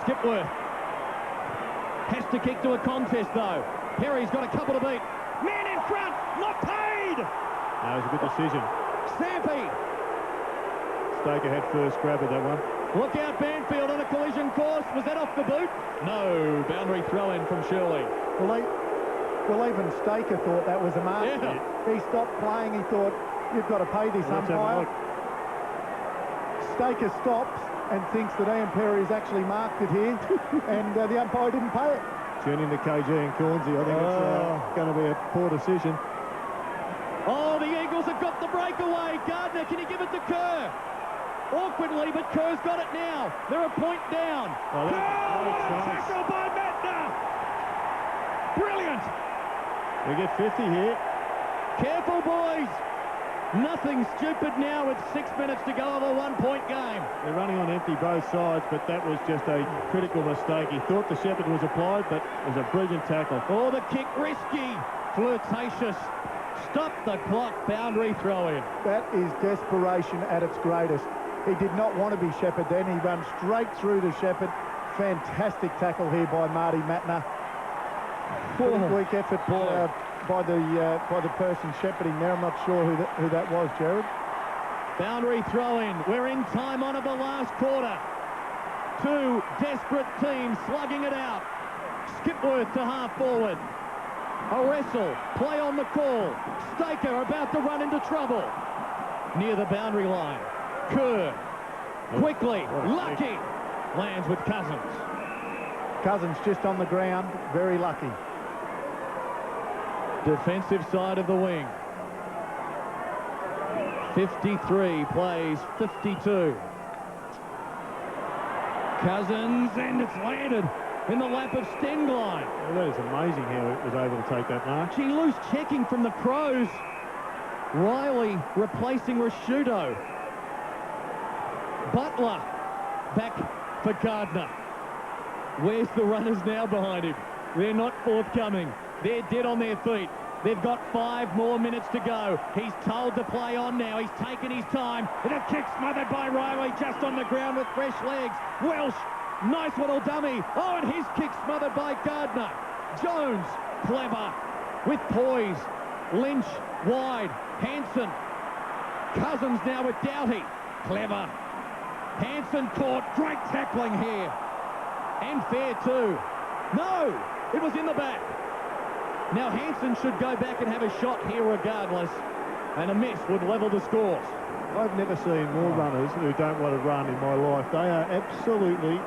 Skipworth has to kick to a contest, though. Perry's got a couple to beat. Man in front, not paid! That was a good decision. Stampy. Staker had first grab at that one. Look out, Banfield on a collision course. Was that off the boot? No. Boundary throw-in from Shirley. Well, even Staker thought that was a mark. Yeah. He stopped playing. He thought, you've got to pay this umpire. Staker stops and thinks that Ian Perry has actually marked it here, and the umpire didn't pay it. Turning to KG and Cornsey. I think it's going to be a poor decision. Oh, the Eagles have got the breakaway. Gardner, can he give it to Kerr? Awkwardly, but Kerr's got it now. They're a point down. Oh, tackle by Mattner. Brilliant. We get 50 here. Careful, boys. Nothing stupid now with 6 minutes to go of a one-point game. They're running on empty both sides, but that was just a critical mistake. He thought the shepherd was applied, but it was a brilliant tackle. Oh, the kick risky. Flirtatious. Stop the clock, boundary throw-in. That is desperation at its greatest. He did not want to be Shepherd then. He ran straight through to Shepherd. Fantastic tackle here by Marty Matner. Pretty weak effort by the person shepherding there. I'm not sure who that was, Jared. Boundary throw-in. We're in time on of the last quarter. Two desperate teams slugging it out. Skipworth to half forward. A wrestle. Play on the call. Staker about to run into trouble. Near the boundary line. Kerr. Quickly. Lucky. Lands with Cousins. Cousins just on the ground. Very lucky. Defensive side of the wing. 53 plays 52. Cousins, and it's landed in the lap of Stengline. Well, that is amazing how it was able to take that mark. Gee, loose checking from the Crows. Riley replacing Rashudo. Butler back for Gardner. Where's the runners now behind him? They're not forthcoming. They're dead on their feet. They've got 5 more minutes to go. He's told to play on now. He's taken his time. And a kick smothered by Riley just on the ground with fresh legs. Welsh, nice little dummy. Oh, and his kick smothered by Gardner. Jones, clever, with poise. Lynch, wide. Hanson. Cousins now with Doughty. Clever. Hanson caught. Great tackling here. And fair too. No, it was in the back. Now Hanson should go back and have a shot here regardless, and a miss would level the scores. I've never seen more runners who don't want to run in my life. They are absolutely,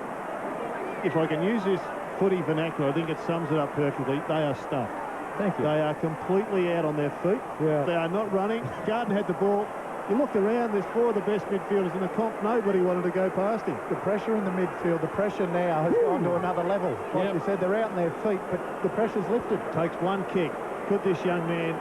if I can use this footy vernacular, I think it sums it up perfectly. They are stuffed. Thank you. They are completely out on their feet. Yeah. They are not running. Garden had the ball. You looked around, there's 4 of the best midfielders in the comp. Nobody wanted to go past him. The pressure in the midfield, the pressure now has gone to another level. Like you said, they're out on their feet, but the pressure's lifted. Takes one kick. Could this young man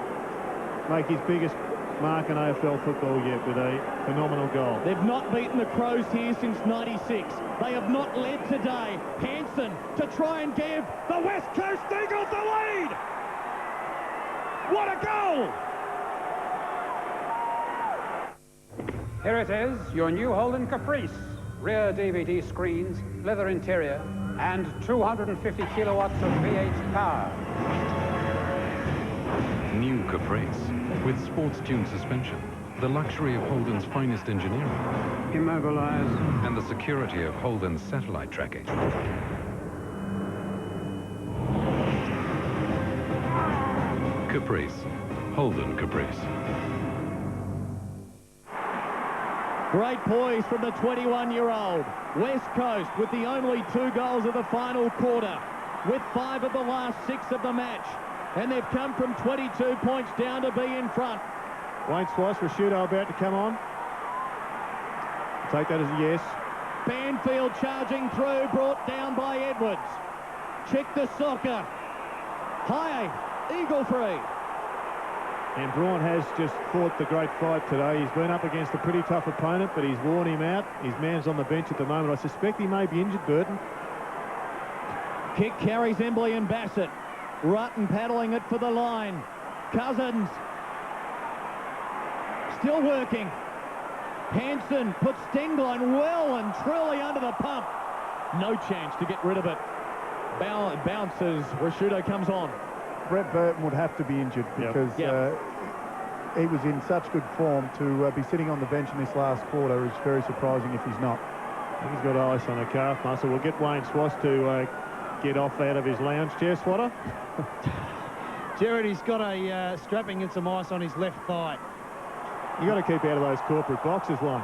make his biggest mark in AFL football yet with a phenomenal goal? They've not beaten the Crows here since '96. They have not led today. Hanson to try and give the West Coast Eagles the lead. What a goal! Here it is, your new Holden Caprice. Rear DVD screens, leather interior, and 250 kilowatts of V8 power. New Caprice, with sports-tuned suspension, the luxury of Holden's finest engineering. Immobilize. And the security of Holden's satellite tracking. Caprice. Holden Caprice. Great poise from the 21-year-old. West Coast with the only 2 goals of the final quarter, with 5 of the last 6 of the match. And they've come from 22 points down to be in front. Wayne Swice, Rashudo about to come on. Take that as a yes. Banfield charging through, brought down by Edwards. Check the soccer. High, eagle free. And Braun has just fought the great fight today. He's been up against a pretty tough opponent, but he's worn him out. His man's on the bench at the moment. I suspect he may be injured, Burton. Kick carries Embley and Bassett. Rutten paddling it for the line. Cousins. Still working. Hanson puts Stengline well and truly under the pump. No chance to get rid of it. Bounces. Rashudo comes on. Brett Burton would have to be injured because he was in such good form. To be sitting on the bench in this last quarter is very surprising if he's not. I think he's got ice on a calf muscle. We'll get Wayne Swice to get off out of his lounge chair, Swatter. Jared, he's got a strapping and some ice on his left thigh. You got to keep out of those corporate boxes, one.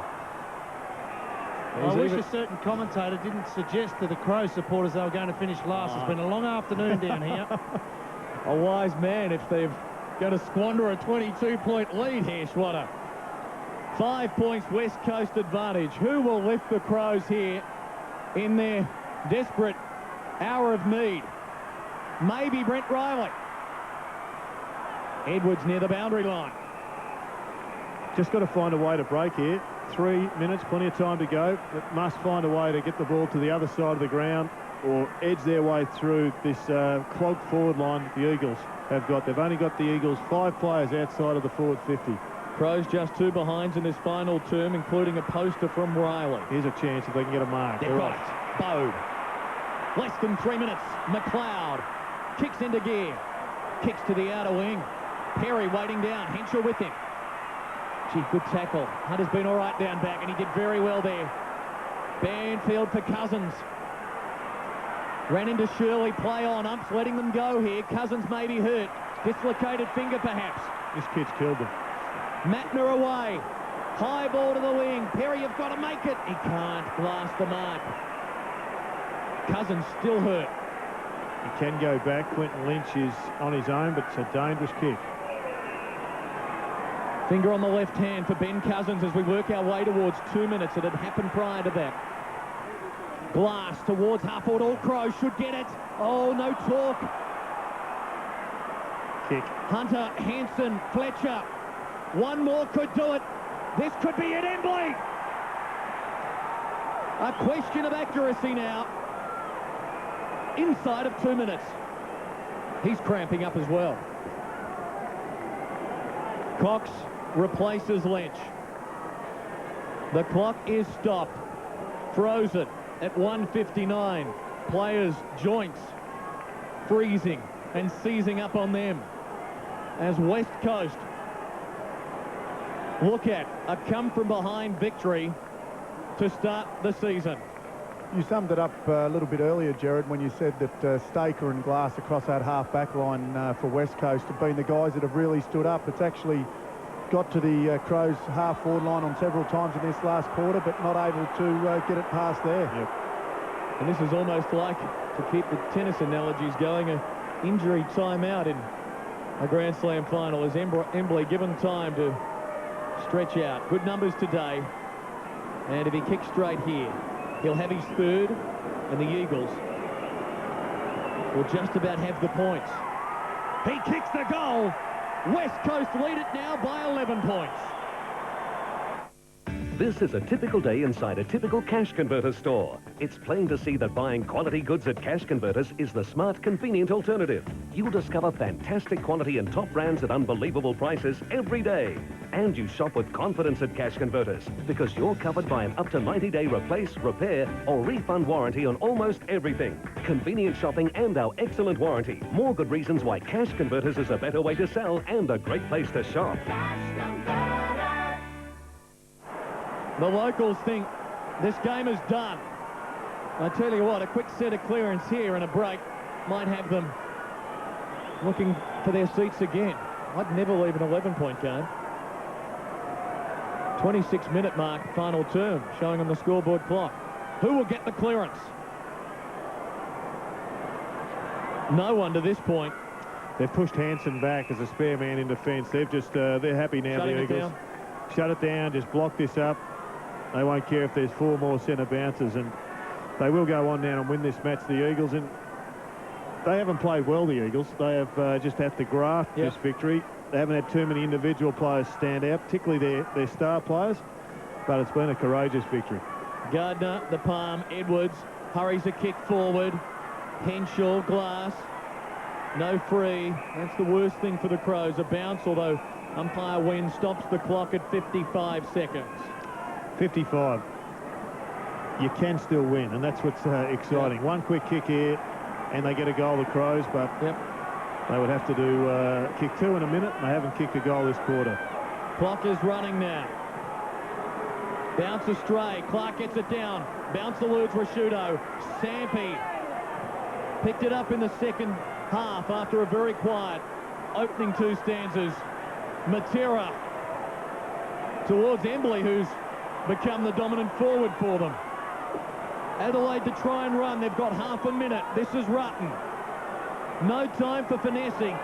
I wish a certain commentator didn't suggest to the Crow supporters they were going to finish last. It's been a long afternoon down here. A wise man if they're going to squander a 22-point lead here, Schwatter. 5 points West Coast advantage. Who will lift the Crows here in their desperate hour of need? Maybe Brent Riley. Edwards near the boundary line. Just got to find a way to break here. 3 minutes, plenty of time to go. But must find a way to get the ball to the other side of the ground or edge their way through this clogged forward line the Eagles have got. They've only got the Eagles 5 players outside of the forward 50. Crows just 2 behinds in this final term, including a poster from Riley. Here's a chance if they can get a mark. They've got it. Bode. Less than 3 minutes. McLeod kicks into gear. Kicks to the outer wing. Perry waiting down. Henshaw with him. Gee, good tackle. Hunter's been all right down back, and he did very well there. Banfield for Cousins. Ran into Shirley. Play on. Umps letting them go here. Cousins may be hurt. Dislocated finger, perhaps. This kid's killed them. Mattner away. High ball to the wing. Perry, you've got to make it. He can't blast the mark. Cousins still hurt. He can go back. Quentin Lynch is on his own, but it's a dangerous kick. Finger on the left hand for Ben Cousins as we work our way towards 2 minutes. It had happened prior to that. Glass towards half-forward. All Crows should get it. Oh, no talk. Kick. Hunter, Hanson, Fletcher. One more could do it. This could be it, Embley. A question of accuracy now. Inside of 2 minutes. He's cramping up as well. Cox replaces Lynch. The clock is stopped. Frozen at 1:59. Players' joints freezing and seizing up on them as West Coast look at a come-from-behind victory to start the season. You summed it up a little bit earlier, Jared, when you said that Staker and Glass across that half-back line for West Coast have been the guys that have really stood up. It's actually got to the Crows half-forward line on several times in this last quarter, but not able to get it past there. Yep. And this is almost like, to keep the tennis analogies going, an injury timeout in a Grand Slam final as Embley given time to stretch out. Good numbers today. And if he kicks straight here, he'll have his third, and the Eagles will just about have the points. He kicks the goal. West Coast lead it now by 11 points. This is a typical day inside a typical Cash Converter store. It's plain to see that buying quality goods at Cash Converters is the smart, convenient alternative. You'll discover fantastic quality and top brands at unbelievable prices every day. And you shop with confidence at Cash Converters because you're covered by an up to 90-day replace, repair or refund warranty on almost everything. Convenient shopping and our excellent warranty. More good reasons why Cash Converters is a better way to sell and a great place to shop. The locals think this game is done. I tell you what, a quick set of clearance here and a break might have them looking for their seats again. I'd never leave an 11-point game. 26-minute mark, final term, showing on the scoreboard clock. Who will get the clearance? No one to this point. They've pushed Hanson back as a spare man in defence. They've just, they're happy now, Shutting the it Eagles. down. Shut it down, just block this up. They won't care if there's 4 more centre bounces, and they will go on now and win this match, the Eagles. And they haven't played well, the Eagles. They have just had to graft this victory. They haven't had too many individual players stand out, particularly their star players, but it's been a courageous victory. Gardner, the palm, Edwards hurries a kick forward. Henshaw, Glass, no free. That's the worst thing for the Crows. A bounce, although umpire Wynn stops the clock at 55 seconds. 55. You can still win, and that's what's exciting. One quick kick here, and they get a goal, the Crows, but they would have to do kick 2 in a minute, and they haven't kicked a goal this quarter. Clock is running now. Bounce astray. Clark gets it down. Bounce eludes Rashudo. Sampi picked it up in the second half after a very quiet opening 2 stanzas. Matera towards Embley, who's become the dominant forward for them. Adelaide to try and run. They've got half a minute. This is Rutten. No time for finessing.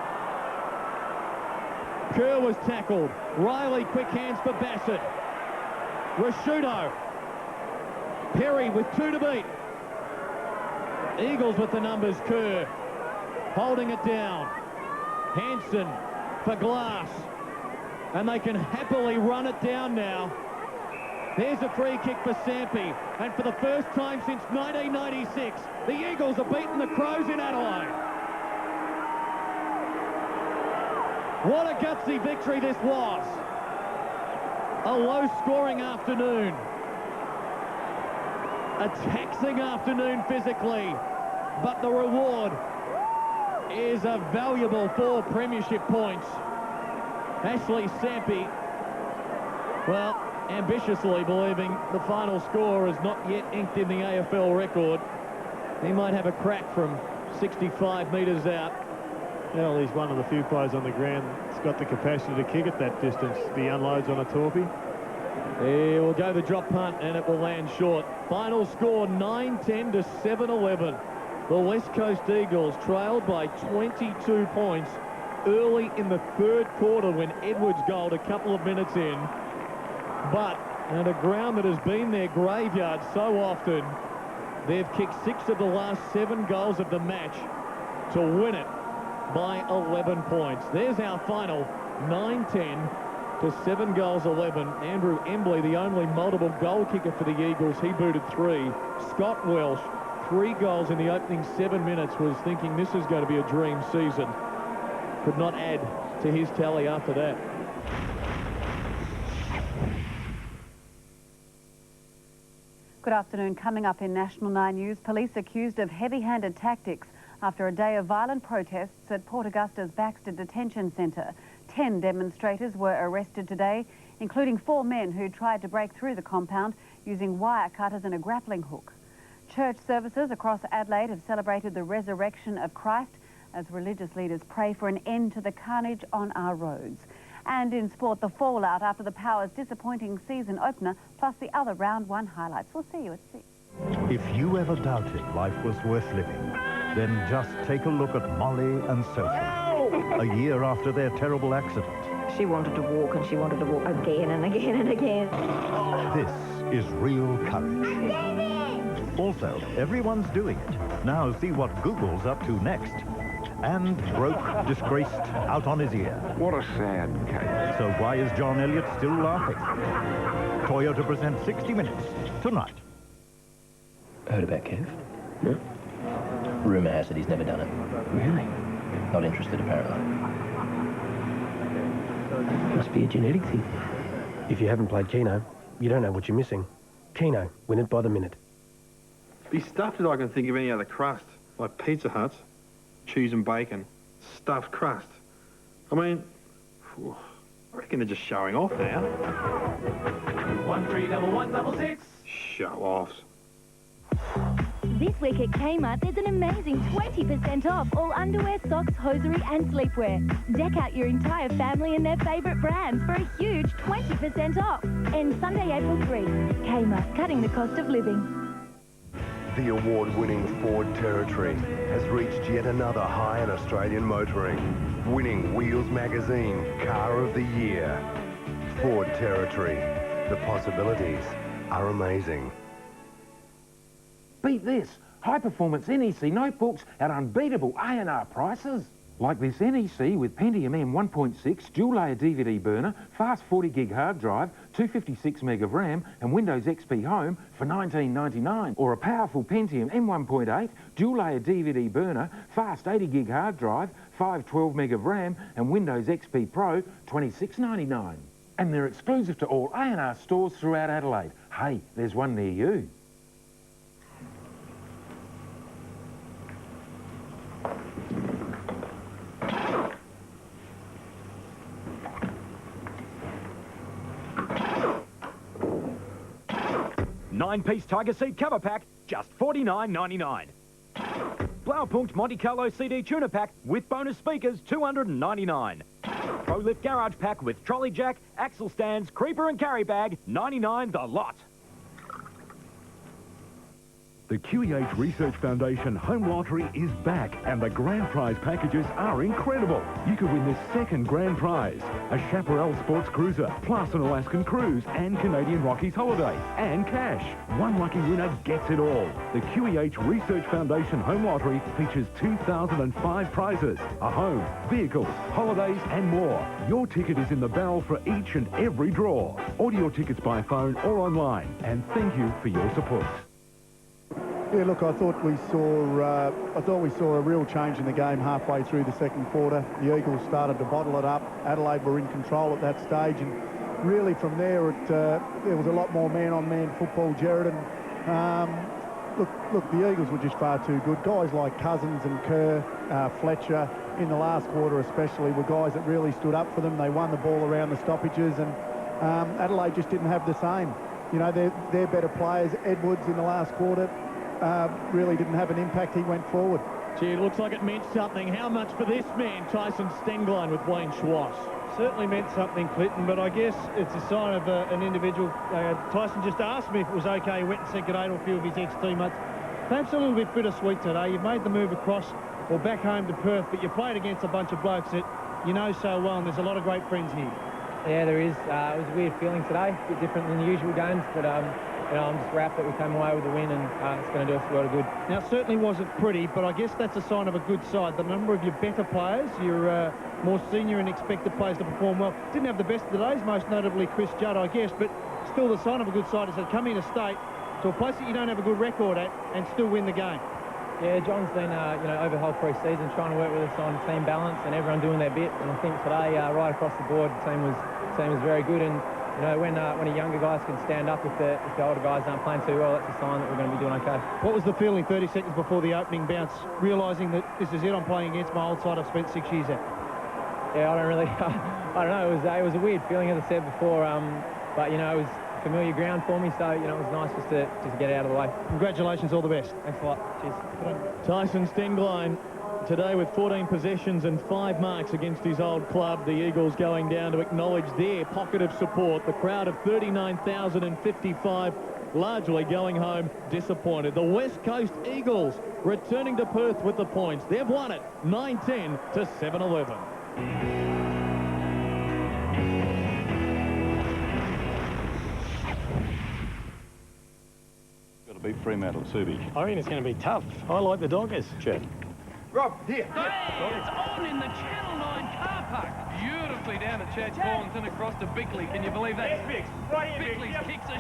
Kerr was tackled. Riley, quick hands for Bassett. Rashudo. Perry with 2 to beat. Eagles with the numbers. Kerr holding it down. Hanson for Glass. And they can happily run it down now. There's a free kick for Sampi, and for the first time since 1996, the Eagles have beaten the Crows in Adelaide. What a gutsy victory this was. A low-scoring afternoon. A taxing afternoon physically, but the reward is a valuable 4 premiership points. Ashley Sampi, well, ambitiously believing the final score is not yet inked in the AFL record. He might have a crack from 65 metres out. Well, he's one of the few players on the ground that's got the capacity to kick at that distance. The unloads on a torpy. Here will go the drop punt, and it will land short. Final score 9-10 to 7-11. The West Coast Eagles trailed by 22 points early in the 3rd quarter when Edwards goaled a couple of minutes in. But at a ground that has been their graveyard so often, they've kicked 6 of the last 7 goals of the match to win it by 11 points. There's our final, 9-10 to 7 goals 11. Andrew Embley, the only multiple goal kicker for the Eagles, he booted 3. Scott Welsh, 3 goals in the opening 7 minutes, was thinking this is going to be a dream season. Could not add to his tally after that. Good afternoon. Coming up in National 9 News, police accused of heavy-handed tactics after a day of violent protests at Port Augusta's Baxter Detention Centre. 10 demonstrators were arrested today, including 4 men who tried to break through the compound using wire cutters and a grappling hook. Church services across Adelaide have celebrated the resurrection of Christ as religious leaders pray for an end to the carnage on our roads. And in sport, the fallout after the Power's disappointing season opener, plus the other round 1 highlights. We'll see you at 6. If you ever doubted life was worth living, then just take a look at Molly and Sophie. A year after their terrible accident. She wanted to walk, and she wanted to walk again and again and again. This is real courage. Also, everyone's doing it. Now see what Google's up to next. And broke, disgraced, out on his ear. What a sad case. So why is John Elliott still laughing? Toyota presents 60 Minutes tonight. Heard about Kev? No. Rumour has it he's never done it. Really? Not interested, apparently. Must be a genetic thing. If you haven't played Keno, you don't know what you're missing. Keno, win it by the minute. Be stuffed as I can think of any other crust, like Pizza Hut's. Cheese and bacon, stuffed crust. I mean, I reckon they're just showing off now. 131166. Show-offs. This week at Kmart, there's an amazing 20% off all underwear, socks, hosiery and sleepwear. Deck out your entire family and their favourite brands for a huge 20% off. Ends Sunday, April 3. Kmart, cutting the cost of living. The award-winning Ford Territory has reached yet another high in Australian motoring, winning Wheels Magazine Car of the Year. Ford Territory. The possibilities are amazing. Beat this. High-performance NEC notebooks at unbeatable A&R prices. Like this NEC with Pentium M 1.6 dual-layer DVD burner, fast 40GB hard drive, 256meg of RAM and Windows XP Home for $19.99. Or a powerful Pentium M 1.8 dual-layer DVD burner, fast 80GB hard drive, 512meg of RAM and Windows XP Pro, $26.99. And they're exclusive to all A&R stores throughout Adelaide. Hey, there's one near you. Nine-piece Tiger Seat cover pack, just $49.99. Blaupunkt Monte Carlo CD tuner pack with bonus speakers, $299. Pro Lift Garage pack with trolley jack, axle stands, creeper and carry bag, $99 the lot. The QEH Research Foundation Home Lottery is back, and the grand prize packages are incredible. You could win this second grand prize, a Chaparral Sports Cruiser, plus an Alaskan cruise and Canadian Rockies holiday, and cash. One lucky winner gets it all. The QEH Research Foundation Home Lottery features 2005 prizes, a home, vehicles, holidays, and more. Your ticket is in the bell for each and every draw. Order your tickets by phone or online, and thank you for your support. Yeah, look, I thought we saw a real change in the game halfway through the second quarter. The Eagles started to bottle it up. Adelaide were in control at that stage, and really from there, there was a lot more man-on-man football, Jared. And look, the Eagles were just far too good. Guys like Cousins and Kerr, Fletcher, in the last quarter especially, were guys that really stood up for them. They won the ball around the stoppages, and Adelaide just didn't have the same. You know, they're better players. Edwards in the last quarter really didn't have an impact. He went forward. Gee, it looks like it meant something. How much for this man, Tyson Stenglein, with Wayne Schwass? Certainly meant something, Clinton, but I guess it's a sign of an individual. Tyson just asked me if it was okay. He went and said good day to a few of his ex-teammates. Perhaps a little bit bittersweet today. You've made the move across or back home to Perth, but you played against a bunch of blokes that you know so well, and there's a lot of great friends here. Yeah, there is. It was a weird feeling today, a bit different than the usual games, but you know, I'm just wrapped that we came away with the win, and it's going to do us a lot of good. Now, it certainly wasn't pretty, but I guess that's a sign of a good side. The number of your better players, your more senior and expected players to perform well. Didn't have the best of the days, most notably Chris Judd, I guess, but still the sign of a good side is that come interstate to a place that you don't have a good record at and still win the game. Yeah, John's been, you know, over the whole pre-season trying to work with us on team balance and everyone doing their bit. And I think today, right across the board, the team was very good. And you know, when the younger guys can stand up if the older guys aren't playing too well, that's a sign that we're going to be doing okay. What was the feeling 30 seconds before the opening bounce, realising that this is it, I'm playing against my old side I've spent 6 years at? Yeah, I don't know. It was a weird feeling, as I said before. But you know, it was familiar ground for me, so you know, it was nice just to get it out of the way. Congratulations, all the best. Thanks a lot. Cheers. Tyson Stenglein today with 14 possessions and 5 marks against his old club. The Eagles going down to acknowledge their pocket of support. The crowd of 39,055 largely going home disappointed. The West Coast Eagles returning to Perth with the points. They've won it 9-10 to 7-11. Beat Fremantle Subi. I reckon it's going to be tough. I like the Doggers. Chad. Rob, here. It's on in the Channel 9 car park. Beautifully down to Chad Corns and across to Bickley. Can you believe that? Yes, Bix. Right here, Bickley's kicks a